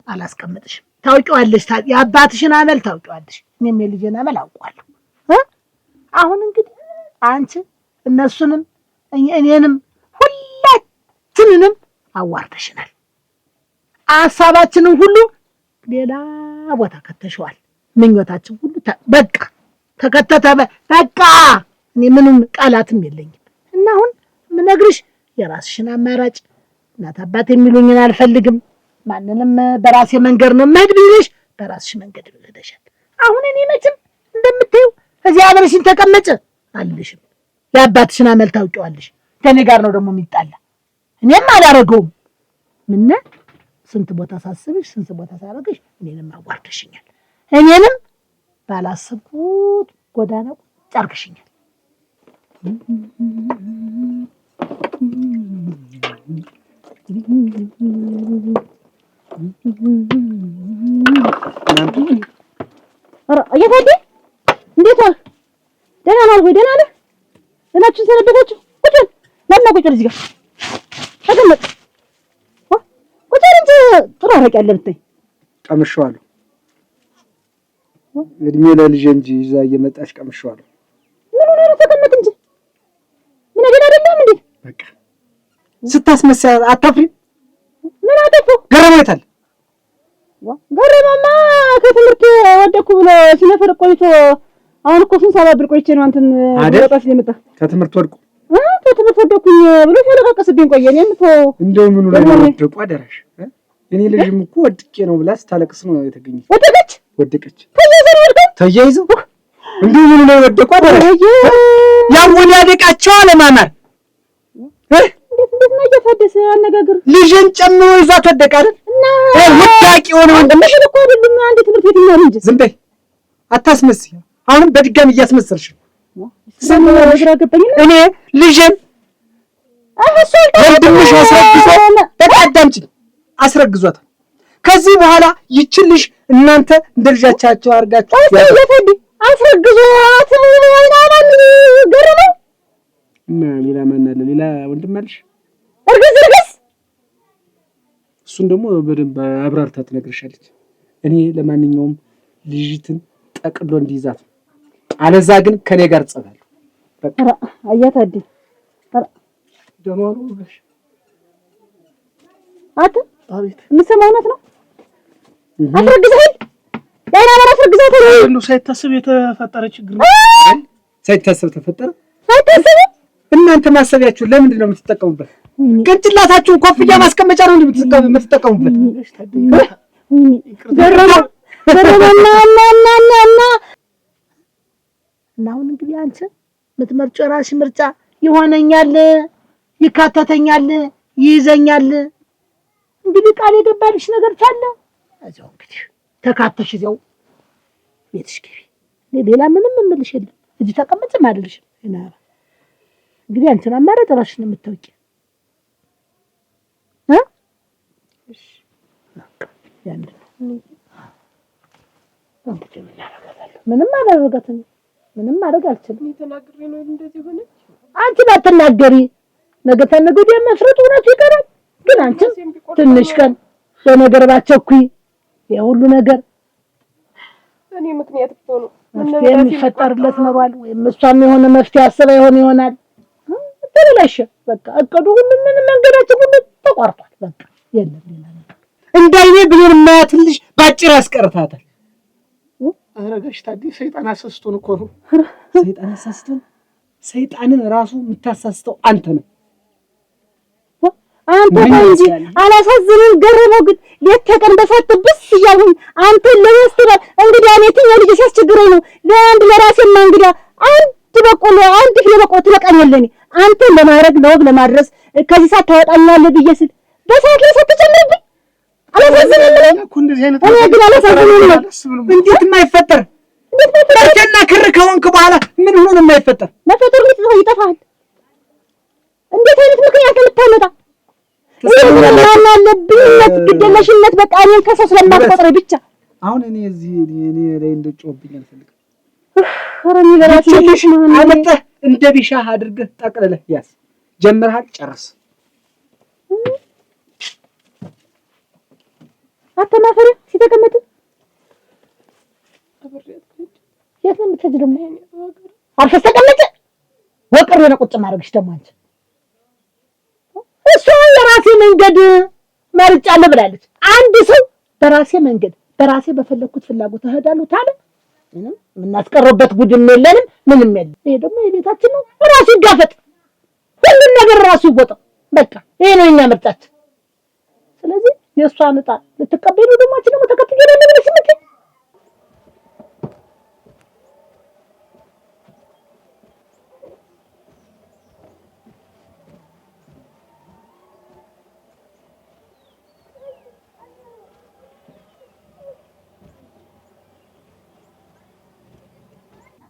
አላስቀምጥሽም። ታውቂዋለሽ፣ የአባትሽን አመል ታውቂዋለሽ። እኔም የልጄን አመል አውቀዋለሁ። አሁን እንግዲህ አንቺ እነሱንም እኔንም ሁላችንንም አዋርተሽናል። ሀሳባችንን ሁሉ ሌላ ቦታ ከተሽዋል። ምኞታችን ሁሉ በቃ ተከተተ። በቃ እኔ ምንም ቃላትም የለኝም እና አሁን የምነግርሽ የራስሽን አማራጭ እናት አባት የሚሉኝን አልፈልግም። ማንንም በራሴ መንገድ ነው የምሄድ ብዬሽ በራስሽ መንገድ ሄደሻል። አሁን እኔ መቼም እንደምታዩ እዚህ አብረሽኝ ተቀመጭ አልልሽም። የአባትሽን አመል ታውቂዋለሽ። ከኔ ጋር ነው ደግሞ የሚጣላ። እኔም አላረገውም። ምን ስንት ቦታ ሳስብሽ ስንት ቦታ ሳረግሽ እኔንም አዋርደሽኛል። እኔንም ባላሰብኩት ጎዳና ቁጭ አርገሽኛል። እየታደ እንዴት ዋልክ? ደህና ነው ወይ? ደህና ነህ? ደህናችሁ ሰነበታችሁ? ቁጭ በል ቁጭ በል እዚህ ጋር ተቀመጥ። ቁጭ በል እንጂ ጥሩ አረቄ አለ ብታይ። ቀምሼዋለሁ። እድሜ ለልጄ እንጂ ይዛ እየመጣች ቀምሼዋለሁ። ምን ሆነህ ነው? ተቀመጥ እንጂ ምን አገና አይደለም እንዴ? በቃ ስታስመሳይ አታፍሪም? ምን አጠፋሁ? ገረመታል። ገረመማ ከትምህርት ወደኩ ብሎ ሲነፈር ቆይቶ አሁን እኮ ስንት ሰባ ብር ቆይቼ ነው አንተን ወጣሽ የመጣ ከትምህርት ወድቁ ከትምህርት ወደኩኝ ብሎ ሲያለቃቅስብኝ ቆየ። እኔም እኮ እንደው ምኑ ላይ ወደቁ አደረሽ? እኔ ልጅም እኮ ወድቄ ነው ብላ ስታለቅስ ነው የተገኘች። ወደቀች ተያይዘው እንደው ምኑ ላይ ወደቁ አደረሽ? ያውን ያደቃቸው አለማማር እንዴት ነው እየታደሰ አነጋገር? ልጅን ጨምሮ ይዟት ወደቀ አይደል? እና ወዳቂ ሆነ ወንድምሽ እኮ አይደለም አንድ ትምህርት ቤት ይማር እንጂ። ዝም በይ አታስመስይ። አሁንም በድጋሚ እያስመሰልሽ ነው። እኔ ልጅን ወንድምሽ አስረግዞ ተቀዳምጪ አስረግዟታል። ከዚህ በኋላ ይችልሽ እናንተ እንደ ልጃቻቸው አድርጋችሁ አስረግዟት ወይናማን ገረመው እና ሌላ ማን አለ? ሌላ ወንድም አለሽ? እርግዝ እሱን ደግሞ በደንብ አብራርታ ትነግርሻለች። እኔ ለማንኛውም ልጅትን ጠቅሎ እንዲይዛት አለዛ ግን ከኔ ጋር ጸባለሁ። በቃ አያታዲ ደህና ነው ጋሽ አት አቤት የምትሰማው እውነት ነው አስረግዘኸኝ ያይና ማራ አስረግዘኸኝ ነው ሳይታሰብ የተፈጠረ ችግር ነው ሳይታሰብ ተፈጠረ ሳይታሰብ እናንተ ማሰቢያችሁ ለምንድን ነው የምትጠቀሙበት ቅንጭላታችሁን ኮፍያ ማስቀመጫ ነው የምትጠቀሙበት ገረመና አሁን እንግዲህ አንቺ የምትመርጪው የራስሽ ምርጫ ይሆነኛል ይካተተኛል ይይዘኛል እንግዲህ ቃል የገባልሽ ነገር ካለ እዛው እንግዲህ ተካተሽ እዛው ቤትሽ ግቢ ሌላ ምንም እምልሽ የለም እዚህ ተቀመጭም አይደልሽም እና እንግዲህ አንቺን አማራጭ እራስሽ ነው የምታውቂ እሺ ያን ምንም አላደረጋትም ምንም ማድረግ አልችልም ተናግሬ ነው እንደዚህ ሆነ አንቺ ባትናገሪ ነገ ተነገ ወዲያ መፍረጡ እውነቱ ይቀራል ግን አንቺ ትንሽ ቀን ለነገር ባቸኩይ የሁሉ ነገር እኔ ምክንያት እኮ ነው መፍትሄ የሚፈጠርለት ኖሯል ወይም እሷም የሆነ መፍትሄ አስባ ይሆናል ተበላሸ በቃ እቅዱ ሁሉ ምን መንገዳችን ሁሉ ተቋርጧል በቃ የለም ሌላ ነገር እንዳይኔ ብሌን ማያትልሽ ባጭር ያስቀርታታል አረጋሽ ታዲ ሰይጣን አሰስቶን እኮ ነው ሰይጣን አሳስቶን ሰይጣንን ራሱ የምታሳስተው አንተ ነው አንተ እንጂ አላሳዝንም ገረመው ግን ሌት ተቀን በሳትብስ ይያሁን አንተ ለወስተባ እንግዲህ አኔትኝ ልጅ ሲያስቸግረኝ ነው ለአንድ ለራሴማ እንግዲህ አንድ በቆሎ አንድ ፍሬ በቆሎ ትበቃኛለህ አንተ ለማድረግ ለወግ ለማድረስ ከዚህ ሰዓት ታወጣኛለህ ብዬ ስል በሰዓት ላይ ሰጥተጨምርብኝ አላሳዝንም እኮ እንደዚህ አይነት እኔ ግን አላሳዝንም እንዴት የማይፈጠር በርተና ክር ከሆንክ በኋላ ምን ሆኖ ነው የማይፈጠር መፈጠር ይጠፋል እንዴት አይነት ምክንያት ልታመጣ ማን አለብኝነት ግደለሽነት በቃ እኔን ከሰው ስለማትቆጥረኝ ብቻ አሁን እኔ እዚህ እኔ ላይ እንደጮህብኝ አልፈልግም ኧረ እኔ ለራሴ አመጣህ እንደ ቢሻህ አድርገህ ጠቅልለህ ያዝ ጀምረሃል ጨርስ አተማፈሪ ሲተቀመጥ የት ነው የምትሄጂው ደግሞ አርፈሽ ተቀመጭ ወቅር የሆነ ቁጭ ማድረግሽ ደግሞ አንቺ እሷ የራሴ መንገድ መርጫለሁ ብላለች አንድ ሰው በራሴ መንገድ በራሴ በፈለኩት ፍላጎት እሄዳለሁ ታለ ምንም የምናስቀረበት ጉድም የለንም ምንም የለም ይሄ ደግሞ የቤታችን ነው ራሱ ይጋፈጥ ሁሉም ነገር ራሱ ይወጣ በቃ ይሄ ነው የኛ ምርጫችን ስለዚህ የእሷን ዕጣ ልትቀበሉ ደግሞ አንቺ ደግሞ ተከትለሽ ለምን ስምት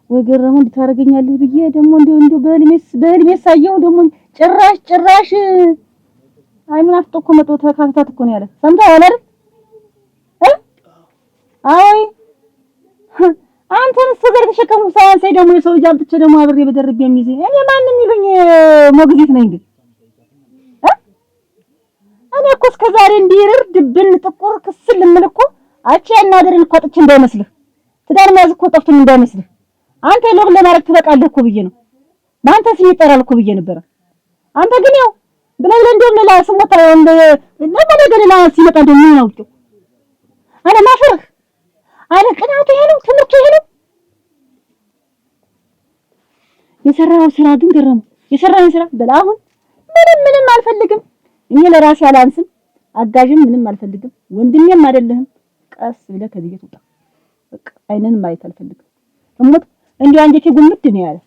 ወገረሙ እንድታረገኛለህ ብዬ ደግሞ እንዴው በህልሜስ ሳየው ደግሞ ጭራሽ አይምን አፍጦ እኮ መጥቶ ተካታታት እኮ ነው ያለ ሰምተኸዋል አይደል አይ አንተን ሰገር ተሸከሙ ሳይንሳይ ደግሞ የሰው ልጅ አምጥቼ ደግሞ አብሬ በደርቤ የሚይዝ እኔ ማንንም ይሉኝ ሞግዚት ነኝ ግን እኔ እኮ እስከ ዛሬ እንዲርር ድብን ጥቁር ክስል ምን እኮ አቺ ያናደርን እኮ አጥቼ እንዳይመስልህ ትዳር መያዝ እኮ ጠፍቶኝ እንዳይመስልህ አንተ ሎግ ለማረግ ትበቃለህ እኮ ብዬ ነው ባንተ ስም ይጠራል እኮ ብዬ ነበር አንተ ግን ያው ብለህ እንደውም ሌላ ስም ወጣ ለምን ሌላ ሲመጣ ደግሞ ነው አለ ማፈርህ አለ ቅናቱ ይሄ ነው ትምህርቱ ይሄ ነው የሰራው ስራ ግን ገረሙ የሰራው ስራ በላ አሁን ምንም አልፈልግም እኔ ለራሴ አላንስም አጋዥም ምንም አልፈልግም ወንድሜም አይደለህም ቀስ ብለህ ከዚህ ቤት ውጣ በቃ አይነን ማየት አልፈልግም እሞት እንዴ አንጀቴ ጉምድ ነው ያለ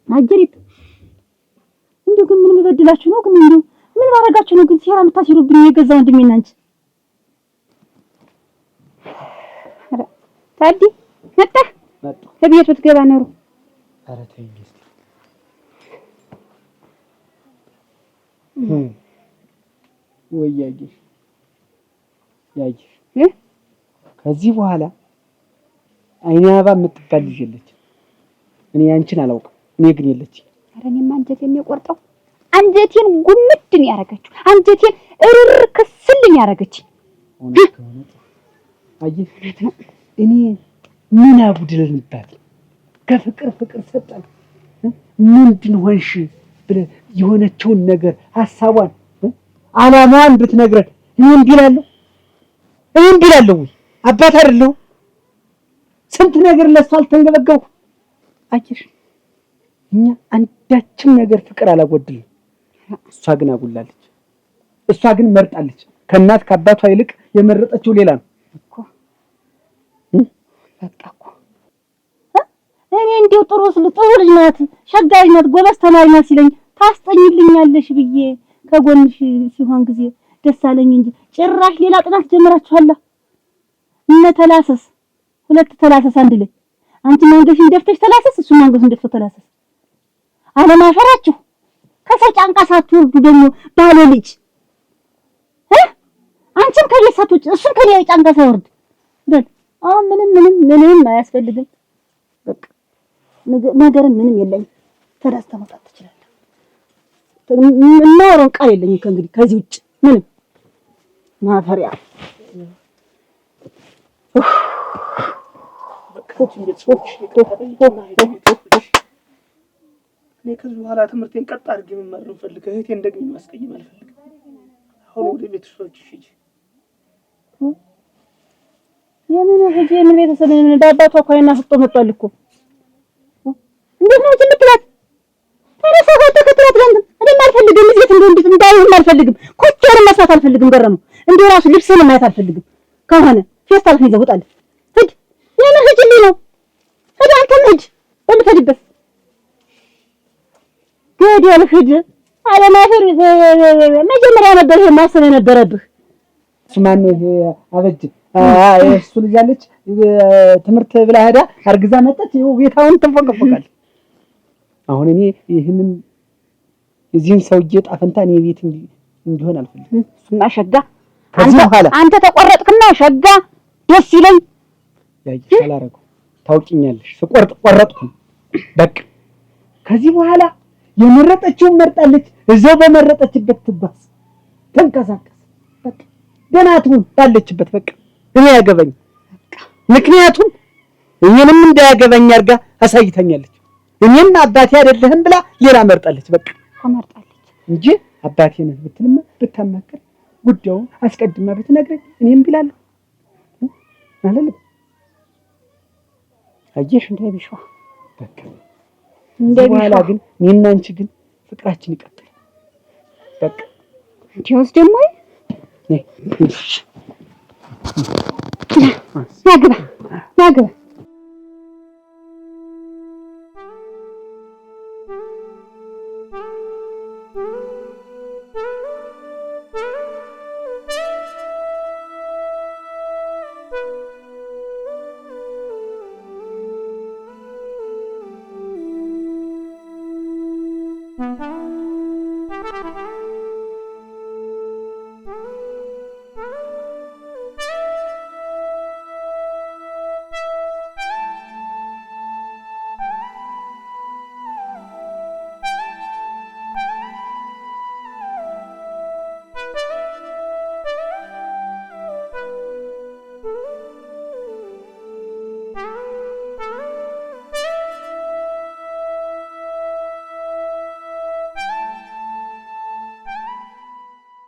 አጀሪት እንዴ ግን ምን በደላችሁ ነው ግን እንዴ ምን ማረጋችሁ ነው ግን ሲራ የምታሲሩብኝ የገዛ ወንድሜና አንቺ ታዲ መጣ ከቤት ብትገባ ነው ኧረ ተይ እስኪ ወያጅሽ ያጅሽ ከዚህ በኋላ አይኔ አበባ የምትባል ልጅ የለች እኔ አንቺን አላውቅም እኔ ግን የለች ኧረ እኔማ አንጀቴን የቆርጠው አንጀቴን ጉምድን ያረጋችሁ አንጀቴን እርር ክስልኝ ያረጋች አየሽ እኔ ምን አጉድለንባት ከፍቅር ፍቅር ሰጠን ምንድን ሆንሽ ብለህ የሆነችውን ነገር ሐሳቧን ዓላማዋን ብትነግረን እኔ እምቢ እላለሁ ወይ አባት አይደለሁ ስንት ነገር ለሷ አልተንገበገብኩ አየሽ እኛ አንዳችም ነገር ፍቅር አላጎድልም እሷ ግን አጉላለች እሷ ግን መርጣለች ከእናት ከአባቷ ይልቅ የመረጠችው ሌላ ነው እኮ በቃ እኮ እኔ እንደው ጥሩ ልጅ ናት ሸጋሪ ናት ጎበዝ ተማሪ ናት ሲለኝ ታስጠኝልኛለሽ ብዬ ከጎንሽ ሲሆን ጊዜ ደስ አለኝ እንጂ ጭራሽ ሌላ ጥናት ጀምራችኋል እነ ተላሰስ ሁለት ተላሰስ አንድ ላይ አንቺ ማንገሽን ደፍተሽ ተላሰስ እሱ ማንገሽን ደፍቶ ተላሰስ አለማፈራችሁ ከሰው ጫንቃ ሳትወርዱ ደግሞ ባለ ልጅ አንቺም ከቤት ሳትወጪ እሱም ከኔ ጫንቃ ሳይወርድ በል አሁን ምንም አያስፈልግም በቃ ነገርም ምንም የለኝም ተዳስ ተመጣጣ ትችላለህ እናወራው ቃል የለኝም ከእንግዲህ ከዚህ ውጭ ምንም ማፈሪያ እኔ ከዚህ በኋላ ትምህርቴን ቀጥ አድርጌ መማር ነው ፈልገ እህቴን ደግሜ ማስቀየም አልፈልግም አሁን ወደ ቤተሰቦች ሂጂ የምን ቤተሰብ ምን በአባቷ እኮ አይናፍቆ መጥቷል እኮ እንዴት ነው ትምትላት ተረሳው ተከትላት ገንዘብ እኔም አልፈልግም እዚህ እንዴት እንዳይሆን አልፈልግም ኮቸር መስራት አልፈልግም ገረመው እንዴ ራሱ ልብስን ማየት አልፈልግም ከሆነ ፌስታል ይዘው ውጣል ሂድ የምን ሂጅልኝ ነው ሂድ አንተም ሂድ በምትሄድበት ገደል ሂድ አለማፈር መጀመሪያ ነበር ይሄ ማሰብ የነበረብህ ማን ነው ይሄ አበጅ እሱ ልጅ አለች ትምህርት ብላ ሄዳ አርግዛ መጣች ይኸው ቤታውን ተንፈቀፈቃል አሁን እኔ ይሄንን እዚህን ሰውዬ ጣፈንታ እኔ ቤት እንዲሆን አልፈልግም እና ሸጋ አንተ ተቆረጥክና ሸጋ ደስ ይለኝ ያይሽ አላረኩ ታውቂኛለሽ ቆረጥኩ በቃ ከዚህ በኋላ የመረጠችውን መርጣለች እዛው በመረጠችበት ትባስ ተንቀሳቀስ በቃ ደናቱን ባለችበት በቃ እኔ ያገበኝ ምክንያቱም እኔንም እንዳያገበኝ አርጋ አሳይታኛለች እኔም አባቴ አይደለህም ብላ ሌላ መርጣለች በቃ ተመርጣለች እንጂ አባቴ ነህ ብትልማ ብታማከር ጉዳዩን አስቀድማ ብትነግረኝ እኔም ብላለሁ አይደለም አየሽ እንደቢሽዋ በቃ እንደበኋላ ግን እኔና አንቺ ግን ፍቅራችን ይቀጥል በቃ እንዴውስ ደግሞ ናግባ Thank you.